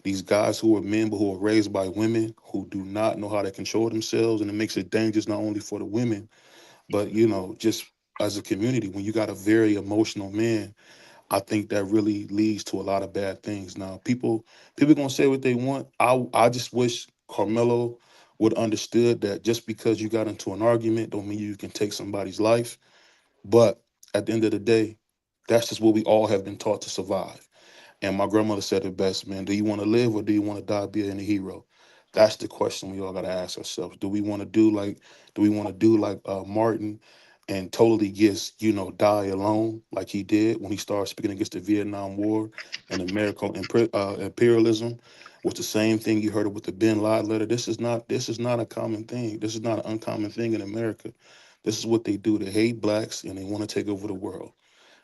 these guys who are men but who are raised by women who do not know how to control themselves, and it makes it dangerous not only for the women, but just as a community. When you got a very emotional man, I think that really leads to a lot of bad things. Now, people gonna say what they want. I just wish Carmelo would understood that just because you got into an argument don't mean you can take somebody's life. But at the end of the day, that's just what we all have been taught to survive. And my grandmother said it best, man. Do you want to live or do you want to die being a hero? That's the question we all gotta ask ourselves. Do we want to do like Martin and totally just, die alone like he did when he started speaking against the Vietnam War and American imperialism, was the same thing you heard with the Bin Laden letter. This is not a common thing. This is not an uncommon thing in America. This is what they do. They hate blacks and they want to take over the world.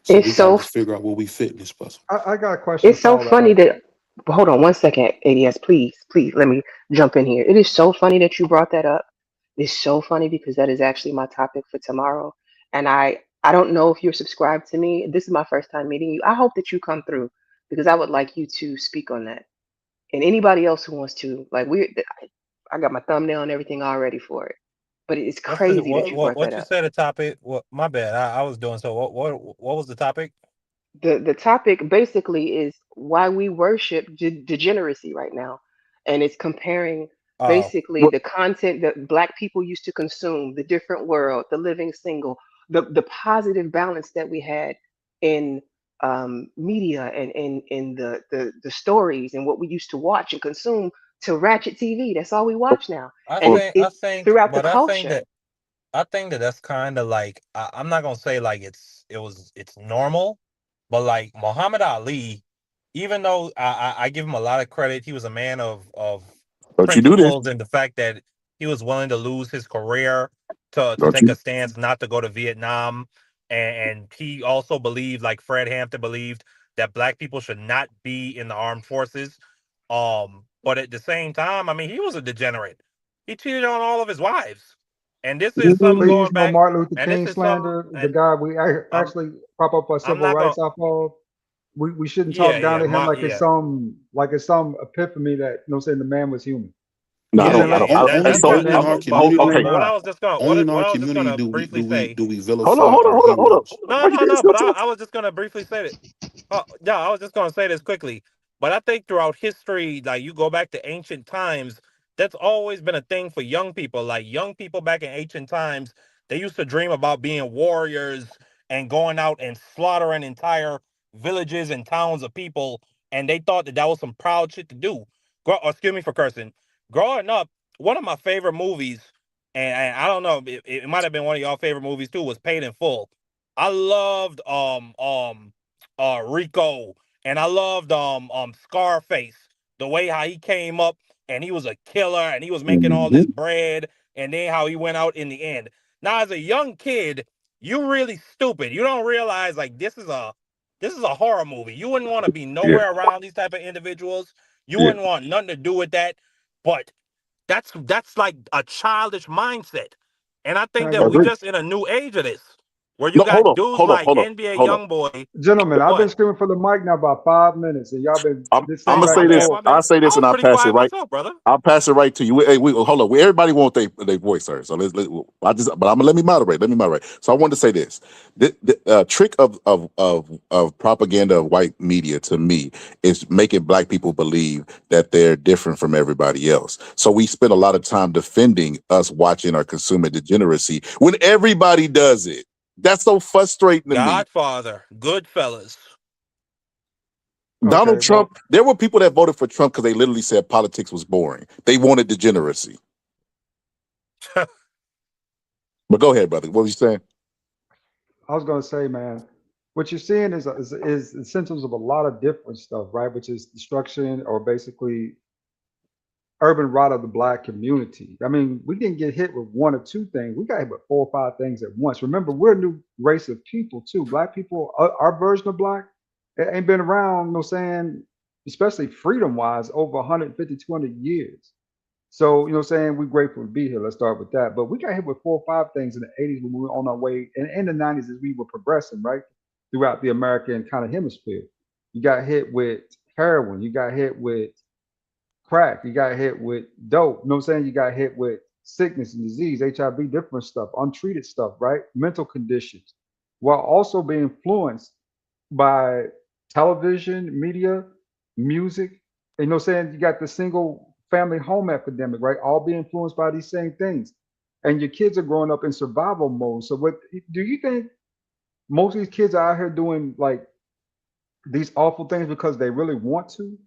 So It's we got to so just figure out where we fit in this puzzle. I got a question it's for so all funny that. that hold on one second, ADS, please let me jump in here. It is so funny that you brought that up. It's so funny because that is actually my topic for tomorrow. And I don't know if you're subscribed to me. This is my first time meeting you. I hope that you come through because I would like you to speak on that. And anybody else who wants to, like I got my thumbnail and everything already for it. But it's What's the crazy that you brought that what you up. said the topic? What my bad. I was doing so. What was the topic? The topic basically is why we worship degeneracy right now, and it's comparing Oh, basically What the content that Black people used to consume, the different world, the living single, the positive balance that we had in media and in the stories and what we used to watch and consume to ratchet TV. That's all we watch now, and well, I it's think, throughout the but I think culture. that that's kind of like I'm not gonna say like it's normal, but like Muhammad Ali, even though I give him a lot of credit, he was a man of don't you do this? principles and the fact that he was willing to lose his career to Don't take you? a stance not to go to Vietnam, and he also believed, like Fred Hampton believed, that black people should not be in the armed forces. But at the same time, I mean, he was a degenerate. He cheated on all of his wives, and this is something Please, going no back. Martin Luther And this King is some, slander. The and guy we I'm actually prop up our I'm civil not gonna. rights off of. We shouldn't Yeah, talk down yeah, to him my like yeah, it's some epiphany that saying the man was human. No, I You know what yeah, I'm saying? don't. I yeah, Like don't. I yeah. don't. That's So, fine. Only in our he okay. community, But may what not. I was just gonna only in our what I was just community gonna do we briefly do we say. do we Hold on. vilify Hold on. our Hold on. Hold on. heroes. No, Why you no, getting no. so But tough? I was just gonna briefly say it. Yeah, I was just going to say this quickly, but I think throughout history, like you go back to ancient times, that's always been a thing for young people. Like young people back in ancient times, they used to dream about being warriors and going out and slaughtering entire villages and towns of people, and they thought that that was some proud shit to do. Excuse me for cursing. Growing up, one of my favorite movies, and I don't know, it might have been one of y'all favorite movies too, was Paid in Full. I loved Rico, and I loved Scarface. The way how he came up and he was a killer and he was making all this Mhm. bread, and then how he went out in the end. Now, as a young kid, you really stupid. You don't realize like this is a horror movie. You wouldn't want to be Yeah. nowhere around these type of individuals. You Yeah. wouldn't want nothing to do with that. But that's like a childish mindset. And I Can think I that get I in we agree. there? just in a new age of this, where you No. Hold got on. dudes Hold on. like Hold on. NBA Hold on. YoungBoy. Gentlemen, I've been What? screaming for the mic now about 5 minutes, and y'all been this I'm same gonna Oh, back my say and this. bad, forth. my I'll bad. say I this, and was I'll pretty pass it quiet right. myself, brother. I'll pass it right to you. Hey, hold on. Everybody want their voice heard. So but I'm gonna let me moderate. Let me moderate. So I wanted to say this. The trick of propaganda of white media to me is making black people believe that they're different from everybody else. So we spend a lot of time defending us watching or consuming degeneracy when everybody does it. That's so frustrating to me. Godfather, Goodfellas. Okay, Donald well, Trump, there were people that voted for Trump because they literally said politics was boring. They wanted degeneracy. But go ahead, brother. What was you saying? I was gonna say, man, what you're seeing is the symptoms of a lot of different stuff, right? Which is destruction or basically urban rot of the black community. I mean, we didn't get hit with one or two things. We got hit with 4 or 5 things at once. Remember, we're a new race of people too. Black people, our version of black, it ain't been around, saying, especially freedom wise, over 150, 200 years. So, saying we're grateful to be here. Let's start with that. But we got hit with 4 or 5 things in the 80s when we were on our way, and in the 90s as we were progressing, right? Throughout the American kind of hemisphere. You got hit with heroin, you got hit with crack, you got hit with dope. You know what I'm saying? You got hit with sickness and disease, HIV, different stuff, untreated stuff, right? Mental conditions, while also being influenced by television, media, music. And you know what I'm saying? You got the single family home epidemic, right? All being influenced by these same things. And your kids are growing up in survival mode. So what do you think most of these kids are out here doing like these awful things because they really want to?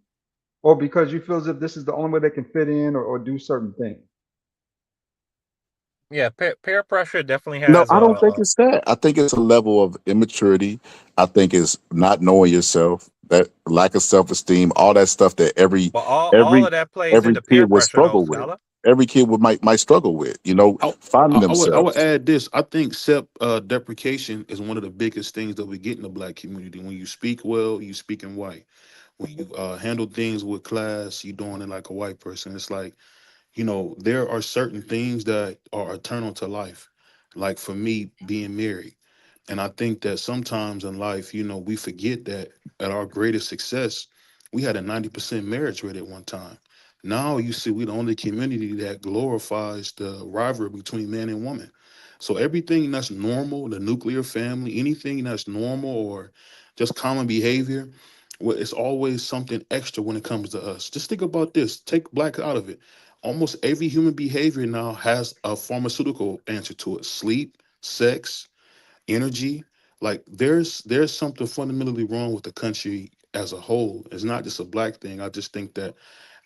Or because you feel as if this is the only way they can fit in or do certain things? Yeah, peer pressure definitely No, has I don't think a it's that. I think it's a level of immaturity. I think it's not knowing yourself, that lack of self-esteem, all that stuff that but all every of that plays every into kid peer would pressure though, struggle with. Scholar. Every kid might struggle with, I, finding I would themselves. add this. I think self deprecation is one of the biggest things that we get in the black community. When you speak well, you speak in white. When you handle things with class, you doing it like a white person. It's like, there are certain things that are eternal to life. Like for me, being married. And I think that sometimes in life, we forget that at our greatest success, we had a 90% marriage rate at one time. Now you see we're the only community that glorifies the rivalry between man and woman. So everything that's normal, the nuclear family, anything that's normal or just common behavior, well, it's always something extra when it comes to us. Just think about this. Take black out of it. Almost every human behavior now has a pharmaceutical answer to it. Sleep, sex, energy. Like there's something fundamentally wrong with the country as a whole. It's not just a black thing. I just think that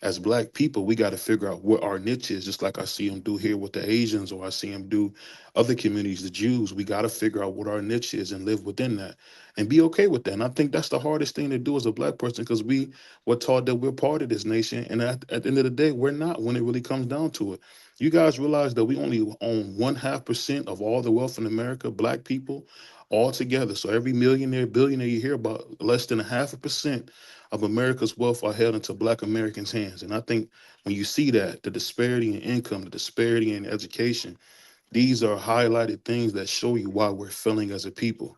as black people, we got to figure out what our niche is, just like I see them do here with the Asians, or I see them do other communities, the Jews. We got to figure out what our niche is and live within that and be okay with that. And I think that's the hardest thing to do as a black person, because we were taught that we're part of this nation. And at the end of the day, we're not when it really comes down to it. You guys realize that we only own 1/2% of all the wealth in America, black people, all together. So every millionaire, billionaire you hear about, less than 0.5% of America's wealth are held into black Americans' hands. And I think when you see that, the disparity in income, the disparity in education, these are highlighted things that show you why we're failing as a people.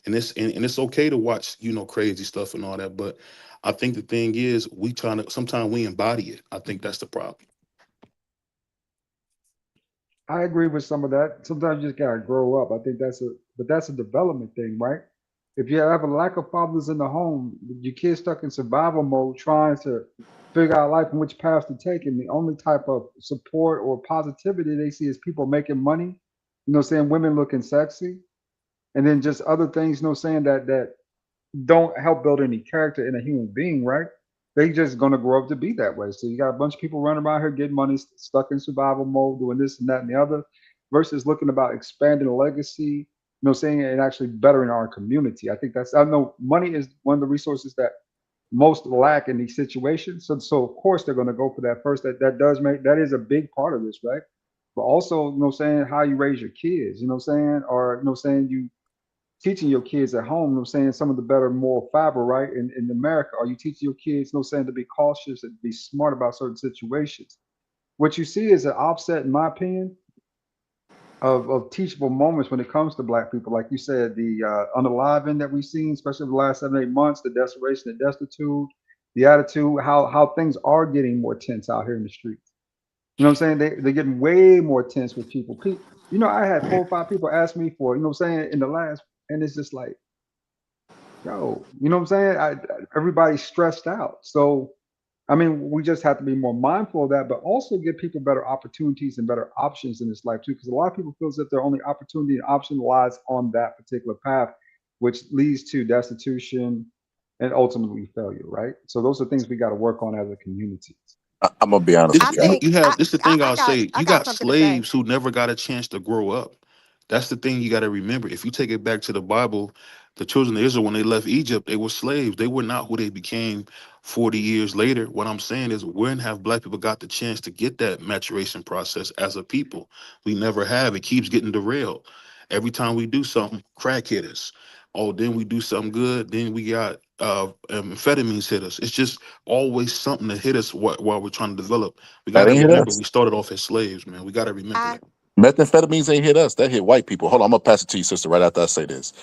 And it's okay to watch, crazy stuff and all that. But I think the thing is we trying to sometimes we embody it. I think that's the problem. I agree with some of that. Sometimes you just gotta grow up. I think that's a development thing, right? If you have a lack of fathers in the home, your kids stuck in survival mode, trying to figure out life and which path to take, and the only type of support or positivity they see is people making money, saying women looking sexy, and then just other things, saying that don't help build any character in a human being, right? They just gonna grow up to be that way. So you got a bunch of people running around here getting money, stuck in survival mode, doing this and that and the other, versus looking about expanding a legacy, saying and actually bettering our community. I know money is one of the resources that most lack in these situations. So of course they're gonna go for that first. That is a big part of this, right? But also, saying how you raise your kids, saying, or saying you teaching your kids at home, saying some of the better moral fiber, right? In America, are you teaching your kids, saying to be cautious and be smart about certain situations? What you see is an offset, in my opinion, of teachable moments when it comes to black people. Like you said, the unaliving that we've seen, especially in the last 7, 8 months, the desperation, the destitute, the attitude, how things are getting more tense out here in the streets. You know what I'm saying? They're getting way more tense with people. I had 4 or 5 people ask me for, what I'm saying, in the last, and it's just like, yo, you know what I'm saying? Everybody's stressed out. So, I mean, we just have to be more mindful of that, but also give people better opportunities and better options in this life too. Because a lot of people feel as if their only opportunity and option lies on that particular path, which leads to destitution and ultimately failure, right? So those are things we got to work on as a community. I'm gonna be honest This with I y'all. think you have this the thing I'll say. I You got got something to say. slaves who never got a chance to grow up. That's the thing you got to remember. If you take it back to the Bible, the children of Israel, when they left Egypt, they were slaves. They were not who they became 40 years later. What I'm saying is, when have black people got the chance to get that maturation process as a people? We never have. It keeps getting derailed. Every time we do something, crack hit us. Oh, then we do something good. Then we got amphetamines hit us. It's just always something to hit us while we're trying to develop. We got That to ain't hit remember us. we started off as slaves, man. We got to remember I that. Methamphetamines ain't hit us. That hit white people. Hold on, I'm gonna pass it to you, sister, right after I say this.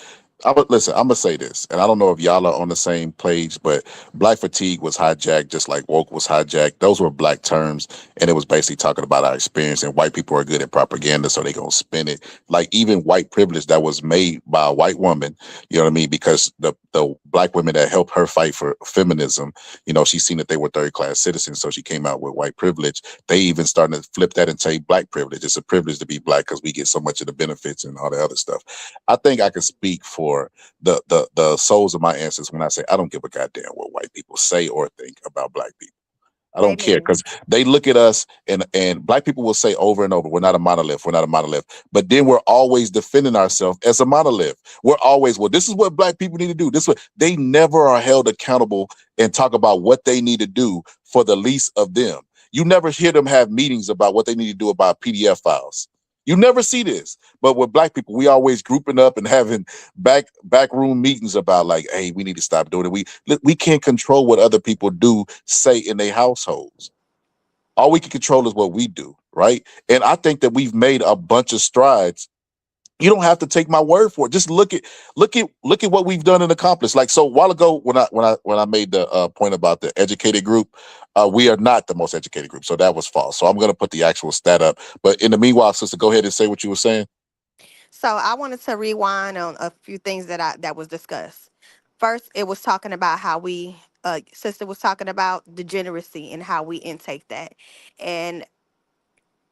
Listen, I'm gonna say this, and I don't know if y'all are on the same page, but black fatigue was hijacked just like woke was hijacked. Those were black terms, and it was basically talking about our experience. And white people are good at propaganda, so they gonna spin it. Like even white privilege that was made by a white woman, you know what I mean? Because the black women that helped her fight for feminism, she seen that they were third class citizens, so she came out with white privilege. They even started to flip that and say black privilege. It's a privilege to be black because we get so much of the benefits and all the other stuff. I think I can speak for the souls of my ancestors when I say I don't give a goddamn what white people say or think about black people. I don't care Maybe. because they look at us and black people will say over and over, we're not a monolith, we're not a monolith. But then we're always defending ourselves as a monolith. We're always, well, this is what black people need to do. This is what they never are held accountable and talk about what they need to do for the least of them. You never hear them have meetings about what they need to do about PDF files. You never see this. But with black people, we always grouping up and having backroom meetings about like, hey, we need to stop doing it. We can't control what other people do, say in their households. All we can control is what we do, right? And I think that we've made a bunch of strides. You don't have to take my word for it. Just look at what we've done and accomplished. Like so, a while ago, when I made the point about the educated group, we are not the most educated group, so that was false. So I'm going to put the actual stat up. But in the meanwhile, sister, go ahead and say what you were saying. So I wanted to rewind on a few things that was discussed. First, it was talking about how we sister was talking about degeneracy and how we intake that. And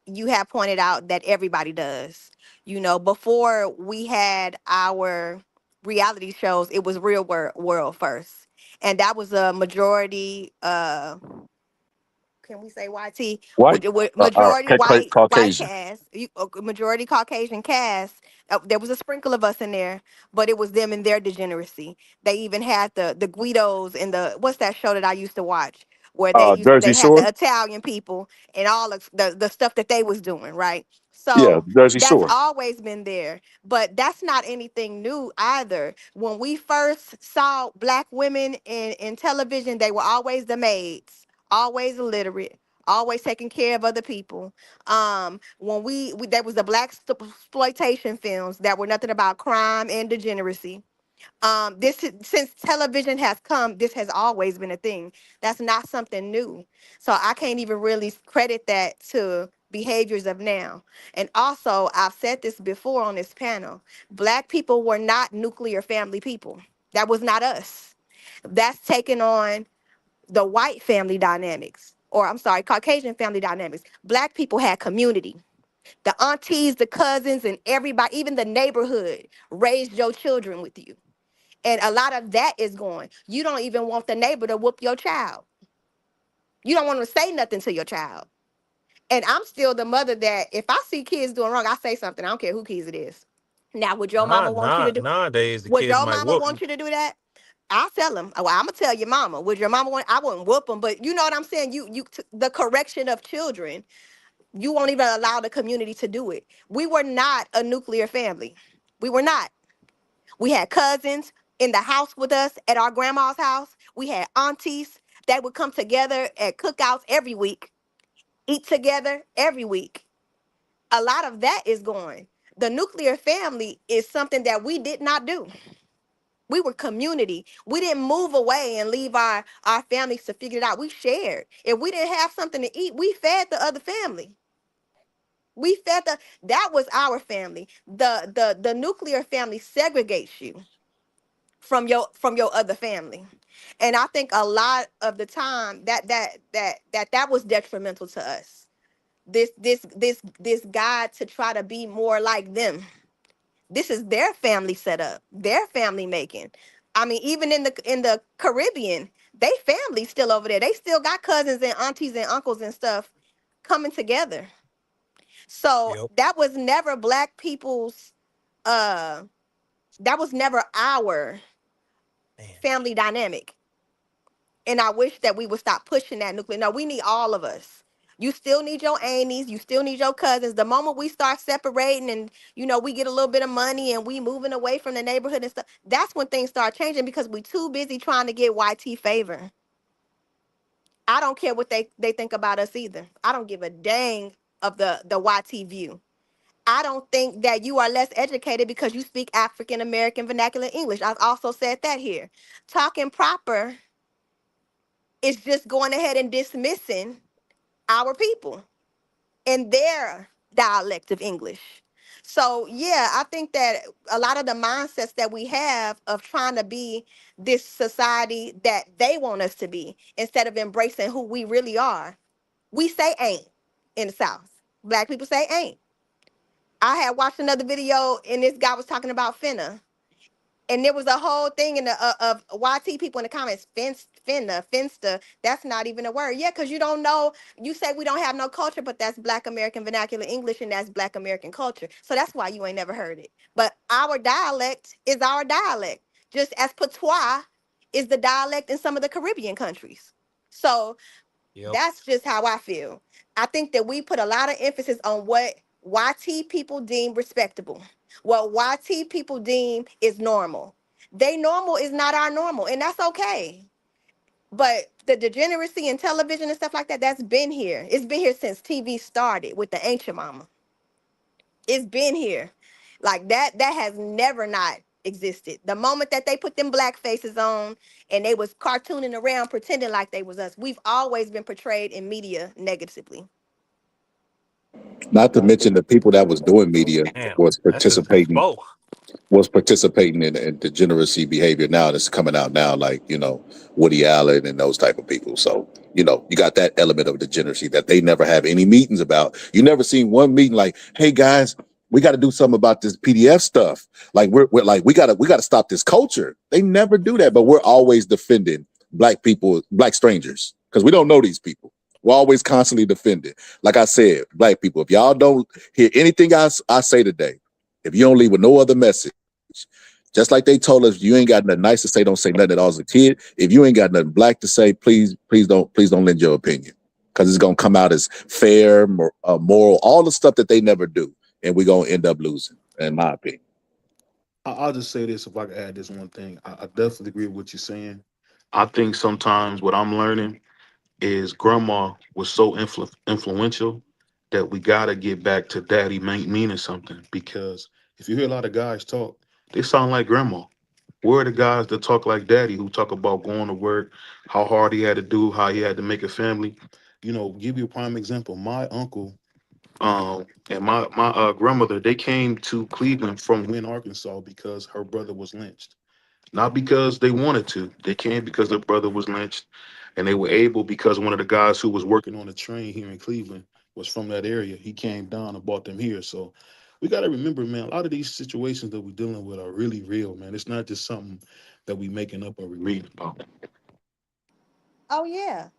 you have pointed out that everybody does. You know, before we had our reality shows, it was world first. And that was a majority can we say YT? White, Majority white Caucasian. cast, majority Caucasian cast. There was a sprinkle of us in there, but it was them and their degeneracy. They even had the Guidos in the what's that show that I used to watch where Jersey they had Shore. the Italian people and all of the stuff that they was doing, right? Yeah, So Jersey that's Shore. always been there, but that's not anything new either. When we first saw black women in television, they were always the maids, always illiterate, always taking care of other people. When we there was the black exploitation films that were nothing about crime and degeneracy. Since television has come, this has always been a thing. That's not something new. So I can't even really credit that to behaviors of now. And also, I've said this before on this panel, black people were not nuclear family people. That was not us. That's taken on the white family dynamics, or I'm sorry, Caucasian family dynamics. Black people had community. The aunties, the cousins, and everybody, even the neighborhood, raised your children with you. And a lot of that is going. You don't even want the neighbor to whoop your child. You don't want to say nothing to your child. And I'm still the mother that if I see kids doing wrong, I say something. I don't care who kids it is. Now, would your mama want you to do? Nowadays the Would kids your might mama whoop want you. you to do that? I'll tell them. Well, I'm gonna tell your mama. Would your mama want? I wouldn't whoop them, but you know what I'm saying. The correction of children. You won't even allow the community to do it. We were not a nuclear family. We were not. We had cousins in the house with us at our grandma's house. We had aunties that would come together at cookouts every week, eat together every week. A lot of that is going. The nuclear family is something that we did not do. We were community. We didn't move away and leave our families to figure it out. We shared. If we didn't have something to eat, we fed the other family. We fed that was our family. The nuclear family segregates you from your other family. And I think a lot of the time that was detrimental to us. This guide to try to be more like them. This is their family setup, their family making. I mean, even in the Caribbean, they family still over there. They still got cousins and aunties and uncles and stuff coming together. So Yep. that was never black people's uh that was never our Man. family dynamic. And I wish that we would stop pushing that nuclear. No, we need all of us. You still need your aunties. You still need your cousins. The moment we start separating and, we get a little bit of money and we moving away from the neighborhood and stuff, that's when things start changing because we too busy trying to get YT favor. I don't care what they think about us either. I don't give a dang of the YT view. I don't think that you are less educated because you speak African American vernacular English. I've also said that here. Talking proper is just going ahead and dismissing our people and their dialect of English. So yeah, I think that a lot of the mindsets that we have of trying to be this society that they want us to be instead of embracing who we really are. We say ain't in the South. Black people say ain't. I had watched another video and this guy was talking about finna. And there was a whole thing in the of YT people in the comments, finsta. That's not even a word. Yeah, because you don't know. You say we don't have no culture, but that's Black American vernacular English, and that's Black American culture. So that's why you ain't never heard it. But our dialect is our dialect, just as patois is the dialect in some of the Caribbean countries. So Yep. that's just how I feel. I think that we put a lot of emphasis on what YT people deem respectable, what YT people deem is normal. They normal is not our normal, and that's okay. But the degeneracy in television and stuff like that, that's been here. It's been here since TV started with the Ancient Mama. It's been here. Like that has never not existed. The moment that they put them black faces on and they was cartooning around pretending like they was us, we've always been portrayed in media negatively. Not to mention the people that was doing media Damn, was that sister participating spoke. in degeneracy behavior now that's coming out now, like, Woody Allen and those type of people. So, you got that element of degeneracy that they never have any meetings about. You never seen one meeting like, hey guys, we got to do something about this PDF stuff. Like we're like, we gotta stop this culture. They never do that, but we're always defending black people, black strangers, because we don't know these people. We're always constantly defending. Like I said, black people, if y'all don't hear anything I say today, if you don't leave with no other message, just like they told us, you ain't got nothing nice to say, don't say nothing at all as a kid. If you ain't got nothing black to say, please don't lend your opinion, because it's gonna come out as fair, moral, all the stuff that they never do, and we're gonna end up losing, in my opinion. I'll just say this, if I could add this one thing. I definitely agree with what you're saying. I think sometimes what I'm learning is grandma was so influential that we got to get back to daddy meaning something. Because if you hear a lot of guys talk, they sound like grandma. Where are the guys that talk like daddy, who talk about going to work, how hard he had to do, how he had to make a family? Give you a prime example. My uncle and my grandmother, they came to Cleveland from Wynn, Arkansas, because her brother was lynched. Not because they wanted to. They came because their brother was lynched, and they were able because one of the guys who was working on the train here in Cleveland was from that area. He came down and brought them here. So we got to remember, man, a lot of these situations that we're dealing with are really real, man. It's not just something that we making up or we reading about. Oh yeah.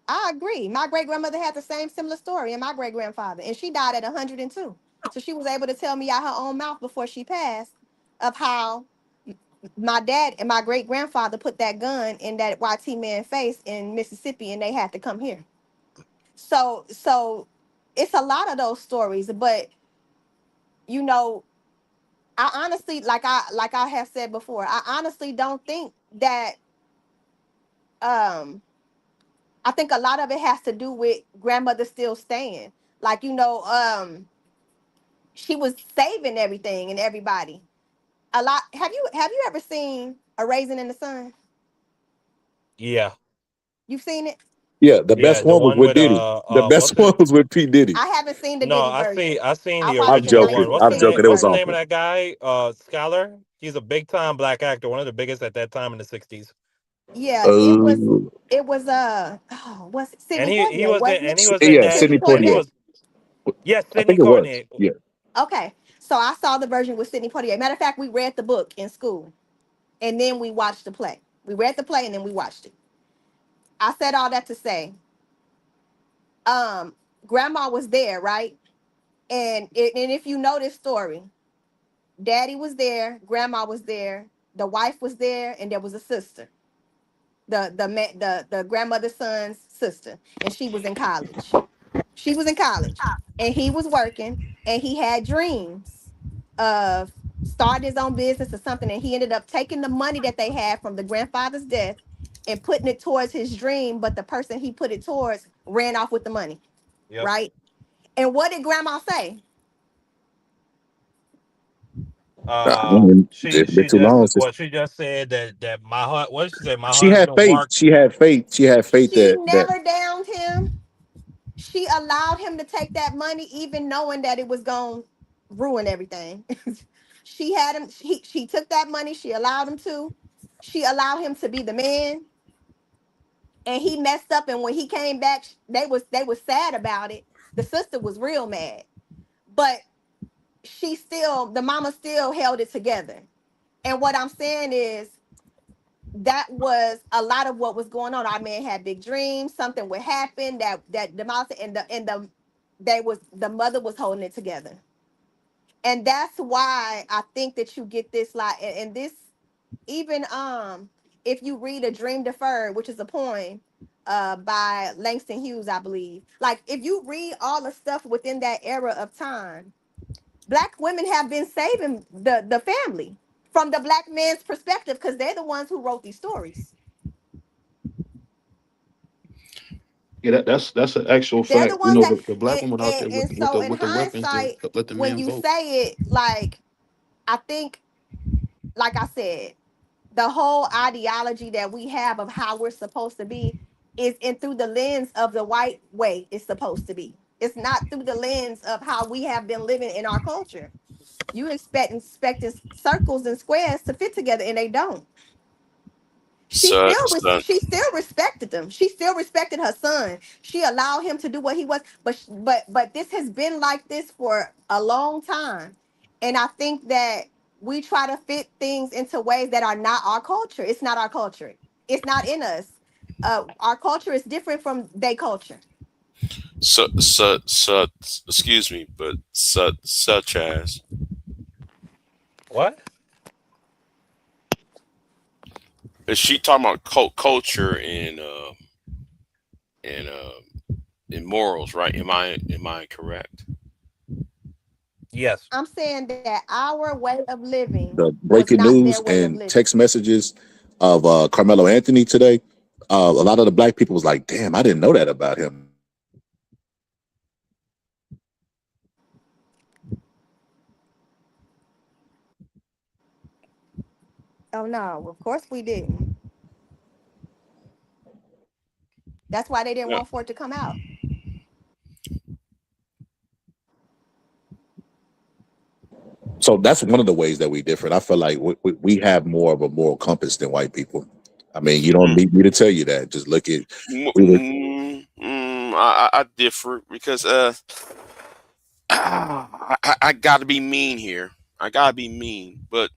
I agree. My great grandmother had the same similar story, and my great grandfather, and she died at 102. So she was able to tell me out her own mouth before she passed of how my dad and my great grandfather put that gun in that YT man face in Mississippi, and they had to come here. So it's a lot of those stories, but you know, I honestly, like I have said before, I honestly don't think that um I think a lot of it has to do with grandmother still staying. Like, she was saving everything and everybody. A lot. Have you ever seen A Raisin in the Sun? Yeah, You've seen it? Yeah, the yeah. best The one was one with with Diddy. The best what's one it? was with P Diddy. I haven't seen the No, Diddy version. I seen I the watched I'm the original one. joking. I'm joking. It 1960s was What's the name of awful. version. that guy? Scholar. He's a big time black actor, one of the biggest at that time in the '60s. Yeah, it was. Uh, It was what's it? And Sidney he Poitier, was in wasn't it? in yeah, that. Sidney Sidney He Poitier. Poitier. was yes, I Sidney think it was. Courtney. Yeah. Okay, so I saw the version with Sidney Poitier. Matter of fact, we read the book in school, and then we watched the play. We read the play, and then we watched it. I said all that to say, um, Grandma was there, right? And if you know this story, Daddy was there, Grandma was there, the wife was there, and there was a sister, the grandmother's son's sister, and she was in college. She was in college, and he was working, and he had dreams of starting his own business or something, and he ended up taking the money that they had from the grandfather's death and putting it towards his dream, but the person he put it towards ran off with the money, Yep. right? And what did Grandma say? I mean, She it's been she too just long since she just said that my what did she say? My she had husband faith. worked. She had faith. She had faith She that never downed him. She allowed him to take that money, even knowing that it was going to ruin everything. She had him. She took that money. She allowed him to. She allowed him to be the man, and he messed up. And when he came back, they was sad about it. The sister was real mad, but the mama still held it together. And what I'm saying is that was a lot of what was going on. Our man had big dreams, something would happen that the mouse and the mother was holding it together. And that's why I think that you get this like and this even if you read A Dream Deferred, which is a poem by Langston Hughes, I believe. Like if you read all the stuff within that era of time, black women have been saving the family from the black man's perspective because they're the ones who wrote these stories. Yeah, that's an actual They're the fact. You ones know, that the black woman out there and with so in the weapons to hindsight, let the when men you vote. say it, like I think, like I said, the whole ideology that we have of how we're supposed to be is in through the lens of the white way it's supposed to be. It's not through the lens of how we have been living in our culture. You expecting circles and squares to fit together and they don't. So, She still respected them. She still respected her son. She allowed him to do what he was. But this has been like this for a long time, and I think that we try to fit things into ways that are not our culture. It's not our culture. It's not in us. Our culture is different from their culture. so, excuse me, but such as What? is she talking about culture and and morals, right? Am I correct? Yes. I'm saying that our way of living The was breaking not their news way of and living. text messages of Carmelo Anthony today, a lot of the black people was like, "Damn, I didn't know that about him." Oh no, of course we didn't. That's why they didn't Yeah. want for it to come out. So that's one of the ways that we different. I feel like we have more of a moral compass than white people. I mean, you don't Mm, need me to tell you that. Just look at we were. I differ because I gotta be mean here. I gotta be mean, but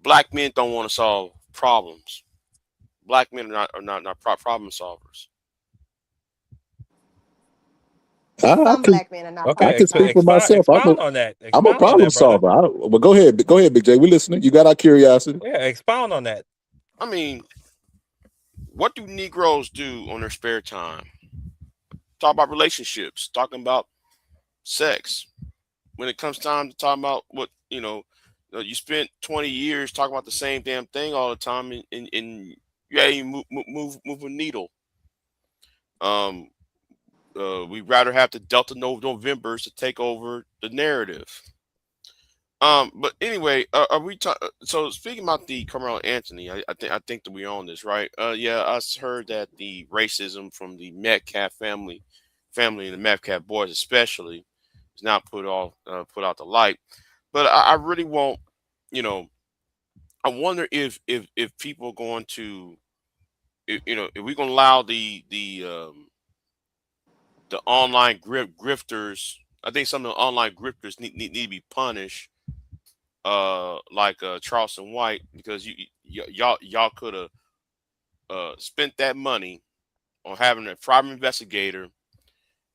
black men don't want to solve problems. Black men are not problem solvers. I Some can black men are not I Okay. problem can speak for solvers. myself. Expound on that. I'm a Expound on problem that, brother. solver. Well, go ahead, Big J. We're listening. You got our curiosity. Yeah. Expound on that. I mean, what do Negroes do on their spare time? Talk about relationships. Talking about sex. When it comes time to talk about what you spent 20 years talking about the same damn thing all the time, and you ain't move a needle. Um, we'd rather have the Delta Novembers to take over the narrative. But anyway, are we so speaking about the Carmelo Anthony? I think that we're on this, right? Yeah, I heard that the racism from the Metcalf family and the Metcalf boys especially is not put out the light. But I really won't, you know, I wonder if people are going to, if we're going to allow the online grifters. I think some of the online grifters need to be punished, like Charleston White, because y'all could have spent that money on having a private investigator,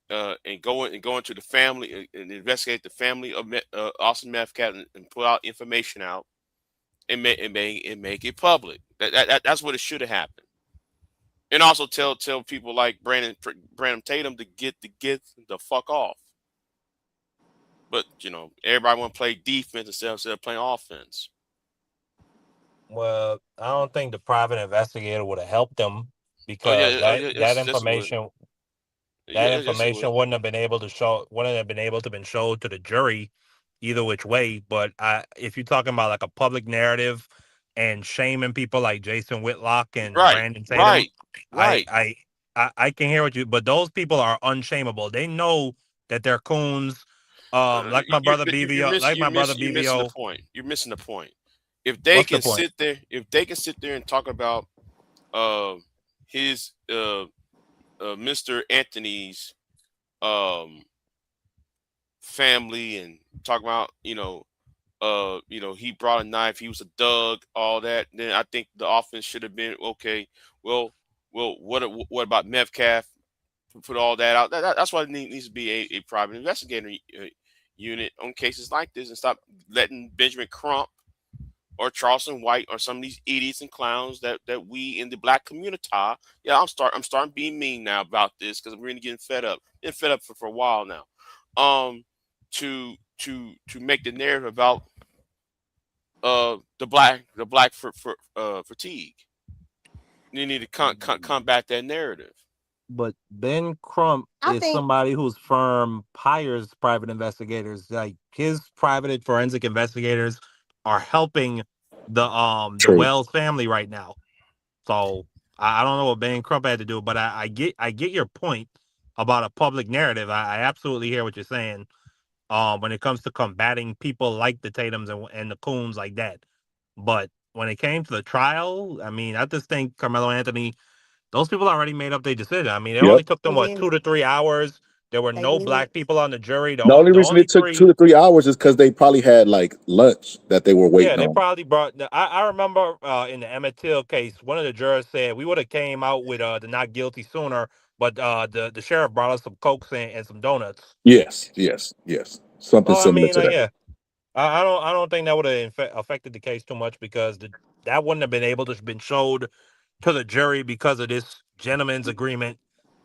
and go into the family, and investigate the family of Austin Metcalf, and put out information out, and make it public. That's what it should have happened. And also tell people like Brandon Tatum to get the fuck off. But everybody want to play defense instead of playing offense. Well, I don't think the private investigator would have helped them Oh because yeah, oh yeah, yes it would. that Yes it would. information wouldn't have been able to been showed to the jury either which way. But if you're talking about like a public narrative and shaming people like Jason Whitlock and Right, Brandon Tatum, right, I right. I I can hear what you. But those people are unshameable. They know that they're coons. Like my brother BVO, You're missing the point. You're missing the point. If they What's the can point? sit there and talk about uh his Mr. Anthony's um family, and talk about he brought a knife, he was a thug, all that. Then I think the offense should have been okay. Well, what about Metcalf? Put all that out. That's why it needs to be a private investigator unit on cases like this, and stop letting Benjamin Crump or Charleston White or some of these idiots and clowns that we in the black community. Yeah, I'm starting being mean now about this because we're really getting fed up. Been fed up for a while now. To make the narrative about the black fatigue. You need to combat that narrative. But Ben Crump I is think somebody whose firm hires private investigators. Like his private forensic investigators are helping the True. Wells family right now. So I don't know what Ben Crump had to do, but I get your point about a public narrative. I absolutely hear what you're saying. When it comes to combating people like the Tatums and the Coons like that. But when it came to the trial, I mean, I just think Carmelo Anthony, those people already made up their decision. I mean, it Yep. only took they them, what, did. 2 to 3 hours? There were They no did. black people on the jury. The only The reason only it took three, 2 to 3 hours is because they probably had like lunch that they were yeah, waiting they on. probably brought. I remember in the Emmett Till case, one of the jurors said we would have came out with the not guilty sooner, but the sheriff brought us some cokes and some donuts. Yes, yes, yes. Something So I similar mean, to that. yeah, I don't think that would have affected the case too much because that wouldn't have been able to have been showed to the jury because of this gentleman's agreement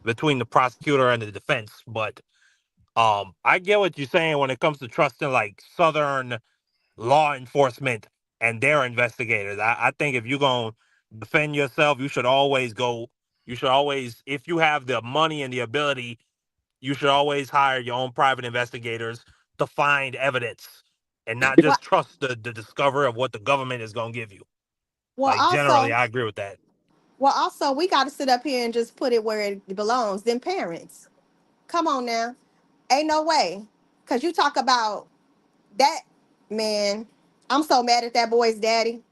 between the prosecutor and the defense. But I get what you're saying when it comes to trusting like Southern law enforcement and their investigators. I think if you're gonna defend yourself, you should always go. You should always, if you have the money and the ability, you should always hire your own private investigators to find evidence and not Well, just trust the discovery of what the government is going to give you. well, Like, generally, also, I agree with that. we got to sit up here and just put it where it belongs. Them parents, come on now, ain't no way. Cause you talk about that man. I'm so mad at that boy's daddy.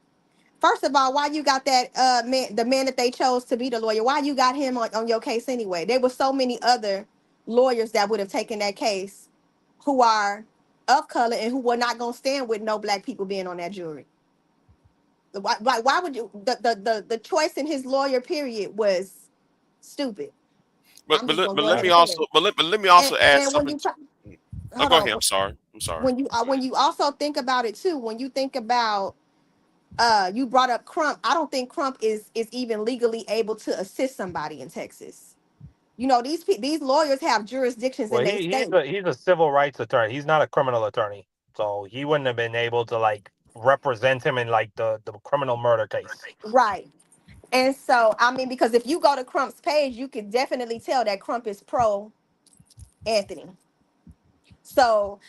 First of all, why you got that man, the man that they chose to be the lawyer? Why you got him on your case anyway? There were so many other lawyers that would have taken that case, who are of color and who were not gonna stand with no black people being on that jury. Why would you? The choice in his lawyer period was stupid. But I'm but just let, gonna but go let ahead me and say also that. add And when something. you try, Oh, hold go ahead. on, I'm sorry. I'm sorry. when you also think about it too, when you think about you brought up Crump. I don't think Crump is even legally able to assist somebody in Texas. These lawyers have jurisdictions in Well, their he's state. a civil rights attorney. He's not a criminal attorney, so he wouldn't have been able to like represent him in like the criminal murder case. Right. And so, I mean, because if you go to Crump's page, you can definitely tell that Crump is pro Anthony. So,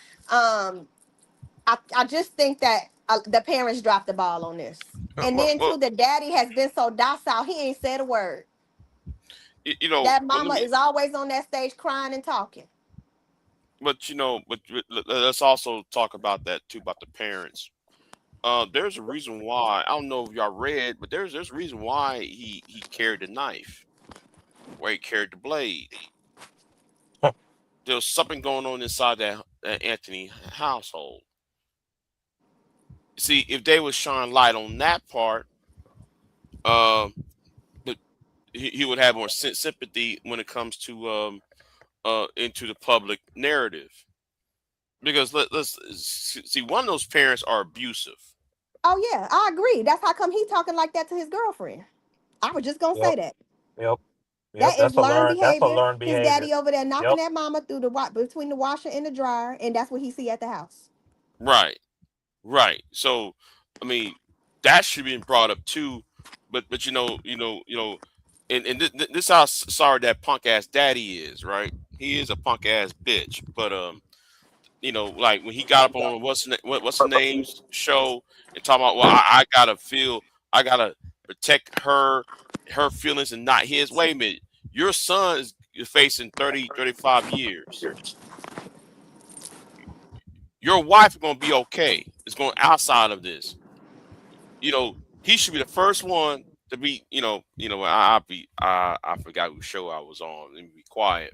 I just think that the parents dropped the ball on this. And Well, then well, too, the daddy has been so docile, he ain't said a word. That but let mama me. is always on that stage crying and talking. But let's also talk about that too, about the parents. There's a reason why. I don't know if y'all read, but there's a reason why he carried the knife, why he carried the blade. There was something going on inside that Anthony household. See, if they would shine light on that part, um, but he would have more sympathy when it comes to into the public narrative. Because let's see, one of those parents are abusive. Oh yeah, I agree. That's how come he talking like that to his girlfriend. I was just gonna Yep, say that. yep, yep. That is learned That's a behavior. learned His behavior. daddy over there knocking Yep. that mama through between the washer and the dryer, and that's what he see at the house. Right, right. So, I mean, that should be brought up too. But and this how sorry that punk ass daddy is. Right, he is a punk ass bitch. But like when he got up on what's the name's show and talking about, well, I gotta feel, I gotta protect her feelings and not his. Wait a minute, your son is facing 30-35 years. Your wife is gonna be okay. It's going outside of this. He should be the first one to be. I forgot whose show I was on. Let me be quiet.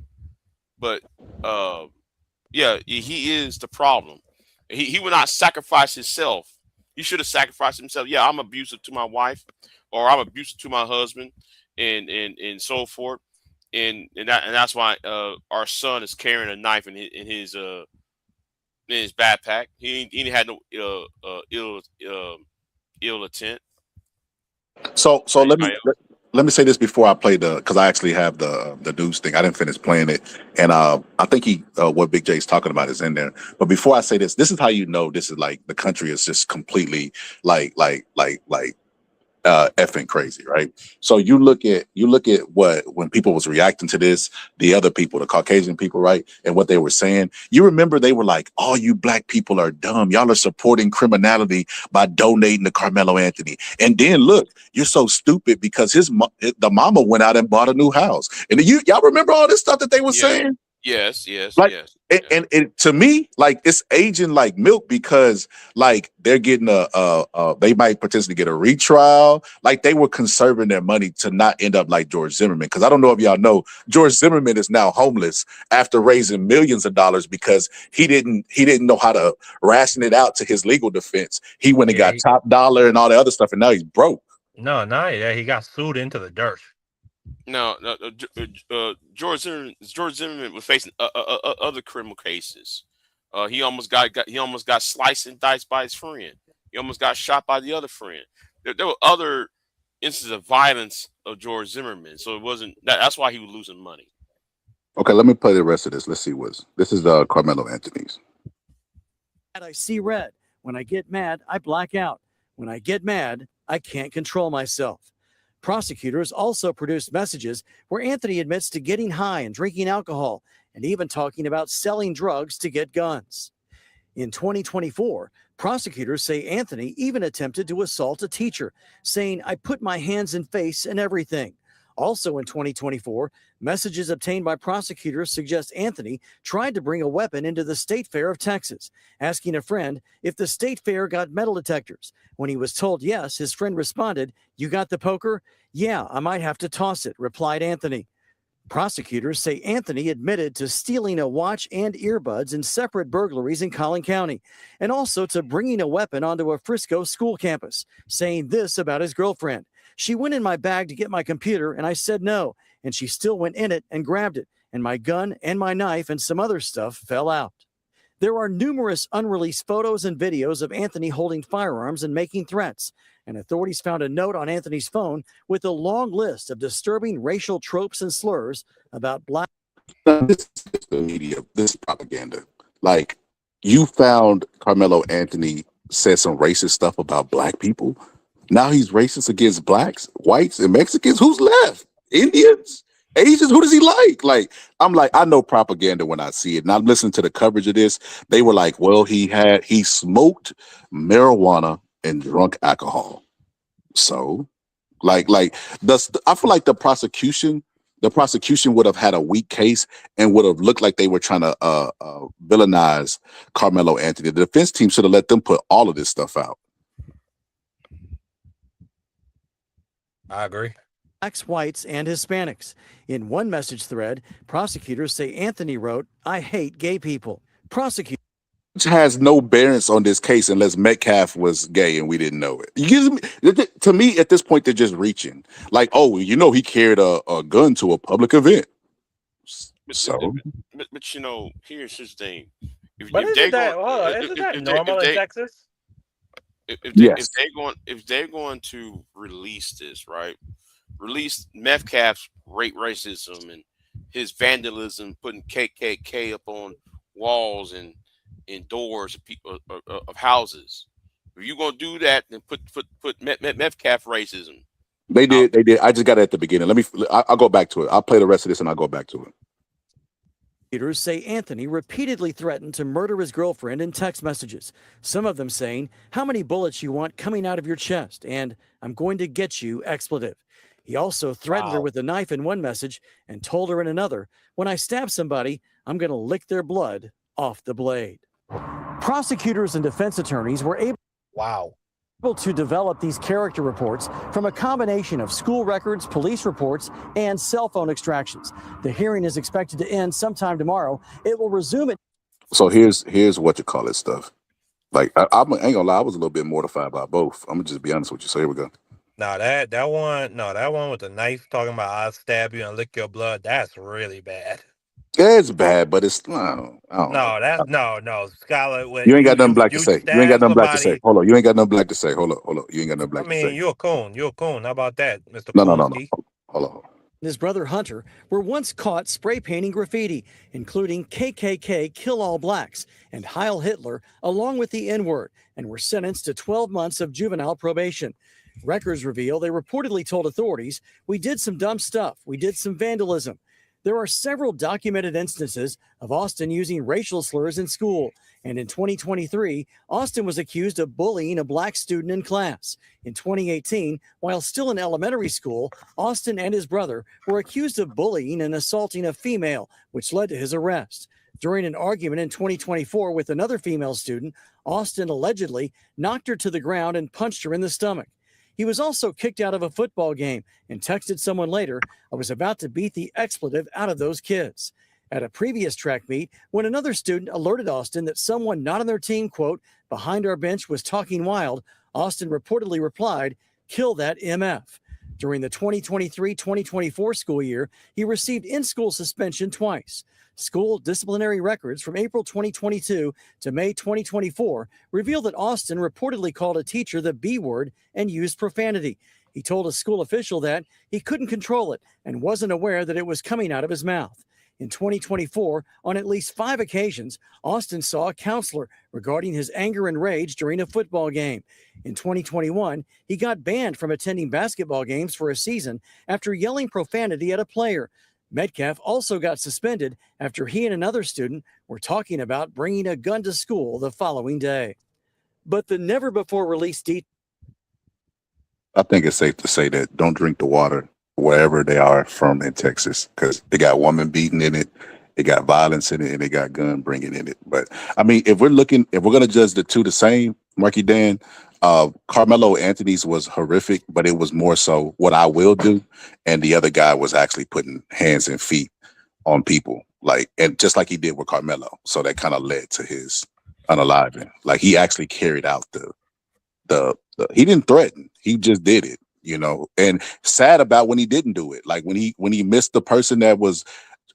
But uh, yeah, he is the problem. He would not sacrifice himself. He should have sacrificed himself. Yeah, I'm abusive to my wife, or I'm abusive to my husband, and so forth. And that's why our son is carrying a knife in his backpack. He had no ill intent. So Right, let me right. let me say this before I play because I actually have the news thing. I didn't finish playing it, and I think what Big J's talking about is in there. But before I say this is how you know this is like the country is just completely like effing crazy, right? So you look at what when people was reacting to this, the other people, the Caucasian people, right, and what they were saying. You remember they were like, "All you black people are dumb. Y'all are supporting criminality by donating to Carmelo Anthony." And then look, you're so stupid because the mama went out and bought a new house. And y'all remember all this stuff that they were Yeah. saying? Yes. Yes. Like, Yes. and, Yes. and it, to me, like it's aging like milk because like they're getting they might potentially get a retrial. Like they were conserving their money to not end up like George Zimmerman. Because I don't know if y'all know, George Zimmerman is now homeless after raising millions of dollars because he didn't know how to ration it out to his legal defense. He went and Yeah. got top dollar and all the other stuff, and now he's broke. Yeah, he got sued into the dirt. Now, George Zimmerman was facing other criminal cases. He almost got sliced and diced by his friend. He almost got shot by the other friend. There were other instances of violence of George Zimmerman, so it wasn't that's why he was losing money. Okay, let me play the rest of this. Let's see this is Carmelo Anthony's. I see red. When I get mad, I black out. When I get mad, I can't control myself. Prosecutors also produced messages where Anthony admits to getting high and drinking alcohol and even talking about selling drugs to get guns. In 2024, prosecutors say Anthony even attempted to assault a teacher, saying, "I put my hands and face and everything." Also in 2024, messages obtained by prosecutors suggest Anthony tried to bring a weapon into the State Fair of Texas, asking a friend if the State Fair got metal detectors. When he was told yes, his friend responded, "You got the poker?" "Yeah, I might have to toss it," replied Anthony. Prosecutors say Anthony admitted to stealing a watch and earbuds in separate burglaries in Collin County, and also to bringing a weapon onto a Frisco school campus, saying this about his girlfriend: "She went in my bag to get my computer, and I said no, and she still went in it and grabbed it, and my gun and my knife and some other stuff fell out." There are numerous unreleased photos and videos of Anthony holding firearms and making threats, and authorities found a note on Anthony's phone with a long list of disturbing racial tropes and slurs about black. This is the media. This is propaganda. Like, you found Carmelo Anthony said some racist stuff about black people. Now he's racist against blacks, whites, and Mexicans. Who's left? Indians? Asians? Who does he like? Like, I'm like, I know propaganda when I see it. And I'm listening to the coverage of this. They were like, well, he smoked marijuana and drunk alcohol. So, like, I feel like the prosecution would have had a weak case and would have looked like they were trying to villainize Carmelo Anthony. The defense team should have let them put all of this stuff out. I agree. Blacks, whites, and Hispanics. In one message thread, prosecutors say Anthony wrote, "I hate gay people." Prosecutors Which has no bearance on this case unless Metcalf was gay and we didn't know it. To me, at this point, they're just reaching. Like, oh, he carried a gun to a public event. So, But here's his thing. But isn't that normal in Texas? yes. If they're going to release this, right? Release Metcalf's racism and his vandalism, putting KKK up on walls and doors of people of houses. If you're gonna do that, then put Metcalf racism. They did. I just got it at the beginning. I'll go back to it. I'll play the rest of this and I'll go back to it. Prosecutors say Anthony repeatedly threatened to murder his girlfriend in text messages, some of them saying, "How many bullets you want coming out of your chest?" and "I'm going to get you," expletive. He also threatened her with a knife in one message and told her in another, "When I stab somebody, I'm going to lick their blood off the blade." Prosecutors and defense attorneys were able to develop these character reports from a combination of school records, police reports, and cell phone extractions. The hearing is expected to end sometime tomorrow. It will resume it. So here's what you call it stuff. Like I ain't gonna lie, I was a little bit mortified by both. I'm gonna just be honest with you. So here we go. No, that one with the knife talking about I'll stab you and lick your blood. That's really bad. Yeah, it's bad, but it's I don't know. No, that's no, Skylar. When You ain't got nothing black to you say. You ain't got stab nothing black to say. somebody, Hold on. You ain't got nothing black to say. Hold on. You ain't got nothing I black to mean, say. you're a coon. You're a coon. How about that, Mister No. Coonsky? Hold on. and his brother Hunter were once caught spray painting graffiti, including KKK Kill All Blacks and Heil Hitler, along with the N word, and were sentenced to 12 months of juvenile probation. Records reveal they reportedly told authorities, "We did some dumb stuff. We did some vandalism." There are several documented instances of Austin using racial slurs in school. And in 2023, Austin was accused of bullying a black student in class. In 2018, while still in elementary school, Austin and his brother were accused of bullying and assaulting a female, which led to his arrest. During an argument in 2024 with another female student, Austin allegedly knocked her to the ground and punched her in the stomach. He was also kicked out of a football game and texted someone later, "I was about to beat the expletive out of those kids." At a previous track meet, when another student alerted Austin that someone not on their team, quote, "behind our bench was talking wild," Austin reportedly replied, "Kill that MF." During the 2023-2024 school year, he received in-school suspension twice. School disciplinary records from April 2022 to May 2024 reveal that Austin reportedly called a teacher the B word and used profanity. He told a school official that he couldn't control it and wasn't aware that it was coming out of his mouth. In 2024, on at least 5 occasions, Austin saw a counselor regarding his anger and rage during a football game. In 2021, he got banned from attending basketball games for a season after yelling profanity at a player. Metcalf also got suspended after he and another student were talking about bringing a gun to school the following day. But the never before released details. I think it's safe to say that don't drink the water wherever they are from in Texas because they got woman beating in it, they got violence in it, and they got gun bringing in it. But I mean, if we're gonna judge the two the same, Marky Dan, Carmelo Anthony's was horrific, but it was more so what I will do, and the other guy was actually putting hands and feet on people, like and just like he did with Carmelo. So that kind of led to his unaliving. Like he actually carried out the he didn't threaten, he just did it, and sad about when he didn't do it, like when he missed the person that was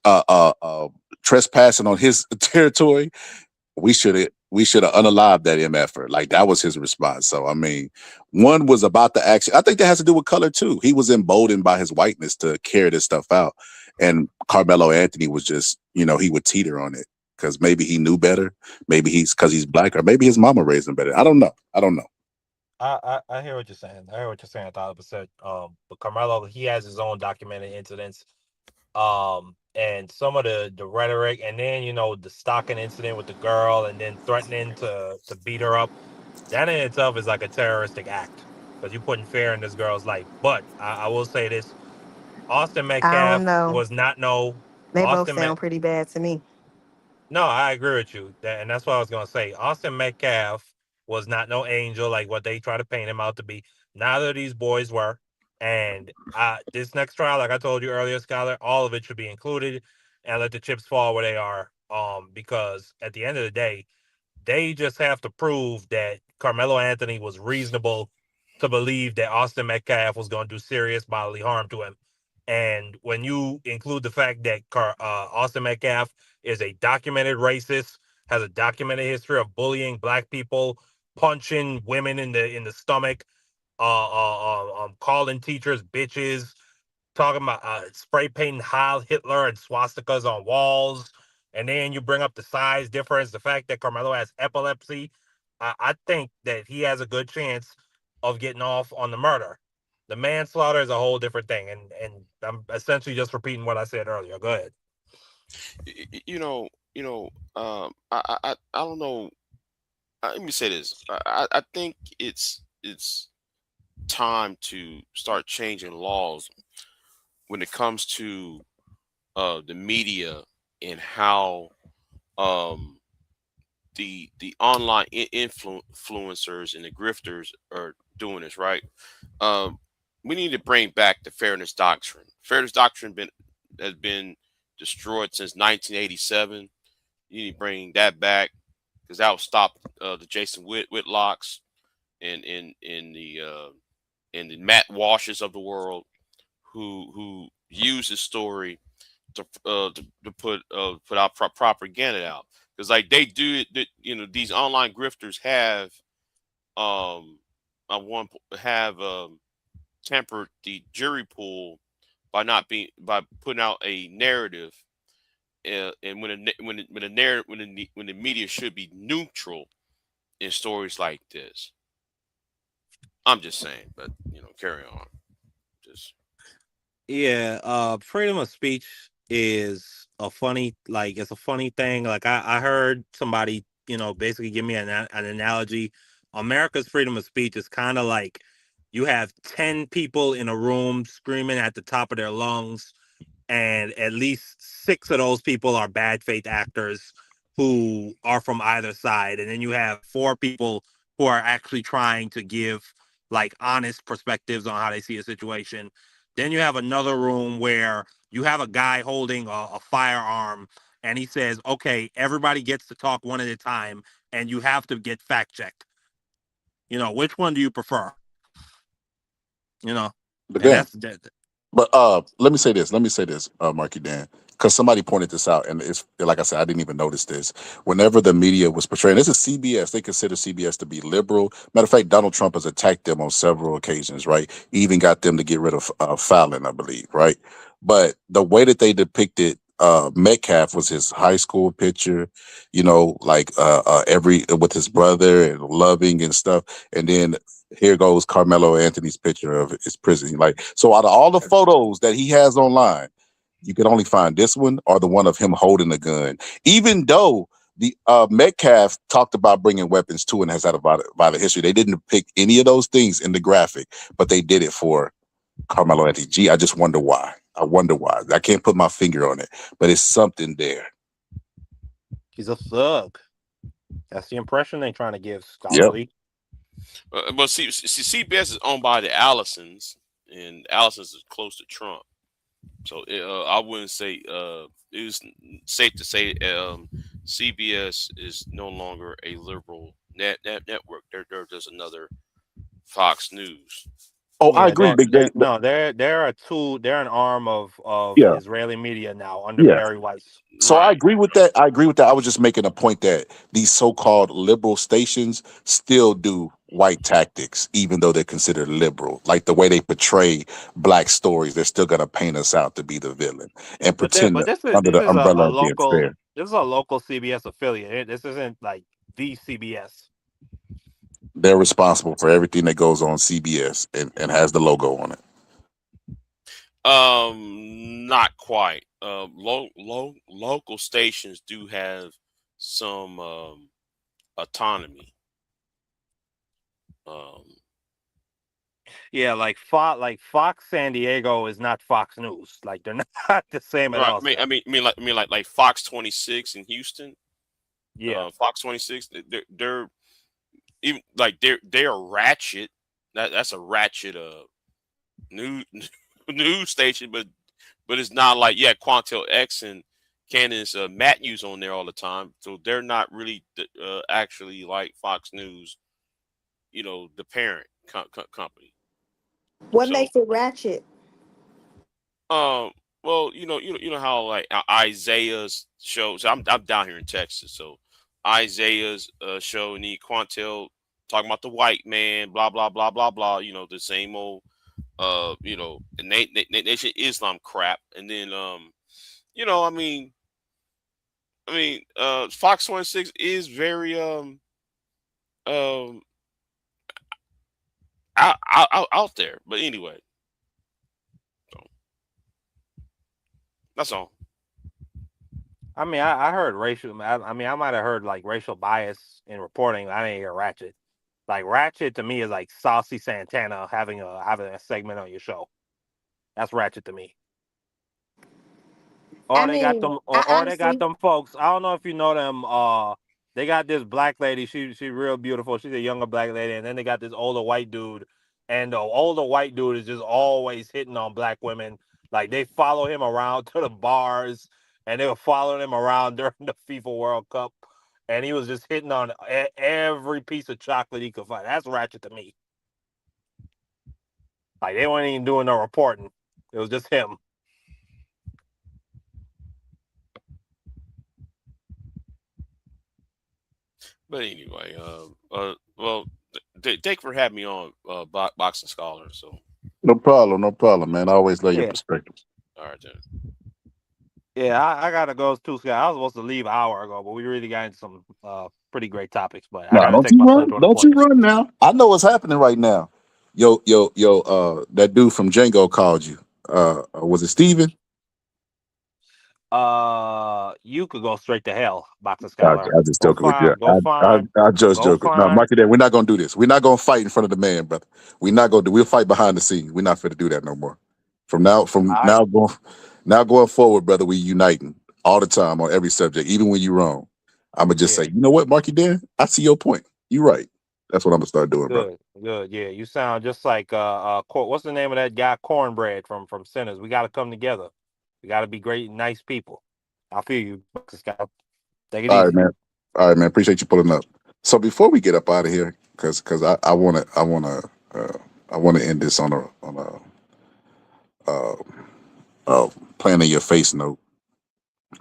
uh uh, uh trespassing on his territory. We should have unalived that mf'er. Like that was his response. So I mean, one was about the action. I think that has to do with color too. He was emboldened by his whiteness to carry this stuff out, and Carmelo Anthony was just, he would teeter on it because maybe he knew better, maybe he's because he's black, or maybe his mama raised him better. I don't know. I hear what you're saying. I hear what you're saying 1,000%. But Carmelo, he has his own documented incidents. And some of the rhetoric, and then the stalking incident with the girl, and then threatening to beat her up. That in itself is like a terroristic act because you're putting fear in this girl's life. But I will say this: Austin I don't Metcalf know. was not no They both Austin Met. sound pretty bad to me. No, I agree with you. And that's what I was gonna say. Austin Metcalf was not no angel like what they try to paint him out to be. Neither of these boys were. And this next trial, like I told you earlier, Skylar, all of it should be included and let the chips fall where they are. Because at the end of the day, they just have to prove that Carmelo Anthony was reasonable to believe that Austin Metcalf was going to do serious bodily harm to him. And when you include the fact that Austin Metcalf is a documented racist, has a documented history of bullying black people, punching women in the stomach, calling teachers bitches, talking about spray painting Heil Hitler and swastikas on walls, and then you bring up the size difference, the fact that Carmelo has epilepsy. I think that he has a good chance of getting off on the murder. The manslaughter is a whole different thing, and I'm essentially just repeating what I said earlier. Go ahead. I don't know. Let me say this. I think it's time to start changing laws when it comes to the media and how um, the online influencers and the grifters are doing this, right? Um, we need to bring back the fairness doctrine. Fairness doctrine has been destroyed since 1987. You need to bring that back because that will stop the Jason Whitlocks and the Matt Washes of the world who use this story to put out propaganda out, because like they do it. These online grifters have tempered the jury pool by putting out a narrative, and when the media should be neutral in stories like this. I'm just saying, but carry on. Just Yeah, freedom of speech is it's a funny thing. Like I heard somebody, basically give me an analogy. America's freedom of speech is kind of like you have 10 people in a room screaming at the top of their lungs, and at least 6 of those people are bad faith actors who are from either side, and then you have 4 people who are actually trying to give like honest perspectives on how they see a situation. Then you have another room where you have a guy holding a firearm, and he says, okay, everybody gets to talk one at a time and you have to get fact checked. Which one do you prefer? But And then, that's that. but let me say this. Marky Dan, because somebody pointed this out, and it's like I said, I didn't even notice this. Whenever the media was portraying, this is CBS. They consider CBS to be liberal. Matter of fact, Donald Trump has attacked them on several occasions, right? He even got them to get rid of Fallon, I believe, right? But the way that they depicted Metcalf was his high school picture, like every with his brother and loving and stuff, and then here goes Carmelo Anthony's picture of his prison. Like, so out of all the photos that he has online, you can only find this one or the one of him holding a gun. Even though the Metcalf talked about bringing weapons too and has had a violent history, they didn't pick any of those things in the graphic, but they did it for Carmelo Anthony. Gee, I just wonder why. I wonder why. I can't put my finger on it, but it's something there. He's a thug. That's the impression they're trying to give, Yep. scholarly. but see, CBS is owned by the Allisons, and Allisons is close to Trump. So I wouldn't say it was safe to say CBS is no longer a liberal network. They're just another Fox News. Oh, I Yeah, agree, Big J. no, they're an arm of Yeah, Israeli media now under yeah. Barry Weiss. So I Right. agree with that. I agree with that. I was just making a point that these so-called liberal stations still do white tactics, even though they're considered liberal. Like the way they portray black stories, they're still gonna paint us out to be the villain and pretend But this is under this the is umbrella a of being local fair. this is a local CBS affiliate. This isn't like the CBS. They're responsible for everything that goes on CBS and has the logo on it. Not quite. Local stations do have some autonomy. Um, Yeah, like Fox San Diego is not Fox News. Like they're not the same at right. all. Sam. Like Fox 26 in Houston. Yeah. Fox 26. They're even like they're ratchet. That's a ratchet news news station, but it's not like Quantel X and Canon's Matthews on there all the time. So they're not really actually like Fox News. The parent company. What So makes it ratchet? um. Well, you know how like Isaiah's show. So I'm down here in Texas. So Isaiah's show and the Quantel talking about the white man, blah blah blah blah blah. The same old Nation Islam crap. And then Fox 26 is very um out there. But anyway, so that's all. I mean, I heard racial. I mean, I might have heard like racial bias in reporting. I didn't hear ratchet. Like ratchet to me is like Saucy Santana having a segment on your show. That's ratchet to me. I Or they got mean, them, I or they got honestly, them folks. I don't know if you know them. They got this black lady. She's real beautiful. She's a younger black lady, and then they got this older white dude, and the older white dude is just always hitting on black women. Like they follow him around to the bars, and they were following him around during the FIFA World Cup, and he was just hitting on every piece of chocolate he could find. That's ratchet to me. Like they weren't even doing no reporting. It was just him. But anyway, well, thank you for having me on Boxing Scholar. So, No problem, man. I always love your Yeah. perspective. all right then. Yeah, I gotta go too, Scott. I was supposed to leave an hour ago, but we really got into some pretty great topics. But I Nah, gotta don't take you my run. son to an Don't you appointment. run now. I know what's happening right now. That dude from Django called you. Was it Steven? You could go straight to hell, Boxing I Scholar. just Go joking with you. find, go find, I just go joking. No, find. Marky, we're not gonna do this. We're not gonna fight in front of the man, brother. We're not gonna do. We'll fight behind the scenes. We're not fit to do that no more. From now, I going forward, brother. We uniting all the time on every subject, even when you're wrong. I'm gonna just yeah, say, you know what, Marky Dan, I see your point. You're right. That's what I'm gonna start doing, brother. good. Yeah, you sound just like what's the name of that guy, Cornbread from Sinners? We got to come together. We got to be great, nice people. I feel you, Boxing Scholar. Take it All right, easy. man. All right, man. Appreciate you pulling up. So before we get up out of here, because I wanna end this on a playing in your face note,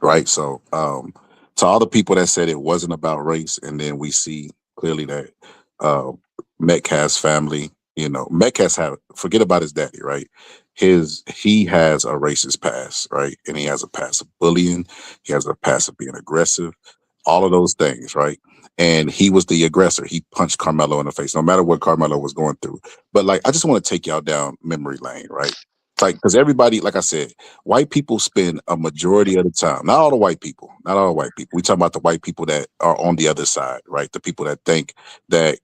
right? So to all the people that said it wasn't about race, and then we see clearly that uh, Metcalf's family, Metcalf have forget about his daddy, right? He has a racist past, right? And he has a past of bullying, he has a past of being aggressive, all of those things, right? And he was the aggressor. He punched Carmelo in the face, no matter what Carmelo was going through. But like, I just want to take y'all down memory lane, right? It's like, because everybody, like I said, white people spend a majority of the time, not all the white people, not all the white people. We talk about the white people that are on the other side, right? The people that think that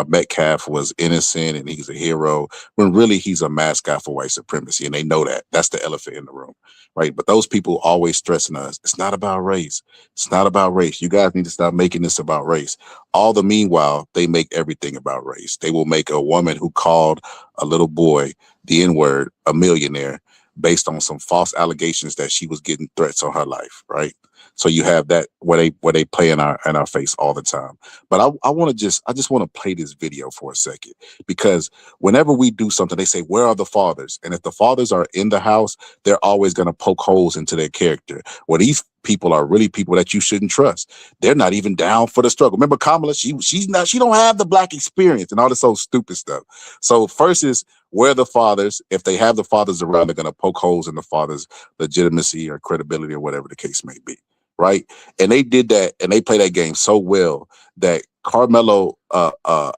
Metcalf was innocent and he's a hero, when really he's a mascot for white supremacy, and they know that. That's the elephant in the room, right? But those people always stressing us, it's not about race. It's not about race. You guys need to stop making this about race. All the meanwhile, they make everything about race. They will make a woman who called a little boy the N-word a millionaire based on some false allegations that she was getting threats on her life, right? So you have that where they play in our face all the time. But I just want to play this video for a second, because whenever we do something, they say, where are the fathers? And if the fathers are in the house, they're always going to poke holes into their character. Well, these people are really people that you shouldn't trust. They're not even down for the struggle. Remember Kamala, she don't have the black experience and all this old stupid stuff. So first is, where are the fathers? If they have the fathers around, they're going to poke holes in the fathers' legitimacy or credibility or whatever the case may be, right? And they did that, and they played that game so well that Carmelo,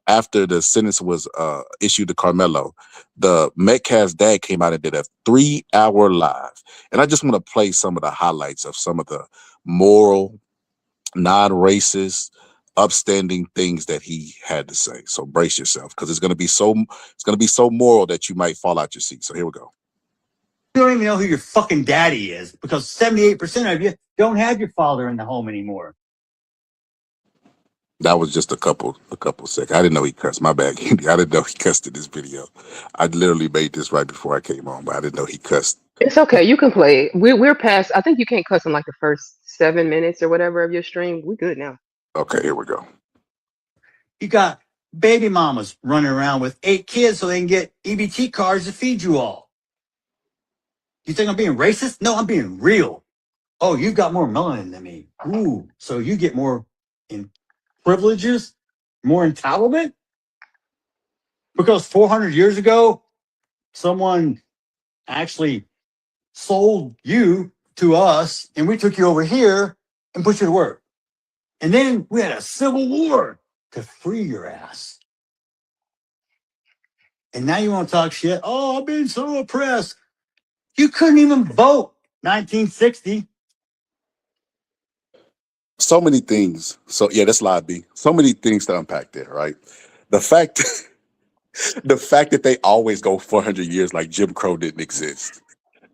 after the sentence was issued to Carmelo, the Metcalf's dad came out and did a 3-hour live. And I just want to play some of the highlights of some of the moral, non-racist, upstanding things that he had to say. So brace yourself, because it's gonna be so moral that you might fall out your seat. So here we go. You don't even know who your fucking daddy is, because 78% of you don't have your father in the home anymore. That was just a couple seconds. I didn't know he cussed. My bad. I didn't know he cussed in this video. I literally made this right before I came on, but I didn't know he cussed. It's okay. You can play it. We're past. I think you can't cuss in like the first 7 minutes or whatever of your stream. We good now. Okay, here we go. You got baby mamas running around with 8 kids so they can get EBT cards to feed you all. You think I'm being racist? No, I'm being real. Oh, you've got more melanin than me. Ooh, so you get more privileges, more entitlement? Because 400 years ago, someone actually sold you to us, and we took you over here and put you to work. And then we had a civil war to free your ass. And now you want to talk shit? Oh, I've been so oppressed. You couldn't even vote 1960. So many things. So yeah, that's live B. So many things to unpack there, right? The fact that they always go 400 years like Jim Crow didn't exist.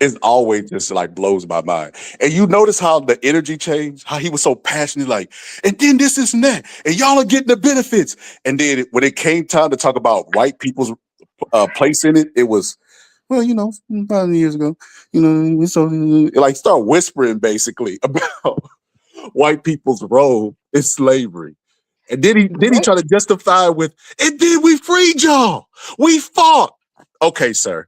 It's always just like blows my mind. And you notice how the energy changed, how he was so passionate, like, and then this and that, and y'all are getting the benefits. And then when it came time to talk about white people's place in it, it was, well, 5 years ago, so like start whispering basically about white people's role in slavery. And then he try to justify it with, and then we freed y'all. We fought. Okay, sir.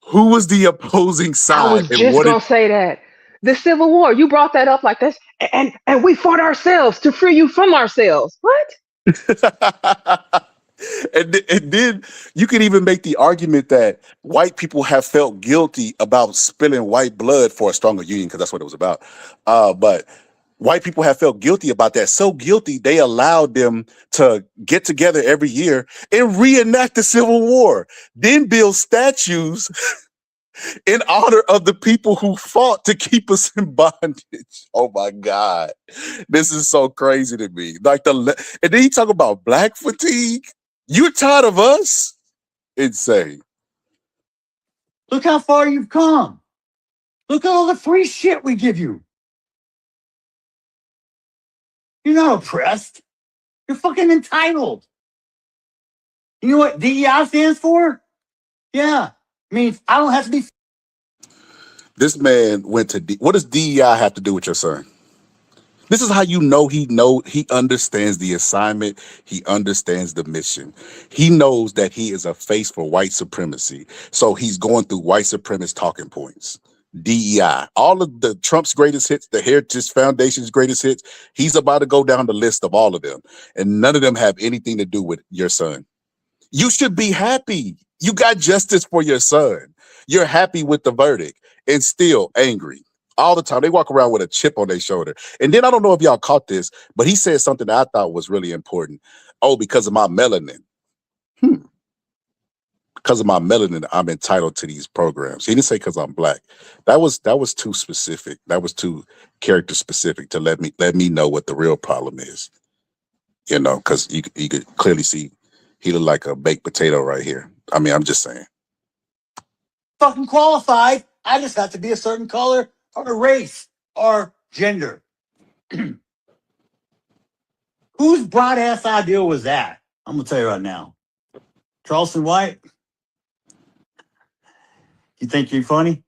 Who was the opposing I side was and just what did gonna say that. The Civil War, you brought that up like this, and we fought ourselves to free you from ourselves. What? and then you could even make the argument that white people have felt guilty about spilling white blood for a stronger union, because that's what it was about. But white people have felt guilty about that. So guilty, they allowed them to get together every year and reenact the Civil War, then build statues in honor of the people who fought to keep us in bondage. Oh my God. This is so crazy to me. And then you talk about black fatigue. You're tired of us? Insane. Look how far you've come. Look at all the free shit we give you. You're not oppressed. You're fucking entitled. You know what DEI stands for? Yeah. Means I don't have to be. This man went to what does DEI have to do with your son? This is how you know he understands the assignment. He understands the mission. He knows that he is a face for white supremacy. So he's going through white supremacist talking points. DEI, all of the Trump's greatest hits, the Heritage Foundation's greatest hits. He's about to go down the list of all of them. And none of them have anything to do with your son. You should be happy. You got justice for your son. You're happy with the verdict and still angry all the time. They walk around with a chip on their shoulder. And then I don't know if y'all caught this, but he said something that I thought was really important. Oh, because of my melanin. Because of my melanin, I'm entitled to these programs. He didn't say because I'm black. That was too specific. That was too character specific to let me know what the real problem is. You know, because you could clearly see he looked like a baked potato right here. I mean, I'm just saying. Fucking qualified. I just have to be a certain color or a race or gender. Whose broad ass idea was that? I'm gonna tell you right now. Charleston White, you think you're funny?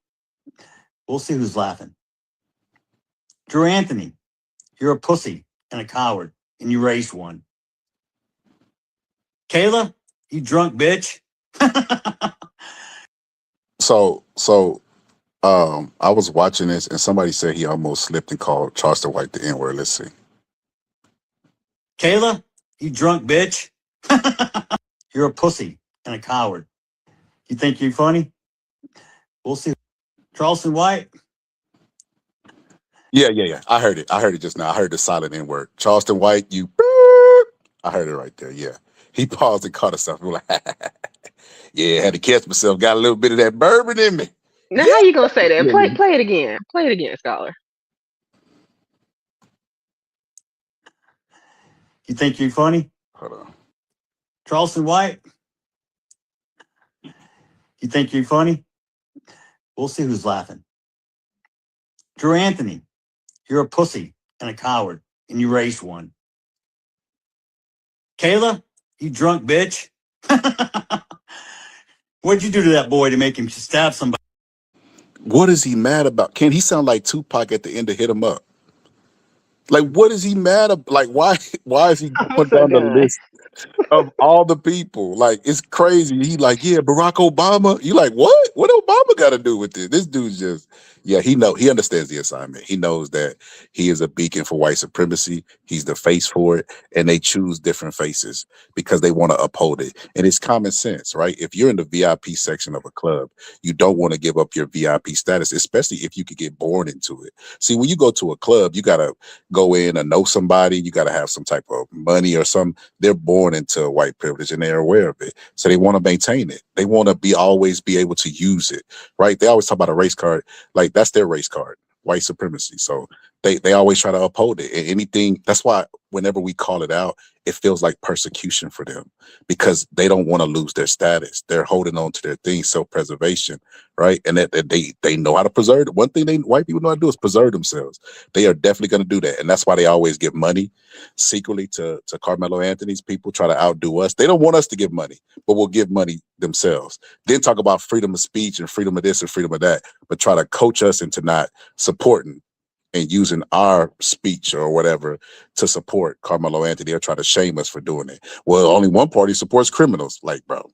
We'll see who's laughing. Drew Anthony, you're a pussy and a coward, and you raised one. Kayla, you drunk bitch. So I was watching this and somebody said he almost slipped and called Charleston White the N-word. Let's see. Kayla, you drunk bitch. You're a pussy and a coward. You think you're funny? We'll see. Charleston White. Yeah. I heard it just now. I heard the silent N-word. Charleston White, you. I heard it right there. Yeah. He paused and caught himself. Like, yeah, had to catch myself. Got a little bit of that bourbon in me. Now, how you gonna say that? Yeah. Play it again. Play it again, Scholar. You think you're funny? Hold on. Charleston White. You think you're funny? We'll see who's laughing. Drew Anthony, you're a pussy and a coward, and you raised one. Kayla, you drunk bitch. What'd you do to that boy to make him stab somebody? What is he mad about? Can he sound like Tupac at the end of Hit 'Em Up? Like, what is he mad about? Like, why is he I'm going so down the done. list of all the people? Like, it's crazy. He like, yeah, Barack Obama. You like, what? What Obama got to do with this? This dude's just, yeah, he understands the assignment. He knows that he is a beacon for white supremacy. He's the face for it. And they choose different faces because they want to uphold it. And it's common sense, right? If you're in the VIP section of a club, you don't want to give up your VIP status, especially if you could get born into it. See, when you go to a club, you got to go in and know somebody. You got to have some type of money or something. They're born into white privilege and they're aware of it. So they want to maintain it. They want to always be able to use it, right? They always talk about a race card. Like, that's their race card, white supremacy. So they always try to uphold it. And anything, that's why whenever we call it out, it feels like persecution for them because they don't want to lose their status. They're holding on to their things, self-preservation, right? And that they know how to preserve it. One thing white people know how to do is preserve themselves. They are definitely going to do that. And that's why they always give money secretly to Karmelo Anthony's people, try to outdo us. They don't want us to give money, but we'll give money themselves. Then talk about freedom of speech and freedom of this and freedom of that, but try to coach us into not supporting and using our speech or whatever to support Carmelo Anthony or try to shame us for doing it. Well, only one party supports criminals. Like, bro,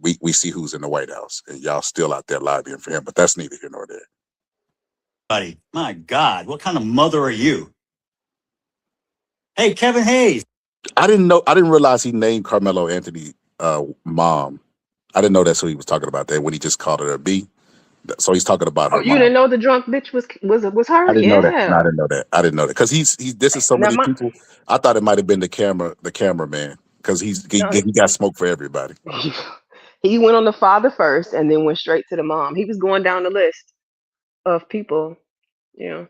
we see who's in the White House, and y'all still out there lobbying for him. But that's neither here nor there. Buddy, my God, what kind of mother are you? Hey, Kevin Hayes. I didn't realize he named Carmelo Anthony mom. I didn't know that's who he was talking about there when he just called her a B. So he's talking about Oh, her you mom. didn't know the drunk bitch was I her? didn't know that. No, I Yeah. didn't know that. I didn't know that because this is some of Now these my people. I thought it might have been the cameraman because no, he got smoke for everybody. he went on the father first and then went straight to the mom. He was going down the list of people. Yeah.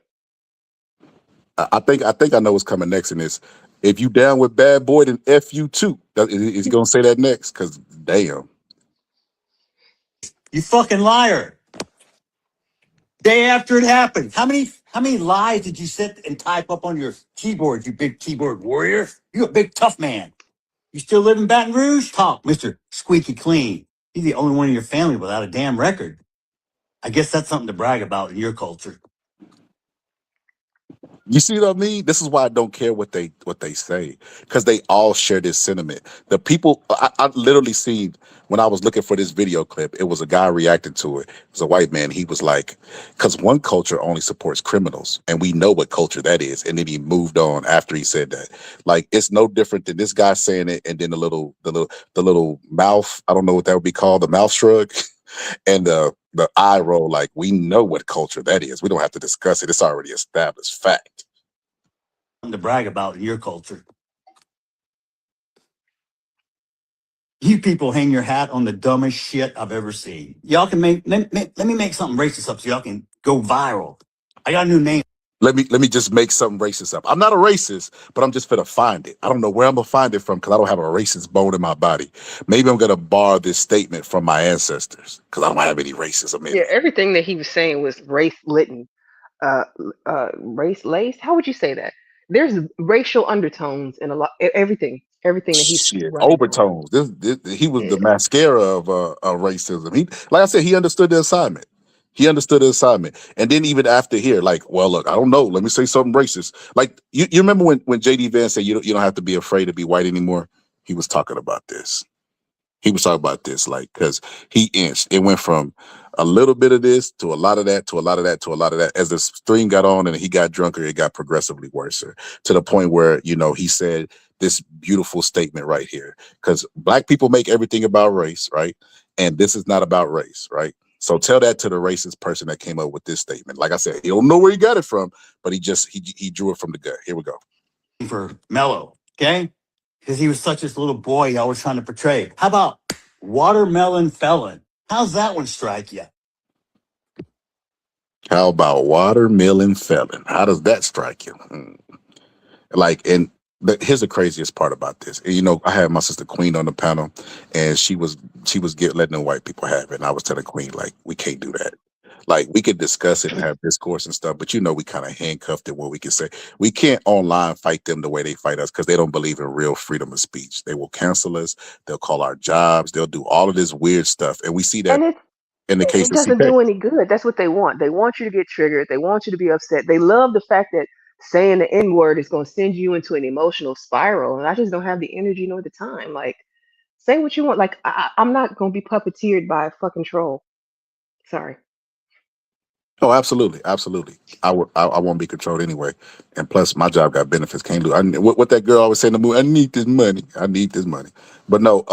I think I know what's coming next in this. If you down with Bad Boy, then F you too. Is he gonna say that next? Because damn, You fucking liar. Day after it happened. How many lies did you sit and type up on your keyboard, you big keyboard warrior? You a big tough man. You still live in Baton Rouge? Talk, Mr. Squeaky Clean. You're the only one in your family without a damn record. I guess that's something to brag about in your culture. you see what I mean? This is why I don't care what they say because they all share this sentiment. The people I literally seen when I was looking for this video clip, it was a guy reacting to it. It was a white man. He was like, because one culture only supports criminals, and we know what culture that is. And then he moved on after he said that. Like it's no different than this guy saying it, and then the little mouth. I don't know what that would be called, the mouth shrug, and the eye roll. Like we know what culture that is. We don't have to discuss it. It's already established fact. Something to brag about in your culture. You people hang your hat on the dumbest shit I've ever seen. Y'all can let me make something racist up so y'all can go viral. I got a new name. Let me just make something racist up. I'm not a racist, but I'm just gonna find it. I don't know where I'm gonna find it from because I don't have a racist bone in my body. Maybe I'm gonna borrow this statement from my ancestors because I don't have any racism in Yeah, me. everything that he was saying was race litten, uh, race laced. How would you say that? There's racial undertones in a lot, everything that he's Shit, running from. overtones. This he was the Yeah. mascara of racism. He, like I said, he understood the assignment. He understood the assignment, and then even after here, like, well, look, I don't know. Let me say something racist. Like you remember when JD Vance said you don't have to be afraid to be white anymore. He was talking about this. He was talking about this, like, because he inched. It went from a little bit of this to a lot of that to a lot of that to a lot of that. As the stream got on and he got drunker, it got progressively worse to the point where, he said this beautiful statement right here. Because black people make everything about race, right? And this is not about race, right? So tell that to the racist person that came up with this statement. Like I said, he don't know where he got it from, but he drew it from the gut. Here we go. For Mello, okay? Because he was such this little boy I was trying to portray. How about watermelon felon? How's that one strike you? How about watermelon felon? How does that strike you? Like, and here's the craziest part about this. And, I had my sister Queen on the panel, and she was letting the white people have it. And I was telling Queen, like, we can't do that. Like, we could discuss it and have discourse and stuff, but we kind of handcuffed it where we can say we can't online fight them the way they fight us because they don't believe in real freedom of speech. They will cancel us. They'll call our jobs. They'll do all of this weird stuff, and we see that And in the case it of doesn't CK. do any good. That's what they want. They want you to get triggered. They want you to be upset. They love the fact that saying the N word is going to send you into an emotional spiral. And I just don't have the energy nor the time. Like, say what you want. Like, I'm not going to be puppeteered by a fucking troll. Sorry. Oh, absolutely, absolutely. I won't be controlled anyway. And plus, my job got benefits. Can't do. What that girl always say in the movie. I need this money. I need this money. But no,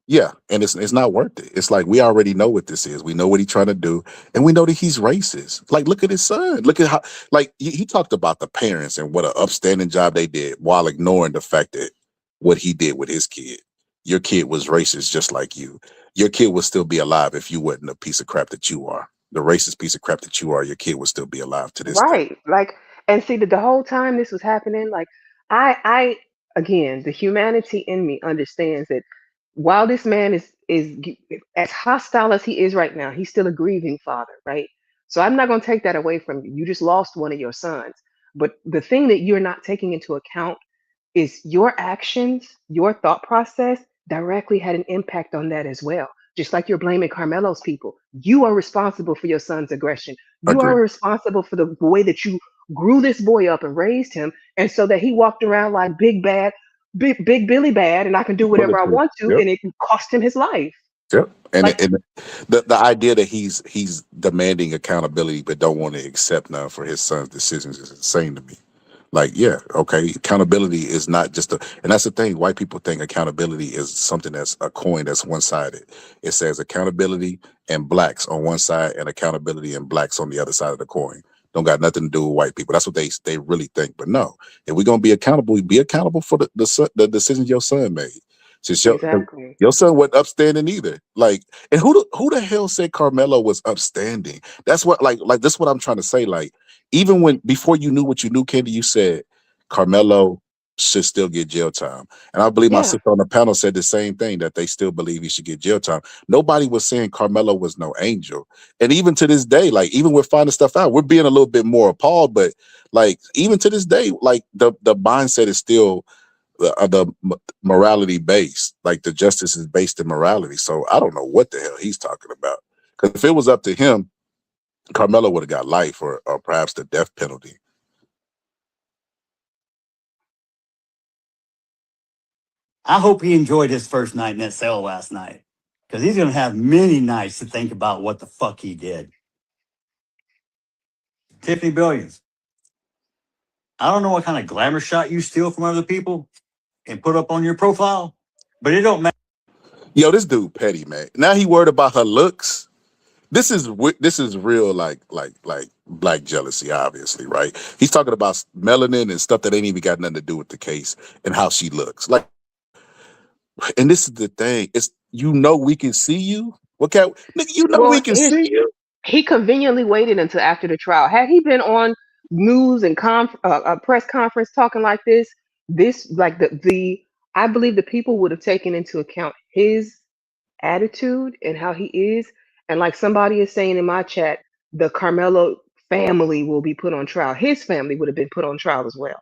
yeah, and it's not worth it. It's like we already know what this is. We know what he's trying to do, and we know that he's racist. Like, look at his son. Look at how. Like he talked about the parents and what an upstanding job they did, while ignoring the fact that what he did with his kid. Your kid was racist just like you. Your kid would still be alive if you wasn't a piece of crap that you are. The racist piece of crap that you are, your kid would still be alive to this day. Right. Like, and see that the whole time this was happening, like, I, again, the humanity in me understands that while this man is as hostile as he is right now, he's still a grieving father, right? So I'm not going to take that away from you. You just lost one of your sons. But the thing that you're not taking into account is your actions, your thought process directly had an impact on that as well. Just like you're blaming Carmelo's people, you are responsible for your son's aggression. You are Agree. responsible for the way that you grew this boy up and raised him, and so that he walked around like big Billy Bad, and I can do whatever I Bulletproof. want to, Yep. and it can cost him his life. Yep. And Like, and the idea that he's demanding accountability but don't want to accept none for his son's decisions is insane to me. Like, yeah, okay, accountability is not just a, and that's the thing. White people think accountability is something that's a coin that's one sided. It says accountability and blacks on one side and accountability and blacks on the other side of the coin. Don't got nothing to do with white people. That's what they really think. But no, if we're gonna be accountable for the decisions your son made. Since exactly. your son wasn't upstanding either. Like, and who the hell said Carmelo was upstanding? That's what like this what I'm trying to say. Like, even when before you knew what you knew, Candy, you said Carmelo should still get jail time. And I believe my Yeah. sister on the panel said the same thing, that they still believe he should get jail time. Nobody was saying Carmelo was no angel. And even to this day, like even with finding stuff out, we're being a little bit more appalled, but like even to this day, like the mindset is still morality based. Like the justice is based in morality. So I don't know what the hell he's talking about. Because if it was up to him, Carmelo would have got life or perhaps the death penalty. I hope he enjoyed his first night in that cell last night, because he's going to have many nights to think about what the fuck he did. Tiffany Billions, I don't know what kind of glamour shot you steal from other people and put up on your profile, but it don't matter. Yo, this dude petty, man. Now he worried about her looks. This is real like black jealousy, obviously, right? He's talking about melanin and stuff that ain't even got nothing to do with the case and how she looks. Like, and this is the thing. It's we can see you. What can nigga, we Well, can see you. he conveniently waited until after the trial. Had he been on news and a press conference talking like this like the I believe the people would have taken into account his attitude and how he is. And like somebody is saying in my chat, the Carmelo family will be put on trial. His family would have been put on trial as well.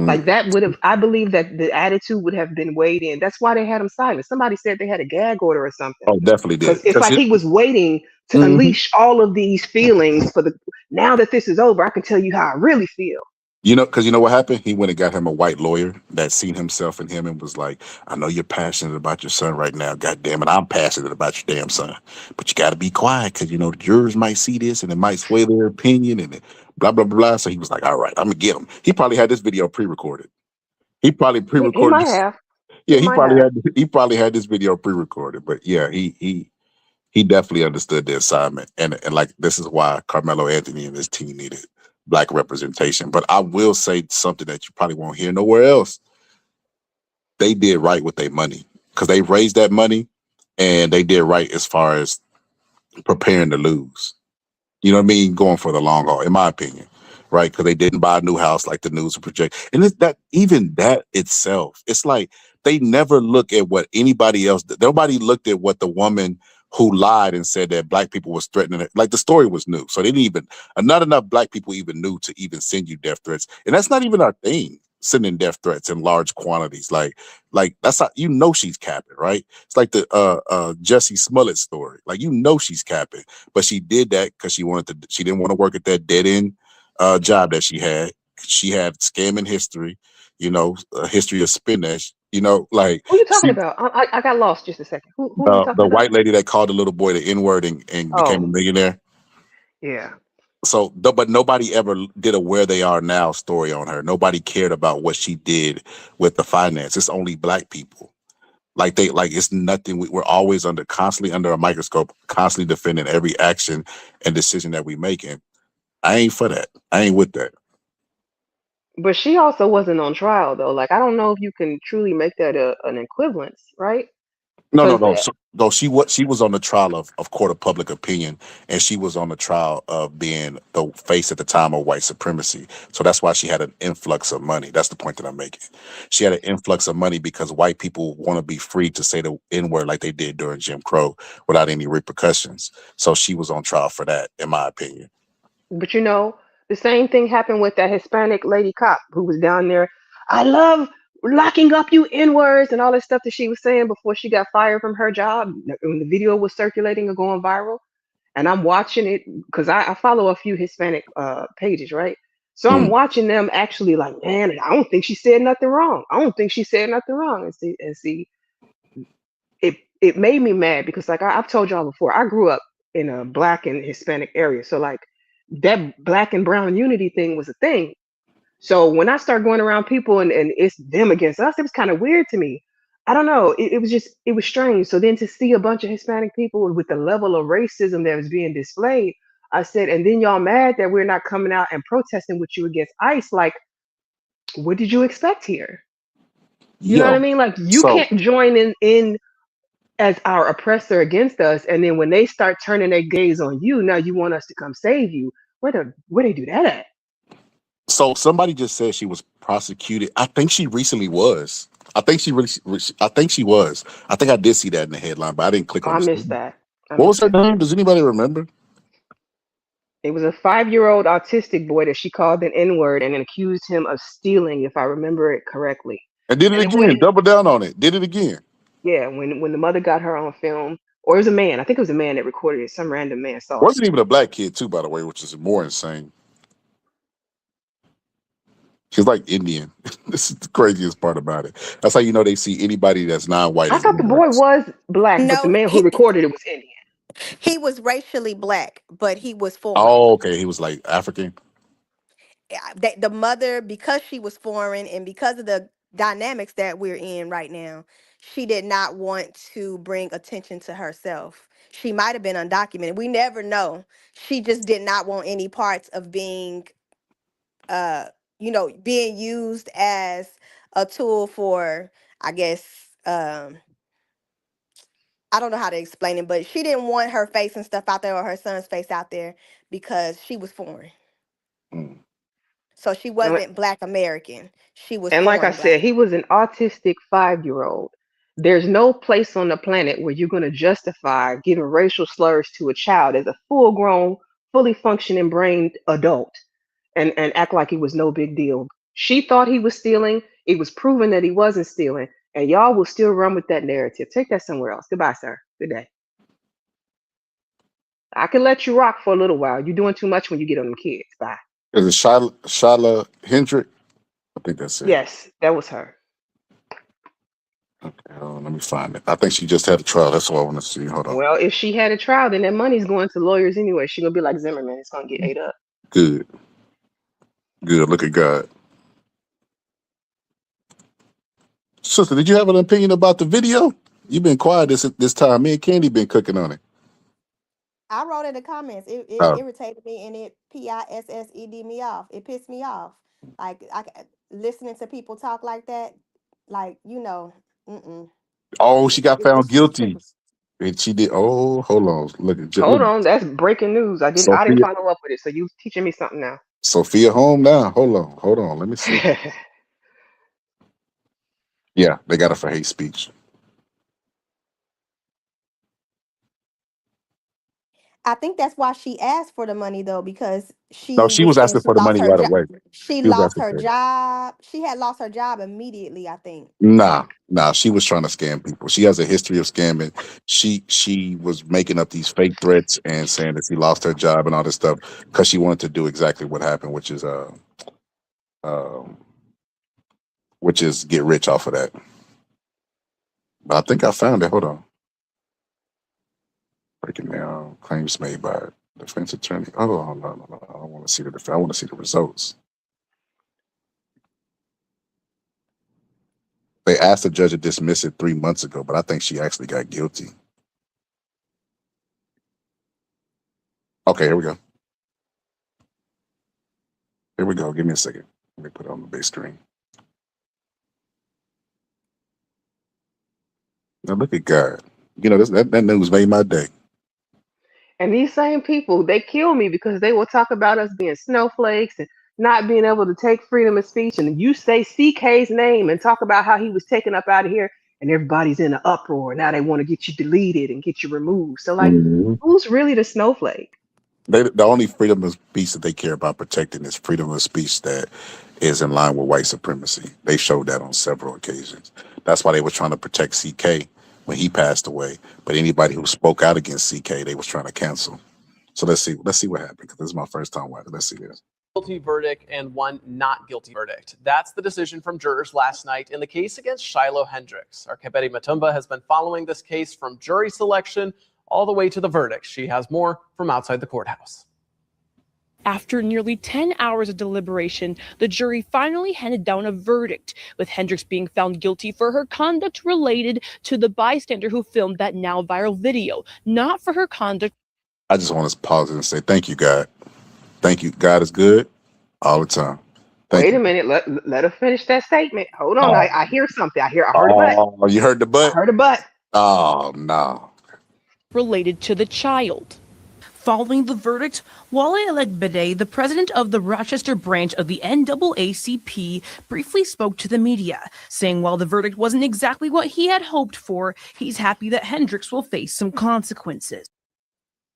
Like Mm. that would have, I believe that the attitude would have been weighed in. That's why they had him silent. Somebody said they had a gag order or something. Oh, definitely did. Because it's Because like he was waiting to unleash all of these feelings for the, now that this is over, I can tell you how I really feel. because you know what happened? He went and got him a white lawyer that seen himself in him and was like, I know you're passionate about your son right now. God damn it, I'm passionate about your damn son. But you got to be quiet because, the jurors might see this and it might sway their opinion and blah, blah, blah, blah. So he was like, all right, I'm going to get him. He probably had this video pre-recorded. He probably He pre-recorded might this. have. Yeah, He might have. he probably had this video pre-recorded. But yeah, he definitely understood the assignment, and like this is why Carmelo Anthony and his team needed black representation. But I will say something that you probably won't hear nowhere else. They did right with their money because they raised that money, and they did right as far as preparing to lose. You know what I mean? Going for the long haul, in my opinion, right? Because they didn't buy a new house like the news would project, and that even that itself, it's like they never look at what anybody else. Nobody looked at what the woman who lied and said that black people was threatening it. Like the story was new, so they didn't even. Not enough black people even knew to even send you death threats, and that's not even our thing. Sending death threats in large quantities, like that's not, she's capping, right? It's like the Jesse Smollett story. Like she's capping. But she did that because she didn't want to work at that dead end job that she had. She had scamming history, a history of spinach, like Who are you talking she, about? I got lost just a second. Who are you the talking about? white lady that called the little boy the N-word and became a Oh, millionaire. yeah. So, but nobody ever did a where they are now story on her. Nobody cared about what she did with the finance. It's only black people. Like it's nothing. We're always constantly under a microscope, constantly defending every action and decision that we make. And I ain't for that. I ain't with that. But she also wasn't on trial though. Like I don't know if you can truly make that an equivalence, right? No, no, Because no. No, she was on the trial of court of public opinion, and she was on the trial of being the face at the time of white supremacy. So that's why she had an influx of money. That's the point that I'm making. She had an influx of money because white people want to be free to say the N word like they did during Jim Crow without any repercussions. So she was on trial for that, in my opinion. but the same thing happened with that Hispanic lady cop who was down there. I love locking up you N words and all that stuff that she was saying before she got fired from her job when the video was circulating or going viral. and I'm watching it because I follow a few Hispanic pages, right? So I'm Mm. watching them actually like, man, I don't think she said nothing wrong. I don't think she said nothing wrong. And see, it made me mad because like I've told y'all before, I grew up in a black and Hispanic area, so like that black and brown unity thing was a thing. So when I start going around people and it's them against us, it was kind of weird to me. I don't know. It was just, it was strange. So then to see a bunch of Hispanic people with the level of racism that was being displayed, I said, and then y'all mad that we're not coming out and protesting with you against ICE. Like, what did you expect here? You know what I Yo, mean? Like, you so can't join in as our oppressor against us, and then when they start turning their gaze on you, now you want us to come save you. Where they do that at? somebody just said she was prosecuted. I think she recently was. I think she really. I think she was. I think I did see that in the headline, but I didn't click Oh, on I the missed story. that. I What was missed her that. name? Does anybody remember? It was a 5-year-old autistic boy that she called an N-word and then accused him of stealing, if I remember it correctly. And did it And then when again. Double down on it. Did it again. yeah, when the mother got her on film, or it was a man, I think it was a man that recorded it. Some random man saw it. Wasn't even a black kid too, by the way, which is more insane. She's like Indian. This is the craziest part about it. That's how you know they see anybody that's non-white I as thought the boy immigrants. was black, but the No, man who recorded it was Indian. he was racially black, but he was foreign. Oh, okay. He was like African. The mother, because she was foreign and because of the dynamics that we're in right now, she did not want to bring attention to herself. She might have been undocumented, we never know. She just did not want any parts of being uh being used as a tool for, I guess, I don't know how to explain it, but she didn't want her face and stuff out there or her son's face out there because she was foreign. Mm. So she And wasn't black American. She was And like I foreign said, black. he was an autistic 5-year-old. There's no place on the planet where you're going to justify giving racial slurs to a child as a full grown, fully functioning brained adult and act like it was no big deal. She thought he was stealing. It was proven that he wasn't stealing. And y'all will still run with that narrative. Take that somewhere else. Goodbye, sir. Good day. I can let you rock for a little while. You're doing too much when you get on them kids. Bye. Is it Shala Hendrick? I think that's it. Yes, that was her. Okay, let me find it. I think she just had a trial. That's all I want to see. Hold on. Well, if she had a trial, then that money's going to lawyers anyway. She's gonna be like Zimmerman. It's gonna get ate up. Good. Good. Look at God. Sister, did you have an opinion about the video? You've been quiet this time. Me and Candy been cooking on it. I wrote in the comments. It Oh, irritated me and it pissed me off. It pissed me off. Like listening to people talk like that, like mm-mm. oh, she got found It's just guilty. tripping. And she did. Oh, hold on. Look at Hold on, that's breaking news. I didn't Sophia. follow up with it, so you teaching me something now. Sophia home now. Hold on. Hold on. Let me see. Yeah, they got her for hate speech. I think that's why she asked for the money though, because No, she she was was saying asking she for the lost money her right job. away. She She was lost asking her for it. job. She had lost her job immediately, I think. Nah. She was trying to scam people. She has a history of scamming. She was making up these fake threats and saying that she lost her job and all this stuff because she wanted to do exactly what happened, um, which is get rich off of that. But I think I found it. Hold on. Breaking down claims made by defense attorney. Oh no. I don't want to see the I want to see the results. They asked the judge to dismiss it 3 months ago, but I think she actually got guilty. Okay, here we go. Here we go. Give me a second. Let me put it on the big screen. Now look at God. You know, that news made my day. And these same people, they kill me because they will talk about us being snowflakes and not being able to take freedom of speech. And you say CK's name and talk about how he was taken up out of here, and everybody's in an uproar. Now they want to get you deleted and get you removed. So, like, Mhm. who's really the snowflake? The only freedom of speech that they care about protecting is freedom of speech that is in line with white supremacy. They showed that on several occasions. That's why they were trying to protect CK when he passed away. But anybody who spoke out against CK, they was trying to cancel. So let's see what happened, because this is my first time watching. Let's see this. Guilty verdict and one not guilty verdict. That's the decision from jurors last night in the case against Shiloh Hendricks. Our Kebede Matumba has been following this case from jury selection all the way to the verdict. She has more from outside the courthouse. After nearly 10 hours of deliberation, the jury finally handed down a verdict, with Hendricks being found guilty for her conduct related to the bystander who filmed that now viral video, not for her conduct. I just want to pause and say thank you, God. Thank you. God is good all the time. Wait a minute. Let her finish that statement. Hold on. I hear something. I heard a butt. Oh, you heard the butt? I heard a butt. Oh, no. Related to the child. Following the verdict, Wale Elegbede, the president of the Rochester branch of the NAACP, briefly spoke to the media, saying while the verdict wasn't exactly what he had hoped for, he's happy that Hendricks will face some consequences.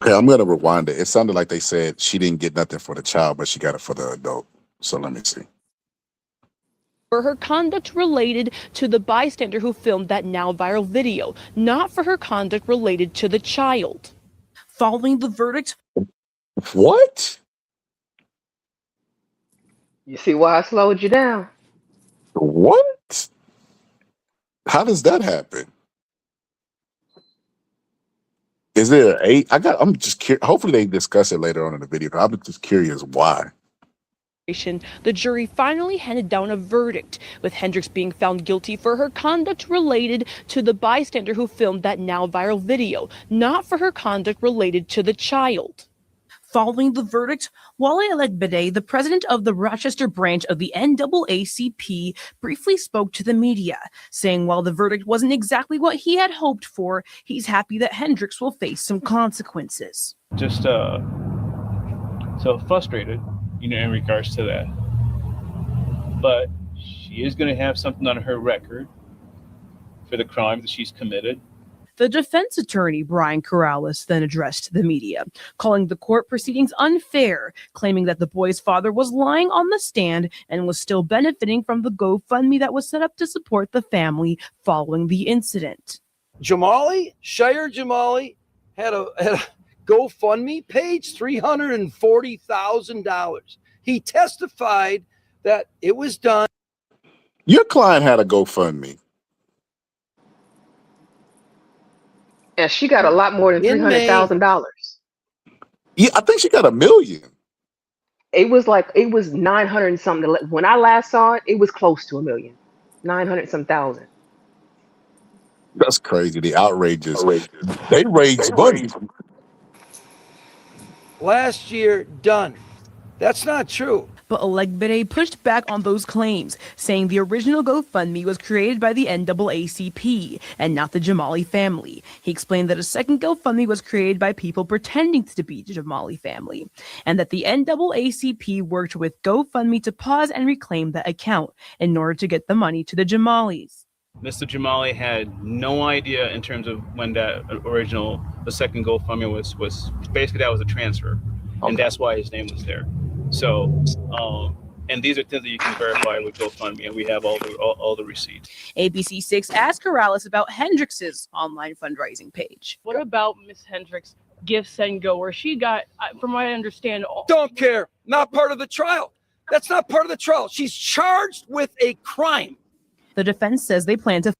Okay, I'm going to rewind it. It sounded like they said she didn't get nothing for the child, but she got it for the adult. So let me see. For her conduct related to the bystander who filmed that now viral video, not for her conduct related to the child. Following the verdict. What? You see why I slowed you down? What? How does that happen? Is there I'm just curious. Hopefully they discuss it later on in the video. I'm just curious why. The jury finally handed down a verdict, with Hendricks being found guilty for her conduct related to the bystander who filmed that now viral video, not for her conduct related to the child. Following the verdict, Wale Elegbede, the president of the Rochester branch of the NAACP, briefly spoke to the media, saying while the verdict wasn't exactly what he had hoped for, he's happy that Hendricks will face some consequences. Just so frustrated, in regards to that. But she is going to have something on her record for the crime that she's committed. The defense attorney, Brian Corrales, then addressed the media, calling the court proceedings unfair, claiming that the boy's father was lying on the stand and was still benefiting from the GoFundMe that was set up to support the family following the incident. Shire Jamali had a GoFundMe page, $340,000. He testified that it was done. Your client had a GoFundMe. And she got a lot more than $300,000. Yeah, I think she got $1 million. It was 900 and something. When I last saw it, it was close to $1 million. 900 some thousand. That's crazy. The outrages. They raised money. Last year, done. That's not true. But Elegbede pushed back on those claims, saying the original GoFundMe was created by the NAACP and not the Jamali family. He explained that a second GoFundMe was created by people pretending to be the Jamali family, and that the NAACP worked with GoFundMe to pause and reclaim that account in order to get the money to the Jamalis. Mr. Jamali had no idea in terms of when the second GoFundMe was basically that was a transfer, and that's why his name was there. So, and these are things that you can verify with GoFundMe, and we have all the receipts. ABC6 asked Corrales about Hendricks's online fundraising page. What about Miss Hendricks' Give, Send, Go, where she got, from what I understand, Don't care. Not part of the trial. That's not part of the trial. She's charged with a crime. The defense says they plan to.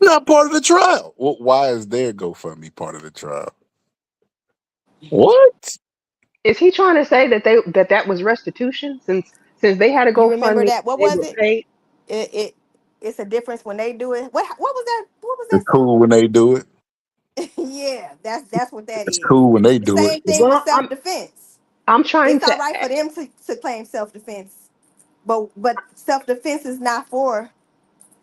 Not part of the trial. Well, why is their GoFundMe part of the trial? What? Is he trying to say that that was restitution since they had to go? You remember that? What was it? Paid? It's a difference when they do it. What was that? What was that? It's cool when they do it. Yeah, that's what that is. It's cool when they do it. Same thing with self-defense. I'm trying it's all right for them to claim self-defense, but self-defense is not for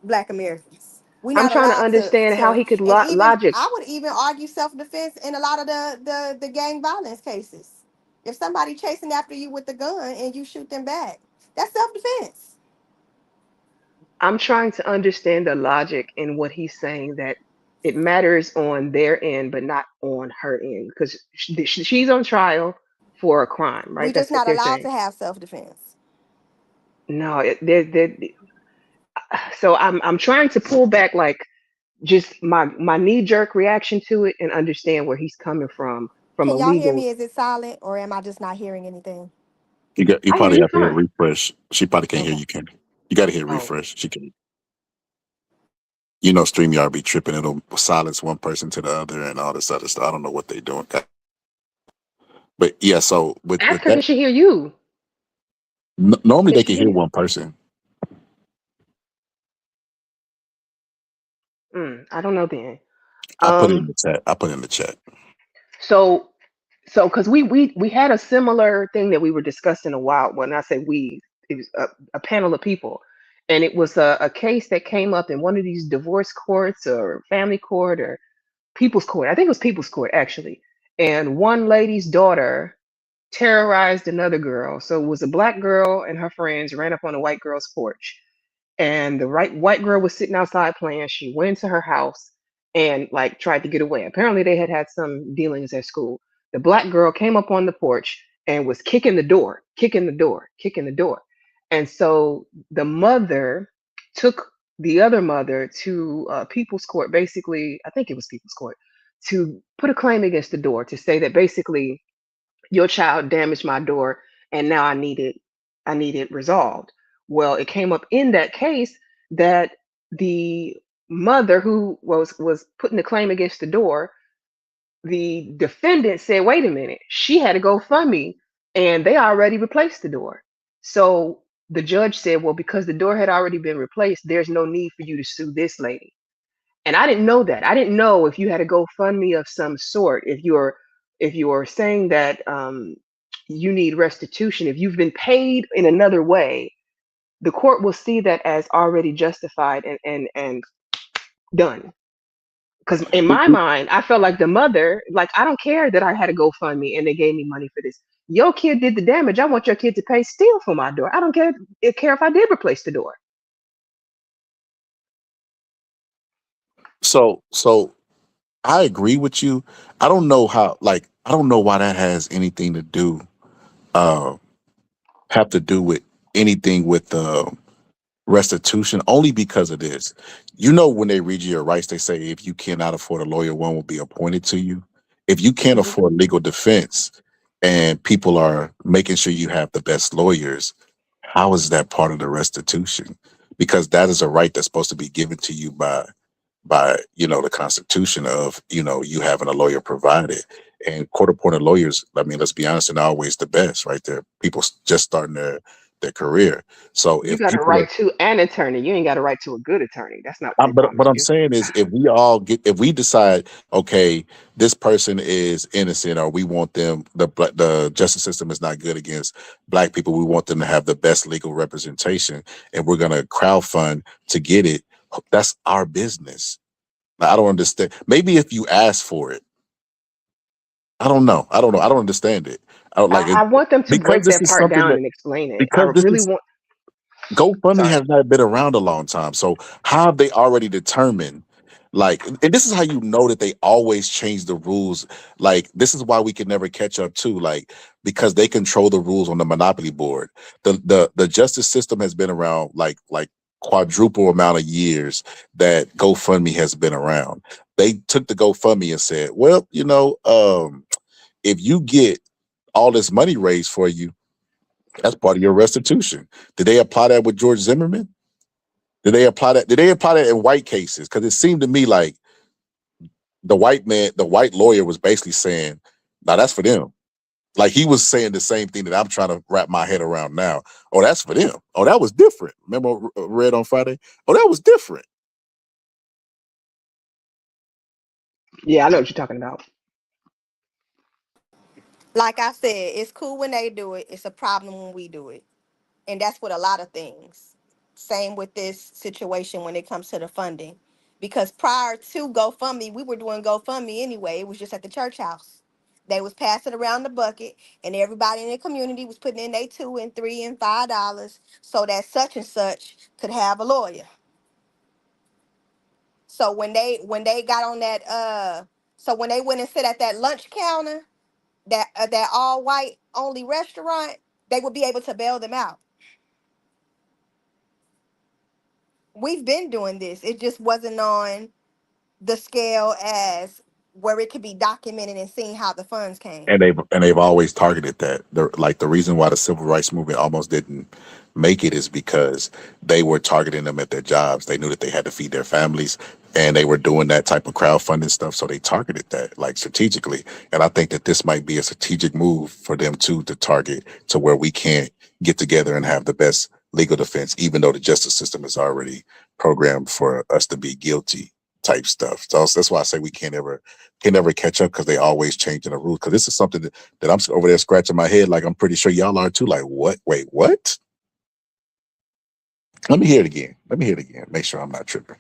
Black Americans. I'm trying to understand how he could logic. I would even argue self-defense in a lot of the gang violence cases. If somebody chasing after you with a gun and you shoot them back, that's self-defense. I'm trying to understand the logic in what he's saying, that it matters on their end, but not on her end, because she's on trial for a crime, right? We're just not allowed to have self-defense. No, so I'm trying to pull back, like, just my knee-jerk reaction to it and understand where he's coming from from a Can y'all hear legal. me? Is it silent or am I just not hearing anything? You I hear probably you have to hit fine. refresh. She probably can't hear Okay. you, Kenny. You got to hit Oh, refresh. She can. You know, StreamYard be tripping. It'll silence one person to the other and all this other stuff. I don't know what they doing. But yeah, so with ask her. that, Can she hear you? normally Can they she can hear hear you? one person. I don't know then. I put it in Um. the chat. I put it in the chat. So because we had a similar thing that we were discussing a while. When I say we, it was a panel of people, and it was a case that came up in one of these divorce courts or family court or people's court. I think it was people's court actually. And one lady's daughter terrorized another girl. So it was a black girl and her friends ran up on a white girl's porch, and the right white girl was sitting outside playing. She went into her house and like tried to get away. Apparently they had some dealings at school. The black girl came up on the porch and was kicking the door, kicking the door, kicking the door. And so the mother took the other mother to people's court, basically. I think it was people's court, to put a claim against the door, to say that basically your child damaged my door and now I need it resolved. Well, it came up in that case that the mother who was putting the claim against the door, the defendant said, wait a minute, she had a GoFundMe and they already replaced the door. So the judge said, well, because the door had already been replaced, there's no need for you to sue this lady. And I didn't know that. I didn't know if you had a GoFundMe of some sort, if you're saying that you need restitution, if you've been paid in another way, the court will see that as already justified and done. Because in my mind, I felt like the mother, like, I don't care that I had a GoFundMe and they gave me money for this. Your kid did the damage. I want your kid to pay still for my door. I don't care if I did replace the door. So I agree with you. I don't know how. Like I don't know why that has anything to do. Uh, have to do with anything with restitution, only because of this. You know, when they read you your rights, they say if you cannot afford a lawyer, one will be appointed to you. If you can't Mhm. afford legal defense and people are making sure you have the best lawyers, how is that part of the restitution? Because that is a right that's supposed to be given to you by the Constitution of you having a lawyer provided. And court appointed lawyers, I mean, let's be honest, are not always the best, right? They're people just starting their career. So You if got a people are right to an attorney. You ain't got a right to a good attorney. That's not what they but what promised I'm you. saying is, if we decide, okay, this person is innocent, or we want them, the justice system is not good against black people, we want them to have the best legal representation, and we're gonna crowdfund to get it. That's our business. Now, I don't understand. Maybe if you ask for it, I don't know. I don't know. I don't understand it. I don't like it I want them to because break this that is part something down that and explain it. I because this really is want. GoFundMe Sorry. has not been around a long time. So how have they already determined? Like, and this is how you know that they always change the rules. Like, this is why we can never catch up too. Like, because they control the rules on the monopoly board. The justice system has been around like quadruple amount of years that GoFundMe has been around. They took the GoFundMe and said, well, if you get all this money raised for you, that's part of your restitution. Did they apply that with George Zimmerman? Did they apply that? Did they apply that in white cases? Because it seemed to me like the white lawyer was basically saying, "Now that's for them." Like he was saying the same thing that I'm trying to wrap my head around now. Oh, that's for them. Oh, that was different. Remember Red on Friday? Oh, that was different. Yeah, I know what you're talking about. Like I said, it's cool when they do it. It's a problem when we do it. And that's with a lot of things. Same with this situation when it comes to the funding. Because prior to GoFundMe, we were doing GoFundMe anyway. It was just at the church house. They was passing around the bucket, and everybody in the community was putting in their $2 and $3 and $5 so that such and such could have a lawyer. So when they got on that so when they went and sit at that lunch counter, that all white only restaurant, they would be able to bail them out. We've been doing this. It just wasn't on the scale as where it could be documented and seen how the funds came. And they've always targeted that. The reason why the civil rights movement almost didn't make it is because they were targeting them at their jobs. They knew that they had to feed their families, and they were doing that type of crowdfunding stuff. So they targeted that like strategically. And I think that this might be a strategic move for them too, to target to where we can't get together and have the best legal defense, even though the justice system is already programmed for us to be guilty type stuff. So that's why I say we can't ever catch up, because they always changing the rules. Because this is something that I'm over there scratching my head, like I'm pretty sure y'all are too. Like, what? Wait, what? Let me hear it again. Make sure I'm not tripping.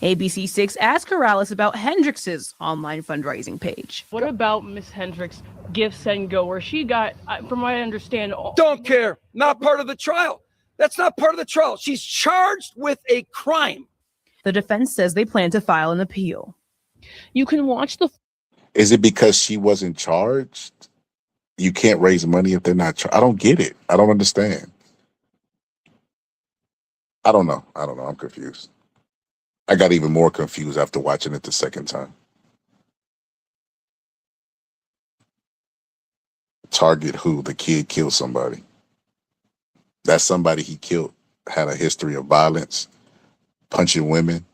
ABC6 asked Corrales about Hendrix's online fundraising page. What about Miss Hendricks' Give, Send, Go, where she got, from what I understand, Don't care. Not part of the trial. That's not part of the trial. She's charged with a crime. The defense says they plan to file an appeal. You can watch the... Is it because she wasn't charged? You can't raise money if they're not I don't get it. I don't understand. I don't know. I'm confused. I got even more confused after watching it the second time. Target who? The kid killed somebody. That somebody he killed had a history of violence, punching women,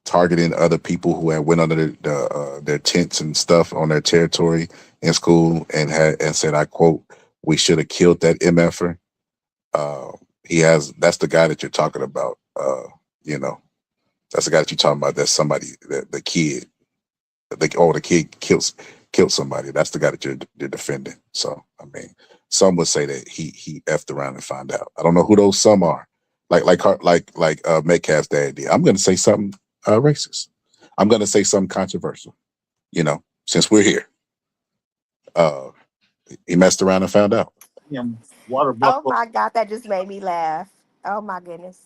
targeting other people who had went under their tents and stuff on their territory in school, and said, I quote, "We should have killed that MFer." That's the guy that you're talking about. That's the guy that you're talking about. That's somebody that the kid killed somebody. That's the guy that you're defending. So I mean, some would say that he effed around and found out. I don't know who those some are. Like Metcalf's dad did. I'm gonna say something racist. I'm gonna say something controversial. Since we're here, he messed around and found out. Oh my God, that just made me laugh. Oh my goodness.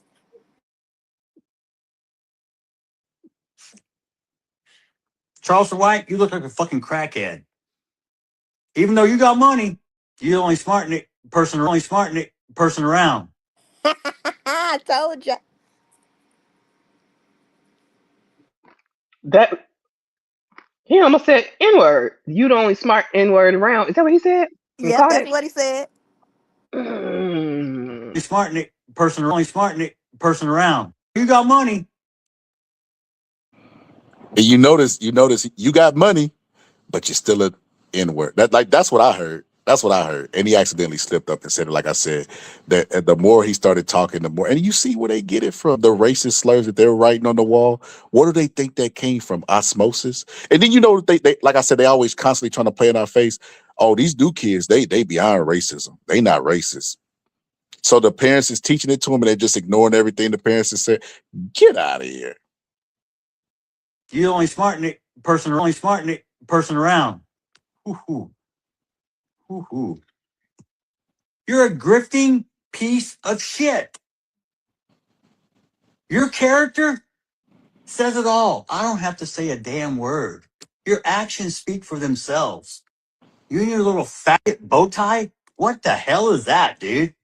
Charleston White, you look like a fucking crackhead. Even though you got money, you're the only smart person around. I told you. That he almost said N-word. You the only smart N-word around. Is that what he said? Yep, that's what he said. Smart person around. You got money. And you notice you got money, but you're still an N-word. That's what I heard. And he accidentally slipped up and said it. Like I said, that the more he started talking, the more, and you see where they get it from. The racist slurs that they're writing on the wall. What do they think that came from? Osmosis. And then they like I said, they always constantly trying to play in our face. Oh, these new kids, they beyond racism. They not racist. So the parents is teaching it to them, and they're just ignoring everything the parents have said. Get out of here. You're the only smart person around. Hoo-hoo. Hoo-hoo. You're a grifting piece of shit. Your character says it all. I don't have to say a damn word. Your actions speak for themselves. You and your little faggot bow tie? What the hell is that, dude?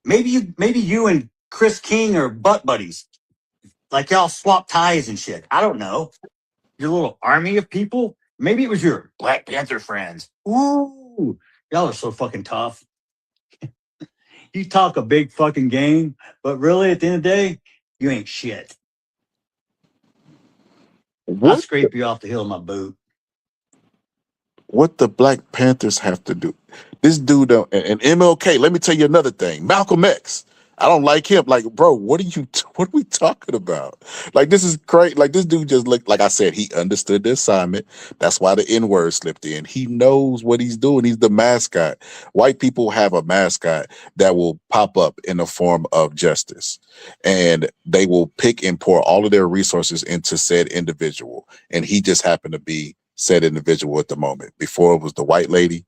Maybe you and Chris King are butt buddies. Like y'all swap ties and shit. I don't know. Your little army of people? Maybe it was your Black Panther friends. Ooh, y'all are so fucking tough. You talk a big fucking game, but really at the end of the day, you ain't shit. I'll scrape you off the heel of my boot. What the Black Panthers have to do? This dude and MLK. Let me tell you another thing. Malcolm X. I don't like him. Like, bro, what are we talking about? Like, this is great. Like, this dude just looked, like I said, he understood the assignment. That's why the N-word slipped in. He knows what he's doing. He's the mascot. White people have a mascot that will pop up in the form of justice. And they will pick and pour all of their resources into said individual. And he just happened to be said individual at the moment. Before it was the white lady,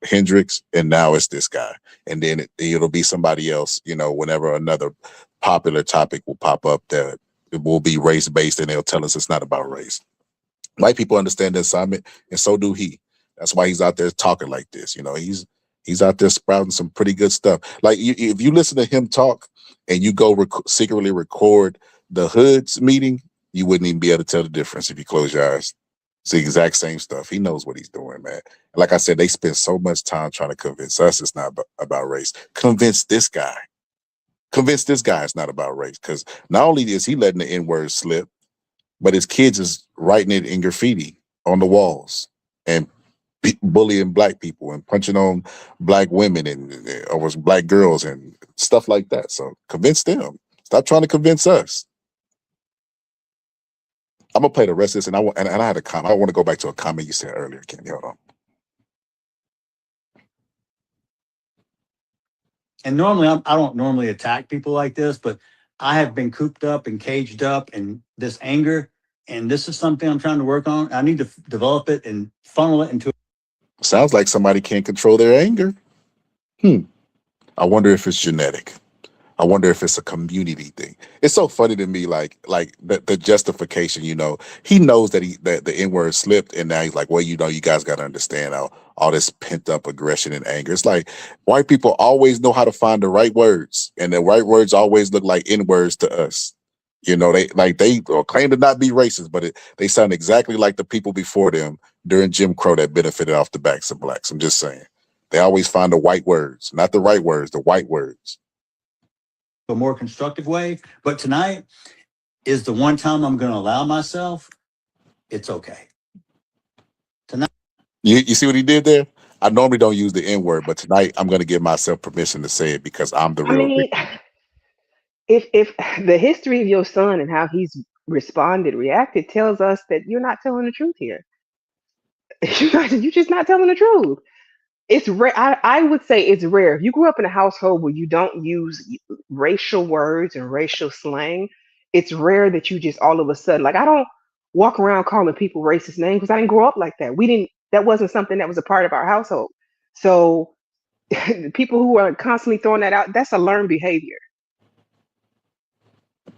Hendrix, and now it's this guy. And then it'll be somebody else, whenever another popular topic will pop up that it will be race-based, and they'll tell us it's not about race. White people understand the assignment, and so do he. That's why he's out there talking like this. He's out there sprouting some pretty good stuff. Like, if you listen to him talk and you go secretly record the Hood's meeting You wouldn't even be able to tell the difference if you close your eyes. It's the exact same stuff. He knows what he's doing, man. Like I said, they spend so much time trying to convince us it's not about race. Convince this guy. Convince this guy it's not about race. Because not only is he letting the N-word slip, but his kids is writing it in graffiti on the walls and bullying black people and punching on black women and over black girls and stuff like that. So convince them. Stop trying to convince us. I'm gonna play the rest of this, and I had a comment. I want to go back to a comment you said earlier, Kenny. Hold on. And normally, I don't normally attack people like this, but I have been cooped up and caged up in this anger, and this is something I'm trying to work on. I need to develop it and funnel it into. Sounds like somebody can't control their anger. I wonder if it's genetic. I wonder if it's a community thing. It's so funny to me, like the justification. He knows that the N-word slipped, and now he's like, well, you guys got to understand all this pent up aggression and anger. It's like white people always know how to find the right words, and the right words always look like N-words to us. They claim to not be racist, but they sound exactly like the people before them during Jim Crow that benefited off the backs of blacks. I'm just saying, they always find the white words, not the right words, the white words. A more constructive way, but tonight is the one time I'm going to allow myself. It's okay. Tonight, you see what he did there? I normally don't use the N-word, but tonight I'm going to give myself permission to say it because I'm the I real mean, victim. if the history of your son and how he's reacted tells us that you're not telling the truth here. You're just not telling the truth. It's rare. I would say it's rare. If you grew up in a household where you don't use racial words and racial slang, it's rare that you just all of a sudden, like, I don't walk around calling people racist names because I didn't grow up like that. That wasn't something that was a part of our household. So people who are constantly throwing that out, that's a learned behavior.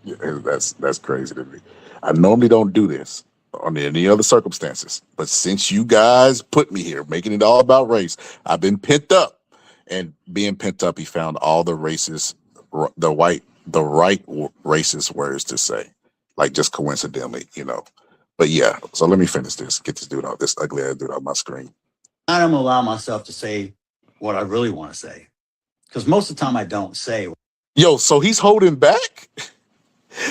Yeah, that's crazy to me. I normally don't do this under any other circumstances, but since you guys put me here, making it all about race, I've been pent up, and being pent up, he found all the right racist words to say, like just coincidentally. But yeah, so let me finish this. Get this ugly ass dude on my screen. I'm going to allow myself to say what I really want to say, because most of the time I don't say. Yo, so he's holding back.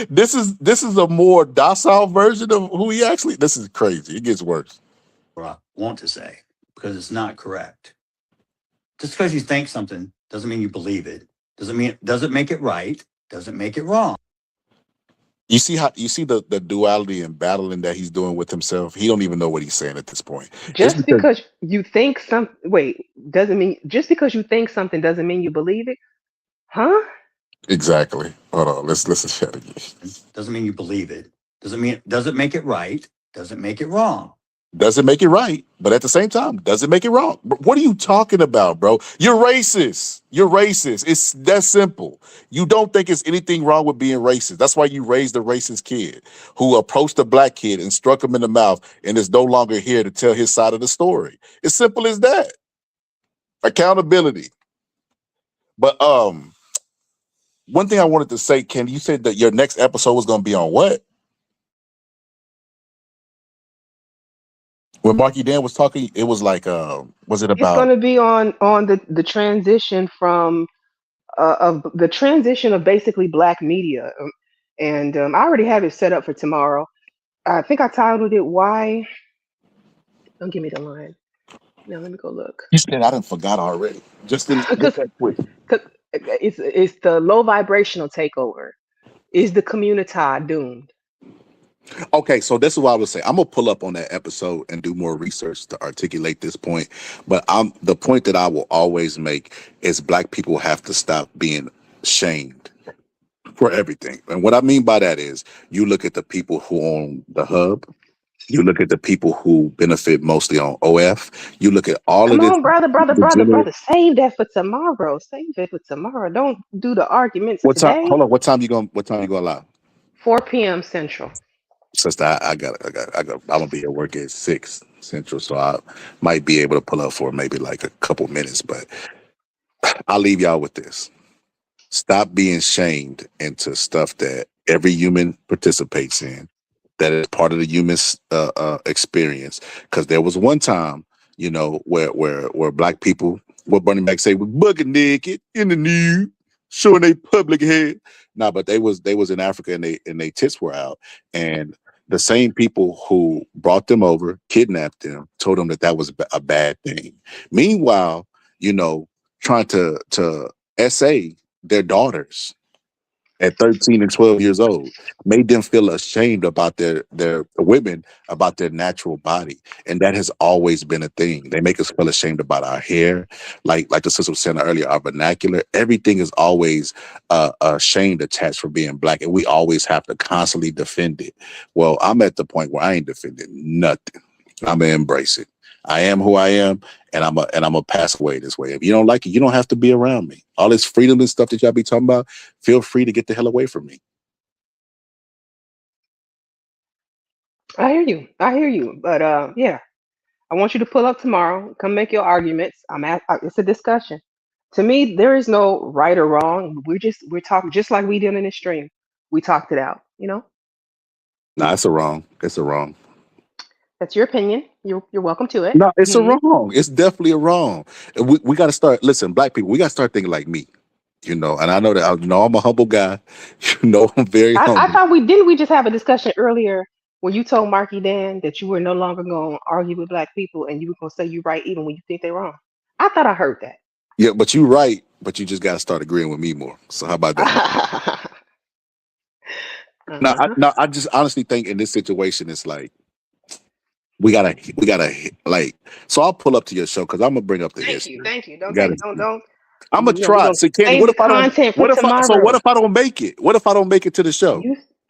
This is a more docile version of who he actually. This is crazy. It gets worse. What I want to say, because it's not correct. Just because you think something doesn't mean you believe it. Doesn't make it right. Doesn't make it wrong. You see the duality and battling that he's doing with himself. He don't even know what he's saying at this point. Just because you think just because you think something doesn't mean you believe it, huh? Exactly. Hold on. Let's listen to that again. Doesn't mean you believe it. Doesn't make it right. Doesn't make it wrong. Doesn't make it right, but at the same time, doesn't make it wrong. What are you talking about, bro? You're racist. You're racist. It's that simple. You don't think it's anything wrong with being racist. That's why you raised a racist kid who approached a black kid and struck him in the mouth and is no longer here to tell his side of the story. It's simple as that. Accountability. But one thing I wanted to say, Ken, you said that your next episode was going to be on what? When Marky Dan was talking, it was like, was it It's about? going to be on the transition from of the transition of basically black media, and I already have it set up for tomorrow. I think I titled it "Why." Don't give me the line. Now let me go look. You said I done forgot already. Just that quick. It's the low vibrational takeover. Is the community doomed? Okay, so this is what I would say. I'm gonna pull up on that episode and do more research to articulate this point. But the point that I will always make is black people have to stop being shamed for everything. And what I mean by that is you look at the people who own the hub, you look at the people who benefit mostly on OF, you look at all Come of this. on, brother. Save that for tomorrow. Save it for tomorrow. Don't do the arguments What time? today. Hold on. What time you gonna allow? 4 p.m. Central. Sister, I'm gonna be at work at 6 Central, so I might be able to pull up for maybe like a couple minutes, but I'll leave y'all with this. Stop being shamed into stuff that every human participates in. That is part of the human experience. Because there was one time, where black people, what Bernie Mac say, was bucket naked in the nude, showing their public head. Nah, but they was in Africa and they tits were out, and the same people who brought them over, kidnapped them, told them that was a bad thing. Meanwhile, trying to essay their daughters at 13 and 12 years old, made them feel ashamed about their women, about their natural body. And that has always been a thing. They make us feel ashamed about our hair. Like the sister was saying earlier, our vernacular, everything is always a shame attached for being black. And we always have to constantly defend it. Well, I'm at the point where I ain't defending nothing. I'm gonna embrace it. I am who I am, and I'm a pass away this way. If you don't like it, you don't have to be around me. All this freedom and stuff that y'all be talking about, feel free to get the hell away from me. I hear you. I hear you. But yeah, I want you to pull up tomorrow. Come make your arguments. It's a discussion. To me, there is no right or wrong. We're talking just like we did in this stream. We talked it out. Nah, it's a wrong. It's a wrong. That's your opinion. You're welcome to it. No, it's a wrong. It's definitely a wrong. And we got to start. Listen, black people, we got to start thinking like me. And I know that I'm a humble guy. I'm very I humble. thought we just have a discussion earlier where you told Marky Dan that you were no longer going to argue with black people and you were going to say you're right even when you think they're wrong. I thought I heard that. Yeah, but you're right. But you just got to start agreeing with me more. So how about that? I just honestly think in this situation, it's like we gotta like. So I'll pull up to your show because I'm gonna bring up the history. Thank you. Don't. I'm gonna try. See, Candy, what if I don't? What if I don't make it? What if I don't make it to the show?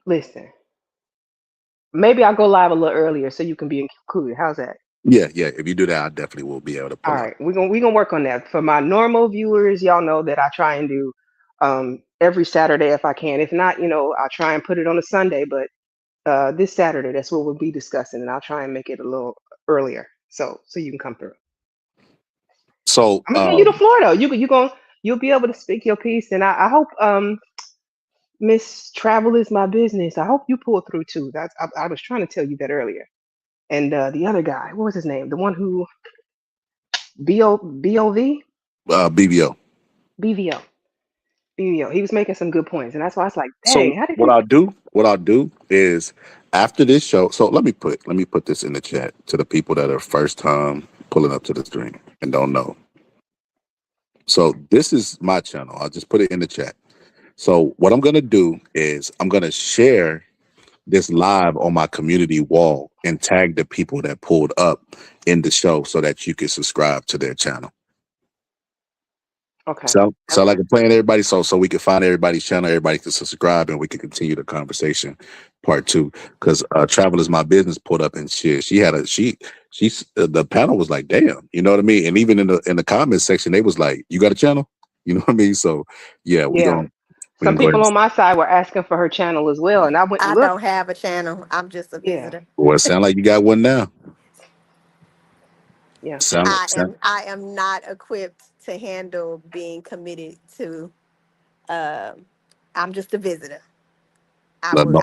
Listen. Maybe I'll go live a little earlier so you can be included. How's that? Yeah. If you do that, I definitely will be able to pull All right, we're gonna work on that. For my normal viewers, y'all know that I try and do every Saturday if I can. If not, I'll try and put it on a Sunday. But this Saturday, that's what we'll be discussing, and I'll try and make it a little earlier so you can come through. So I'm gonna give you the floor though. You'll be able to speak your piece, and I hope Miss Travel is my business. I hope you pull through too. I was trying to tell you that earlier. And the other guy, what was his name? The one who BOV? BVO. BVO. He was making some good points, and that's why I was like, So dang, how did what I'll do is after this show. So let me put this in the chat to the people that are first time pulling up to the stream and don't know. So this is my channel. I'll just put it in the chat. So what I'm gonna do is I'm gonna share this live on my community wall and tag the people that pulled up in the show so that you can subscribe to their channel. Okay. So like a plan, everybody, so we can find everybody's channel, everybody can subscribe, and we can continue the conversation. Part 2, because Travel is my business pulled up and shit. She's the panel was like, damn, you know what I mean? And even in the comments section, they was like, you got a channel? You know what I mean? So yeah, some people on my side were asking for her channel as well, and I went. I don't have a channel. I'm just a visitor. Well, it sound like you got one now. Yeah. I am not equipped to handle being committed to. I'm just a visitor. I will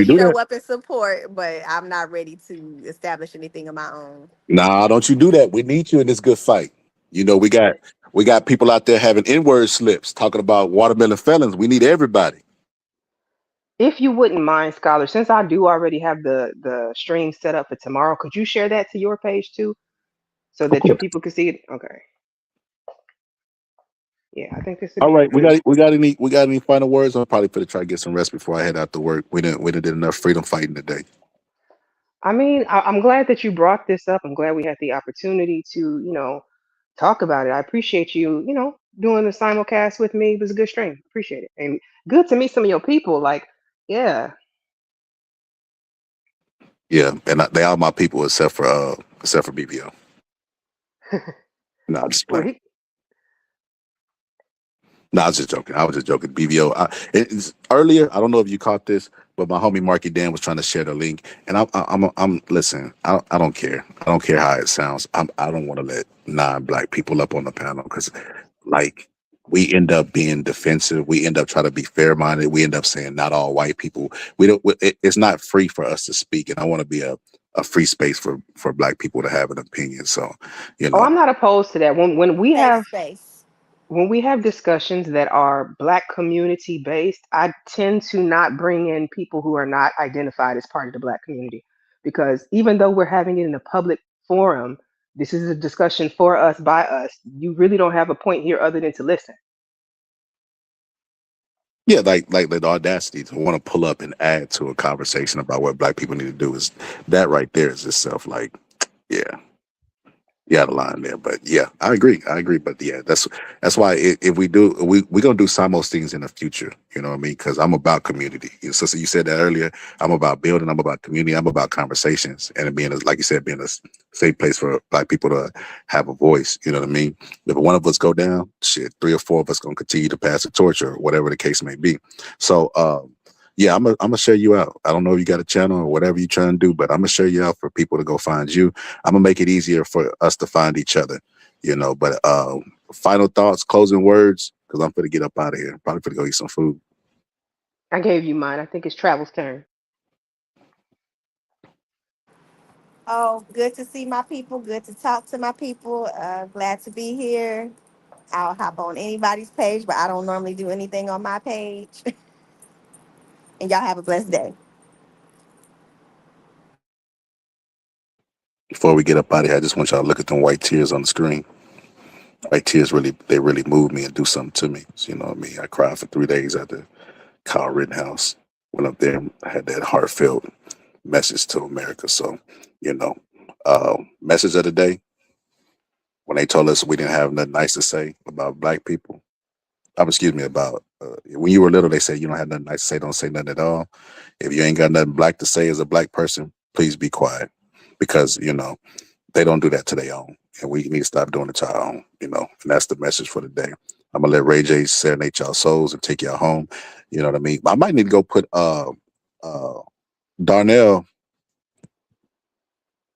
show up and support, but I'm not ready to establish anything of my own. Nah, don't you do that. We need you in this good fight. We got people out there having N-word slips talking about watermelon felons. We need everybody. If you wouldn't mind, Scholar, since I do already have the stream set up for tomorrow, could you share that to your page too, so that your people can see it? Okay. Yeah, I think this would all be right. good. We got any final words? I'm probably gonna try to get some rest before I head out to work. We didn't did enough freedom fighting today. I mean, I'm glad that you brought this up. I'm glad we had the opportunity to, talk about it. I appreciate you, doing the simulcast with me. It was a good stream. Appreciate it. And good to meet some of your people. Like, yeah. Yeah, and they are my people except for BBO. No, I'm just playing. No, I was just joking. BBO. Earlier, I don't know if you caught this, but my homie Marky Dan was trying to share the link, and I'm listen. I don't care. I don't care how it sounds. I don't want to let non-black people up on the panel because, like, we end up being defensive. We end up trying to be fair minded. We end up saying not all white people. We don't. It's not free for us to speak, and I want to be a free space for Black people to have an opinion. So, you Oh, know, I'm not opposed to that. Safe space. When we have discussions that are Black community based, I tend to not bring in people who are not identified as part of the Black community, because even though we're having it in a public forum, this is a discussion for us by us. You really don't have a point here other than to listen. yeah, like the audacity to want to pull up and add to a conversation about what Black people need to do is that right there is itself like, yeah. You had a line there, but yeah, I agree. I agree, but yeah, that's why if we do, we gonna do some most things in the future. You know what I mean? Because I'm about community. So you said that earlier. I'm about building. I'm about community. I'm about conversations and it being, like you said, being a safe place for Black people to have a voice. You know what I mean? If one of us go down, shit, 3 or 4 of us gonna continue to pass the torch or whatever the case may be. So, yeah, I'm gonna share you out. I don't know if you got a channel or whatever you're trying to do, but I'm gonna share you out for people to go find you. I'm gonna make it easier for us to find each other, you know. But final thoughts, closing words, because I'm gonna get up out of here. Probably gonna go eat some food. I gave you mine. I think it's Travel's turn. Oh, good to see my people. Good to talk to my people. Glad to be here. I'll hop on anybody's page, but I don't normally do anything on my page. And y'all have a blessed day. Before we get up out of here, I just want y'all to look at them white tears on the screen. White tears really move me and do something to me. So, you know what I mean? I cried for 3 days at the Kyle Rittenhouse. Went up there, had that heartfelt message to America. So, you know, message of the day, when they told us we didn't have nothing nice to say about Black people. Excuse me, about when you were little, they said you don't have nothing nice to say, don't say nothing at all. If you ain't got nothing Black to say as a Black person, please be quiet, because you know they don't do that to their own, and we need to stop doing it to our own. You know, and that's the message for the day. I'm gonna let Ray J serenade y'all souls and take y'all home. You know what I mean? I might need to go put Darnell.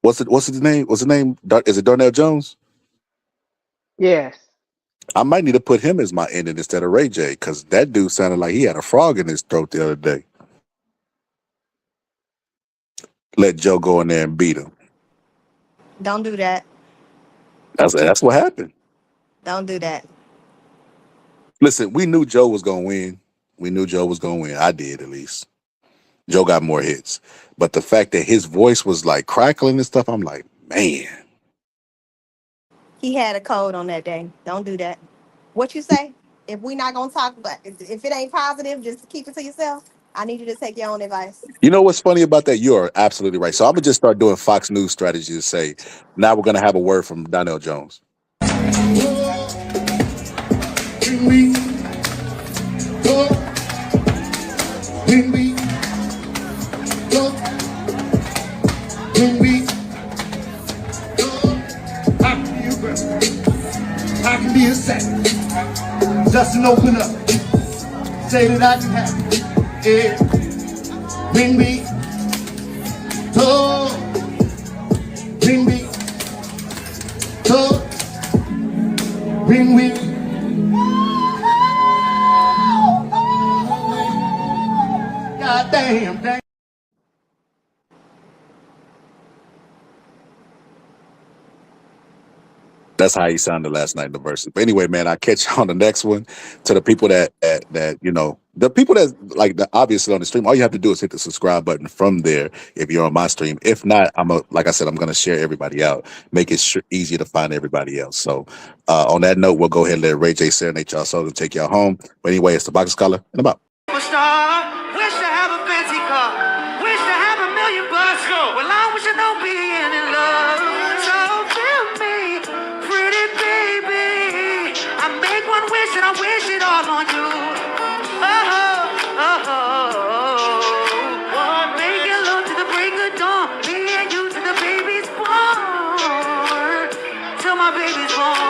What's his name? What's his name? Is it Darnell Jones? Yes. I might need to put him as my ending instead of Ray J, because that dude sounded like he had a frog in his throat the other day. Let Joe go in there and beat him. Don't do that. That's what happened. Don't do that. Listen, we knew Joe was gonna win. We knew Joe was gonna win. I did, at least. Joe got more hits, but the fact that his voice was like crackling and stuff, I'm like, man. He had a code on that day. Don't do that. What you say? If we not gonna talk, but if it ain't positive, just keep it to yourself. I need you to take your own advice. You know what's funny about that? You are absolutely right. So I'm gonna just start doing Fox News strategy to say, now we're gonna have a word from Donnell Jones. When we go, when we go, when we go, I can be a rebel, I can be a saint, just an open up, say that I can have it. Yeah. When we go, when we go, when we God damn. That's how he sounded last night in the verses. But anyway, man, I'll catch you on the next one. To the people that you know, the people that like the obviously on the stream, all you have to do is hit the subscribe button from there if you're on my stream. If not, like I said, I'm gonna share everybody out, make it easier to find everybody else. So on that note, we'll go ahead and let Ray J serenade y'all so and take y'all home. But anyway, it's the Box Scholar and about. Superstar, wish to have a fancy car, wish to have $1,000,000 bucks. Well, I wish I don't be in love. So tell me, pretty baby, I make one wish and I wish it all on you. Oh, oh, oh. Making love to the break of dawn, me and you to the baby's born, till my baby's born.